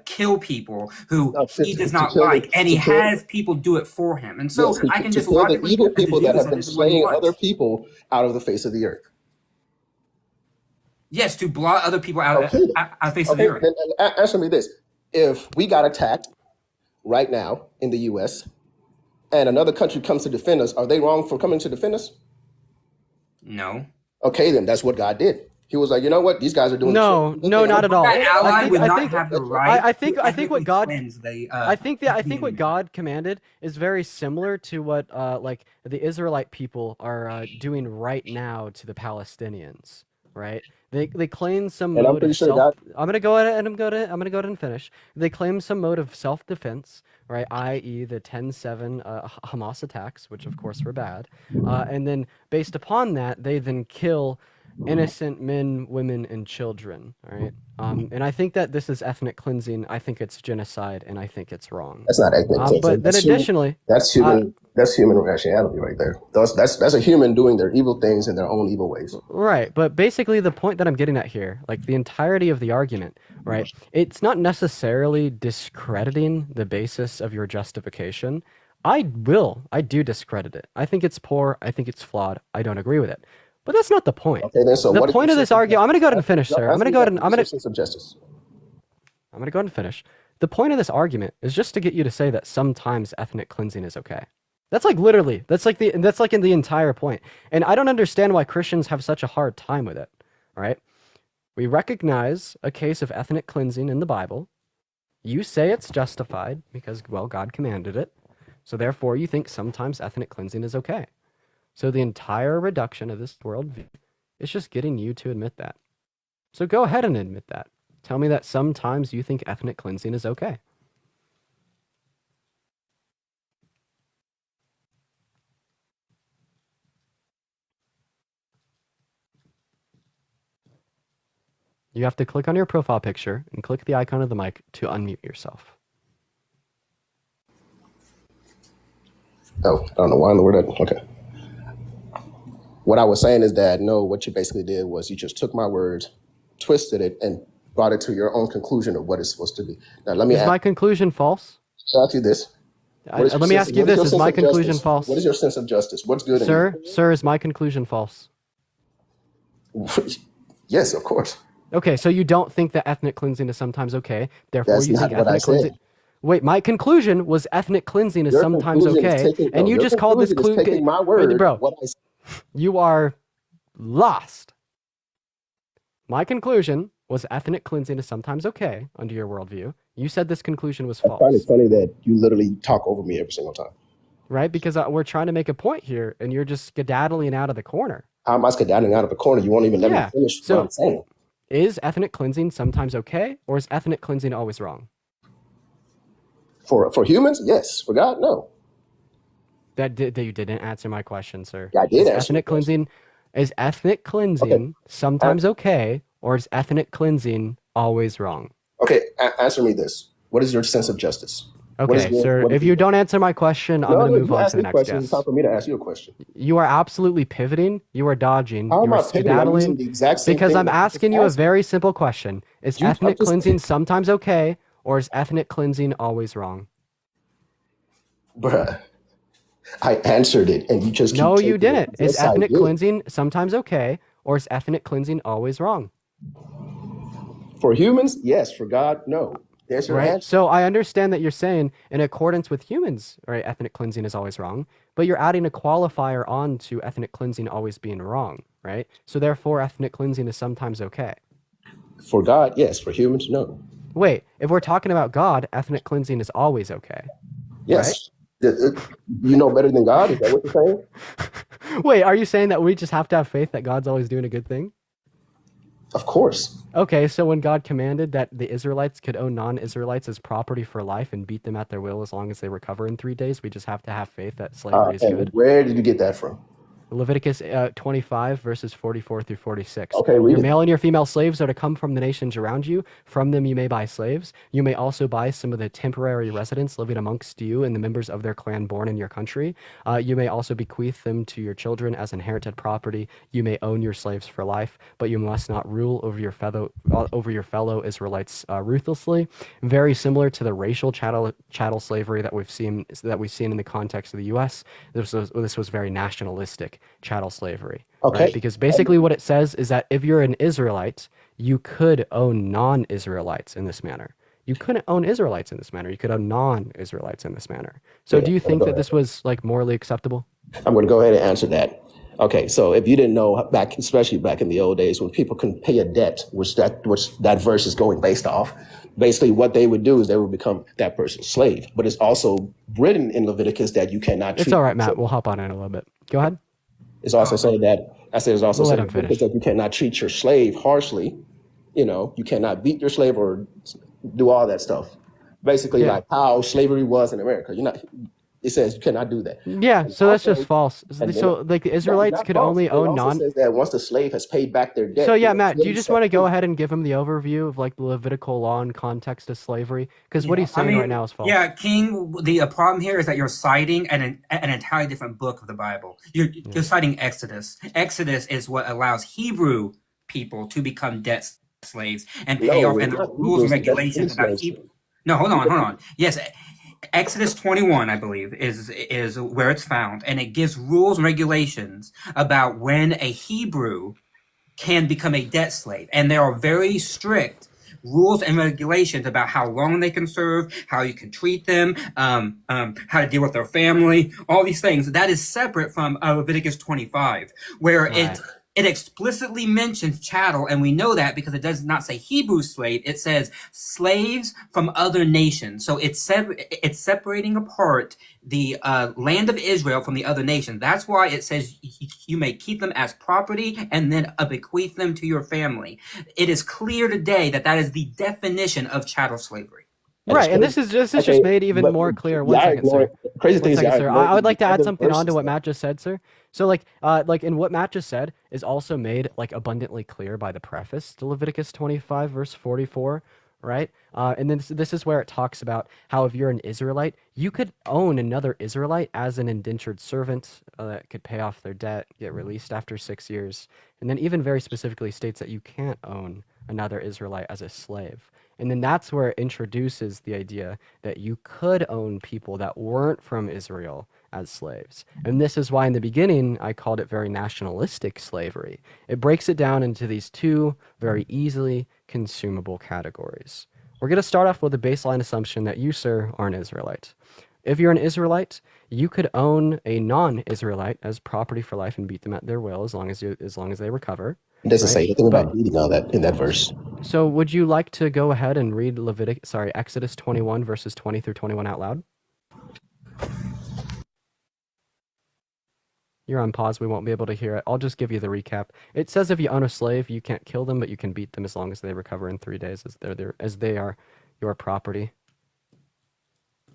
kill people who No, he does not kill like, and he to kill- has people do it for him. And so Yes, I can to just kill the logically evil put the people that Jews have on been this is what he slaying wants. other people out of the face of the earth. Yes, to blot other people out Okay. out of the face of the Okay, earth. then answer me this. If we got attacked right now in the U.S. and another country comes to defend us, are they wrong for coming to defend us? No. Okay, then that's what God did. He was like, you know what? These guys are doing No, the no, not at all. That ally would I not think- have the right. I think to what ethnically God cleanse the, I think the what enemy. God commanded is very similar to what like the Israelite people are doing right now to the Palestinians, right? They claim some And I'm mode pretty of sure self. God- I'm gonna go ahead and I'm gonna go ahead and finish. They claim some mode of self-defense, right? I.e., the 10/7 Hamas attacks, which of course were bad, and then based upon that, they then kill innocent men, women, and children. All right, and I think that this is ethnic cleansing. I think it's genocide, and I think it's wrong. That's not ethnic cleansing. But then That's human- additionally, that's human rationality right there. That's a human doing their evil things in their own evil ways. right, but basically the point that I'm getting at here, like the entirety of the argument, right? It's not necessarily discrediting the basis of your justification. I do discredit it. I think it's poor. I think it's flawed. I don't agree with it. But that's not the point. Okay, then so The what is point your of this system- argument, I'm going to go ahead and finish, sir. I'm going to go ahead and Systems of justice. I'm going to go ahead and finish. The point of this argument is just to get you to say that sometimes ethnic cleansing is okay. That's like literally, that's like in the entire point. And I don't understand why Christians have such a hard time with it. All right? We recognize a case of ethnic cleansing in the Bible. You say it's justified because, well, God commanded it. So therefore, you think sometimes ethnic cleansing is okay. So the entire reduction of this worldview It's just getting you to admit that. So go ahead and admit that. Tell me that sometimes you think ethnic cleansing is okay. You have to click on your profile picture and click the icon of the mic to unmute yourself. Oh, I don't know why in the world. Okay. What I was saying is that no, what you basically did was you just took my words, twisted it, and brought it to your own conclusion of what it's supposed to be. Now, let me Is my conclusion false? ask you this. Let me ask you this. Is my conclusion false? What is your sense of justice? What's good Sir, is my conclusion false? Yes, of course. Okay, so you don't think that ethnic cleansing is sometimes okay. Therefore, That's you not think what I ethnic cleansing. said. Wait, my conclusion was ethnic cleansing is Your sometimes conclusion is okay, taking- and no, you your just called this conclusion is taking my word. bro. What I You are lost. My conclusion was ethnic cleansing is sometimes okay under your worldview. You said this conclusion was I find it false, funny that you literally talk over me every single time. right? Because we're trying to make a point here, and you're just skedaddling out of the corner. How am I skedaddling out of the corner? You won't even let Yeah, me finish so- what I'm saying. Is ethnic cleansing sometimes okay, or is ethnic cleansing always wrong? For humans, yes. For God, no. That you didn't answer my question, sir. Yeah, I did Is answer ethnic your question. cleansing is ethnic cleansing sometimes okay, or is ethnic cleansing always wrong? Okay, answer me this. What is your sense of justice? What is Okay, your- sir, what is if you don't answer my question, I'm No, going no, to move you on asked to the me next questions. It's guest. time for me to ask you a question. You are absolutely pivoting. You are dodging. How am You are I pivoting? I'm using skedaddling. the exact same Because thing I'm that you just asking you a asked me. very simple question. Is I'm ethnic just- cleansing sometimes okay, or is ethnic cleansing always wrong? Bruh, I answered it, and you just keep No, you taking it. didn't. Is Yes, I ethnic did. cleansing sometimes okay, or is ethnic cleansing always wrong? For humans, yes. For God, no. There's your Right. answer. So I understand that you're saying in accordance with humans, right, ethnic cleansing is always wrong, but you're adding a qualifier on to ethnic cleansing always being wrong, right? So therefore ethnic cleansing is sometimes okay. For God, yes. For humans, no. Wait, if we're talking about God, ethnic cleansing is always okay. Yes. You know better than God? Is that what you're saying? Wait, are you saying that we just have to have faith that God's always doing a good thing? Of course. Okay, so when God commanded that the Israelites could own non-Israelites as property for life and beat them at their will as long as they recover in 3 days, we just have to have faith that slavery is And good. where did you get that from? Leviticus 25 verses 44 through 46. Okay, read Your it. male and your female slaves are to come from the nations around you. From them you may buy slaves. You may also buy some of the temporary residents living amongst you and the members of their clan born in your country. You may also bequeath them to your children as inherited property. You may own your slaves for life, but you must not rule over your fellow Israelites ruthlessly. Very similar to the racial chattel slavery that we've seen in the context of the U.S. This was very nationalistic chattel slavery. Okay. Right? Because basically what it says is that if you're an Israelite, you could own non-Israelites in this manner. You couldn't own Israelites in this manner. You could own non-Israelites in this manner. So Yeah, do you think go that ahead. this was like morally acceptable? I'm going to go ahead and answer that. Okay, so if you didn't know back, especially back in the old days when people couldn't pay a debt, which that verse is going based off, basically what they would do is they would become that person's slave. But it's also written in Leviticus that you cannot treat. It's all right, Matt. We'll hop on in a little bit. Go ahead. It's also saying that it's also We'll let saying him finish. that you cannot treat your slave harshly. You know, you cannot beat your slave or do all that stuff. Basically, Yeah. like how slavery was in America. It says you cannot do that. Yeah, so that's also- just false. and So like the Israelites Not could false. only It own also non. says that once the slave has paid back their debt. So yeah, the Matt, do you slave just set want to go free. ahead and give him the overview of like the Levitical law and context of slavery? Because what he's saying right now is false. Yeah, King. The problem here is that you're citing an entirely different book of the Bible. You're citing Exodus. Exodus is what allows Hebrew people to become debt slaves and pay No, off, it's and the not rules and Hebrews, that's regulations free about slaves. Hebrew. No, hold on. Yes, Exodus 21, I believe, is where it's found, and it gives rules and regulations about when a Hebrew can become a debt slave, and there are very strict rules and regulations about how long they can serve, how you can treat them, how to deal with their family, all these things. That is separate from Leviticus 25, where Right. it explicitly mentions chattel, and we know that because it does not say Hebrew slave. It says slaves from other nations. So it's separating apart the land of Israel from the other nations. That's why it says you may keep them as property and then bequeath them to your family. It is clear today that that is the definition of chattel slavery. Right, and this is just made even more clear. One second, sir. Crazy One thing is, second, sir. I would like to add other something onto verses what that- Matt just said, sir. So, like in what Matt just said is also made like abundantly clear by the preface to Leviticus 25, verse 44, right? And then this is where it talks about how if you're an Israelite, you could own another Israelite as an indentured servant that could pay off their debt, get released after 6 years, and then even very specifically states that you can't own another Israelite as a slave. And then that's where it introduces the idea that you could own people that weren't from Israel as slaves. And this is why in the beginning I called it very nationalistic slavery. It breaks it down into these two very easily consumable categories. We're going to start off with a baseline assumption that you, sir, are an Israelite. If you're an Israelite, you could own a non-Israelite as property for life and beat them at their will as long as they recover. It doesn't Right. say anything about But- beating all that in that verse. So would you like to go ahead and read Exodus 21 verses 20 through 21 out loud? You're on pause. We won't be able to hear it. I'll just give you the recap. It says if you own a slave, you can't kill them, but you can beat them as long as they recover in 3 days as they are your property.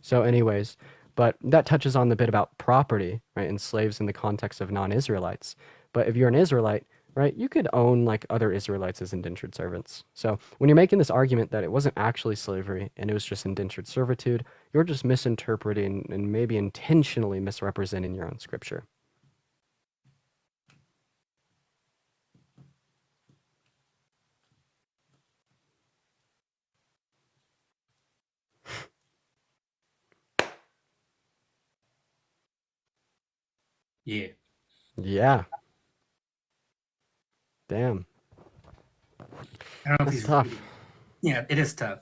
So anyways, but that touches on the bit about property, right, and slaves in the context of non-Israelites. But if you're an Israelite, right, you could own like other Israelites as indentured servants. So when you're making this argument that it wasn't actually slavery and it was just indentured servitude, you're just misinterpreting and maybe intentionally misrepresenting your own scripture. Yeah. Yeah. Damn. I don't know if That's he's tough. reading. Yeah, it is tough.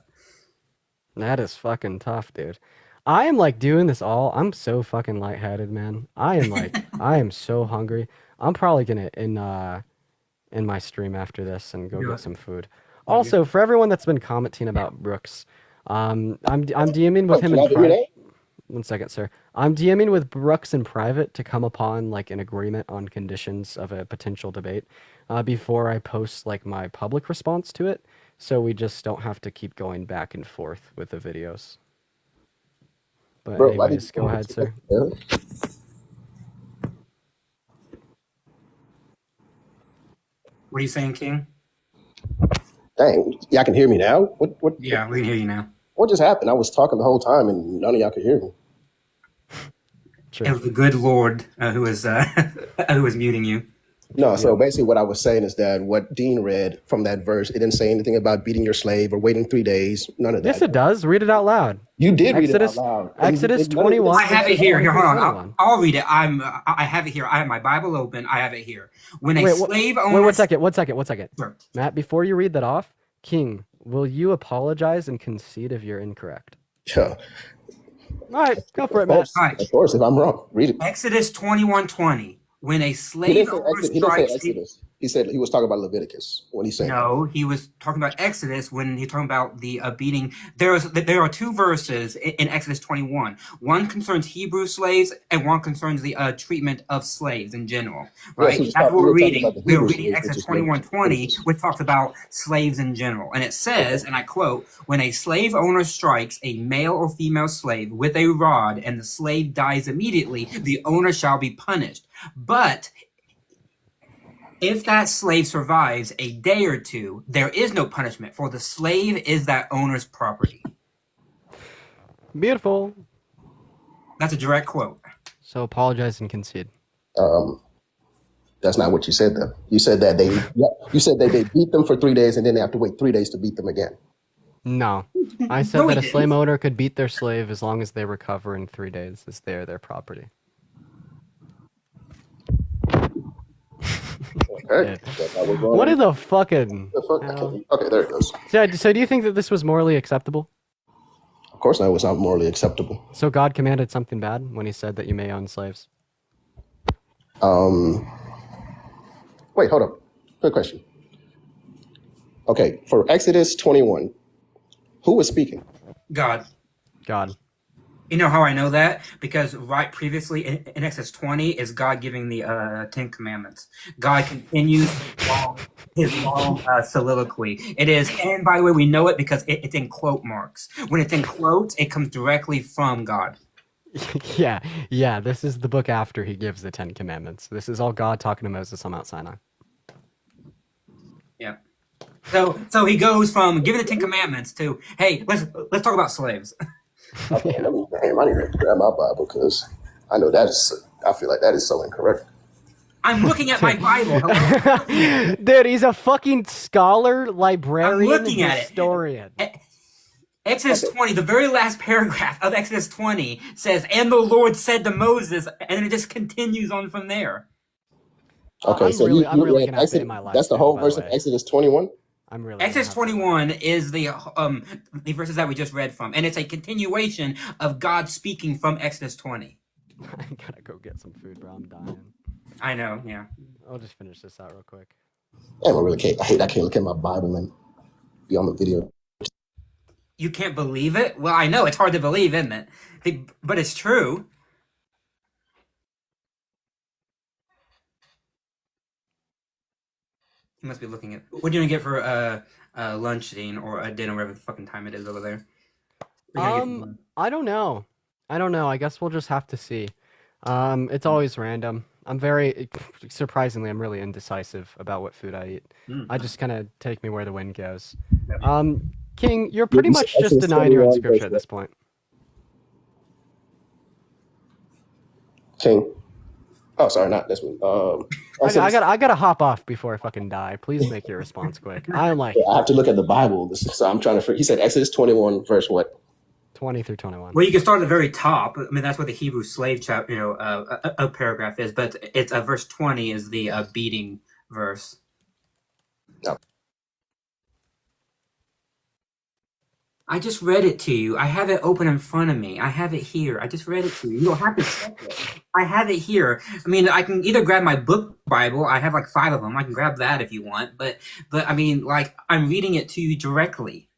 That is fucking tough, dude. I am like doing this all. I'm so fucking lightheaded, man. I am like, I am so hungry. I'm probably gonna in my stream after this and go Do get it. some food. Also, for everyone that's been commenting about Brooks, I'm DMing with him in private. One second, sir. I'm DMing with Brooks in private to come upon like an agreement on conditions of a potential debate before I post like my public response to it, so we just don't have to keep going back and forth with the videos. But Bro, why anyways, did you go ahead, sir. What are you saying, King? Dang, y'all can hear me now? What Yeah, we can hear you now. what just happened? I was talking the whole time and none of y'all could hear me. Sure. It was the good Lord who was who was muting you. No, so basically what I was saying is that what Dean read from that verse, it didn't say anything about beating your slave or waiting 3 days. None of that. Yes, it does. Read it out loud. You did read Exodus- it out loud. Exodus None of it 21. I have it here. Here, hold on. 21. I'll read it. I have it here. I have my Bible open. I have it here. When a Wait, slave wait, owner. one second. Sure. Matt, before you read that off, King, will you apologize and concede if you're incorrect? Yeah. All right, go for it, Matt. All right. Of course, if I'm wrong, read it. Exodus 21:20. When a He slave didn't say owner Exodus. He didn't say strikes. Exodus. He said he was talking about Leviticus when he said that. No, he was talking about Exodus when he's talking about the beating. There are two verses in Exodus 21. One concerns Hebrew slaves, and one concerns the treatment of slaves in general. Right? Yes, That's what we we're were talking reading. about the We're Hebrew reading slaves, Exodus which is 21:20, Leviticus. which talks about slaves in general, and it says, and I quote: "When a slave owner strikes a male or female slave with a rod, and the slave dies immediately, the owner shall be punished. But if that slave survives a day or two, there is no punishment, for the slave is that owner's property." Beautiful. That's a direct quote. So apologize and concede. That's not what you said, though. You said that they beat them for 3 days and then they have to wait 3 days to beat them again. No. I said No, that he a didn't. slave owner could beat their slave as long as they recover in 3 days, as they are their property. Okay. That's how we're going. What is the fucking... The fuck? hell? Okay, there it goes. So do you think that this was morally acceptable? Of course, that was not morally acceptable. So God commanded something bad when he said that you may own slaves? Wait, hold up. Good question. Okay, for Exodus 21, who was speaking? God. God. You know how I know that? Because right previously in Exodus 20 is God giving the Ten Commandments. God continues his long soliloquy. It is, and by the way, we know it because it's in quote marks. When it's in quotes, it comes directly from God. Yeah. This is the book after he gives the Ten Commandments. This is all God talking to Moses on Mount Sinai. Yeah. So he goes from giving the Ten Commandments to, hey, let's talk about slaves. Okay, damn, I need to grab my Bible because I know that is. I feel like that is so incorrect. I'm looking at my Bible. Hello? Dude, he's a fucking scholar, librarian, looking at it. historian. Exodus 20, the very last paragraph of Exodus 20 says, "And the Lord said to Moses," and then it just continues on from there. Okay, I'm so really you gonna have read to Exodus. end my live That's the stream, whole by the verse of way. Exodus 21. I'm really Exodus gonna have to- 21 is the verses that we just read from, and it's a continuation of God speaking from Exodus 20. I gotta go get some food, bro. I'm dying. I know, yeah. I'll just finish this out real quick. Damn, I really can't. I can't look at my Bible and be on the video. You can't believe it? Well, I know it's hard to believe, isn't it? But it's true. You must be looking at. What are you gonna get for lunch, Dean, or dinner, whatever the fucking time it is over there? What are you gonna get for lunch? I don't know. I guess we'll just have to see. It's always random. I'm very surprisingly, I'm really indecisive about what food I eat. I just kind of take me where the wind goes. King, you're pretty You much said just Exodus denying your own 21 scripture verse at this point. King. Oh, sorry, not this one. I gotta hop off before I fucking die. Please make your response quick. I'm like I have to look at the Bible. So I'm trying to. He said Exodus 21 verse what? 20 through 21. Well, you can start at the very top. I mean, that's what the Hebrew slave a paragraph is. But it's verse 20 is the beating verse. No. I just read it to you. I have it open in front of me. I have it here. I just read it to you. You don't have to check it. I have it here. I mean, I can either grab my book Bible. I have like 5 of them. I can grab that if you want. But I mean, like, I'm reading it to you directly.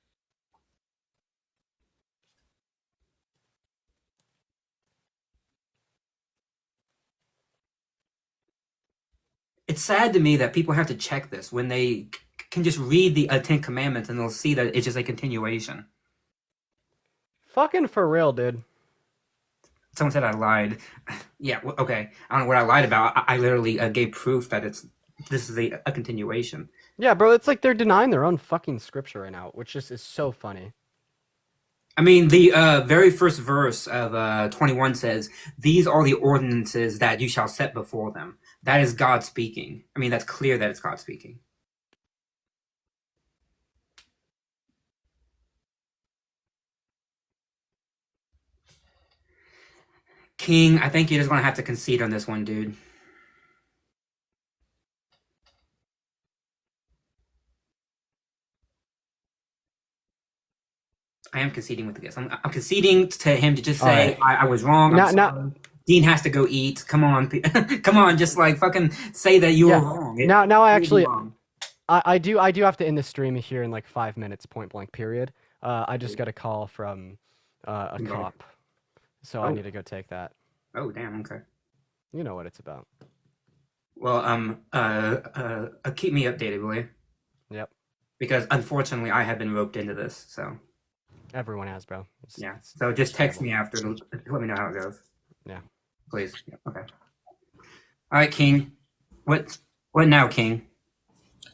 It's sad to me that people have to check this when they can just read the Ten Commandments and they'll see that it's just a continuation. Fucking for real, dude. Someone said I lied. Yeah, okay. I don't know what I lied about. I literally gave proof that this is a continuation. Yeah, bro, it's like they're denying their own fucking scripture right now, which just is so funny. I mean, the very first verse of 21 says, "These are the ordinances that you shall set before them." That is God speaking. I mean, that's clear that it's God speaking. King, I think you're just going to have to concede on this one, dude. I am conceding with the guess. I'm conceding to him to just say, right. I was wrong. Now, Dean has to go eat. Come on. Come on, just like fucking say that you were wrong. Now I actually... I do have to end the stream here in like 5 minutes, point blank period. I just got a call from a cop, so I need to go take that. Oh damn, okay. You know what it's about. Well, keep me updated, will you? Yep. Because unfortunately, I have been roped into this, so. Everyone has, bro. Yeah. So just text me after to let me know how it goes. Yeah. Please. Yeah. Okay. All right, King. What now, King?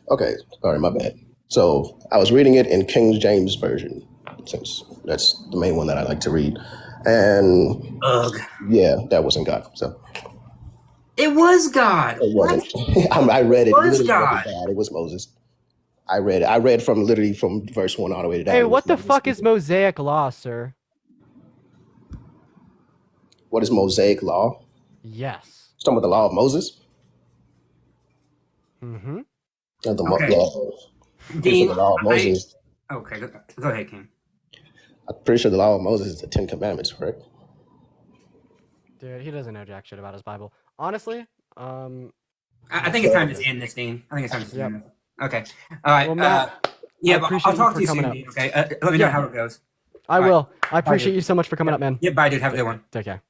Okay, sorry, my bad. So I was reading it in King James Version, since that's the main one that I like to read. And yeah, that wasn't God. So it was God. It wasn't. I read it. It was God. It was Moses. I read from literally from verse 1 all the way to down. Hey, what the fuck is Mosaic law, sir? What is Mosaic law? Yes. Some of the law of Moses. Mm-hmm. Dean, the law of Moses. Okay, go ahead, King. I'm pretty sure the law of Moses is the 10 Commandments, correct? Dude, he doesn't know jack shit about his Bible. Honestly, I think it's time to end this, Dean. I think it's time to Yep. end this. Okay. All right. Well, Matt, yeah, I but appreciate I'll talk you to you for soon, coming Dean. Okay. Let me know Yeah. how it goes. I All right. will. I appreciate dude. you so much for coming up, man. Yeah, bye, dude. Have a good one. Take care.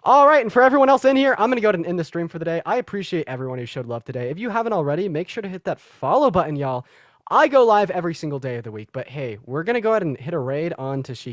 All right, and for everyone else in here, I'm going to go ahead and end the stream for the day. I appreciate everyone who showed love today. If you haven't already, make sure to hit that follow button, y'all. I go live every single day of the week, but hey, we're going to go ahead and hit a raid on Tashiki.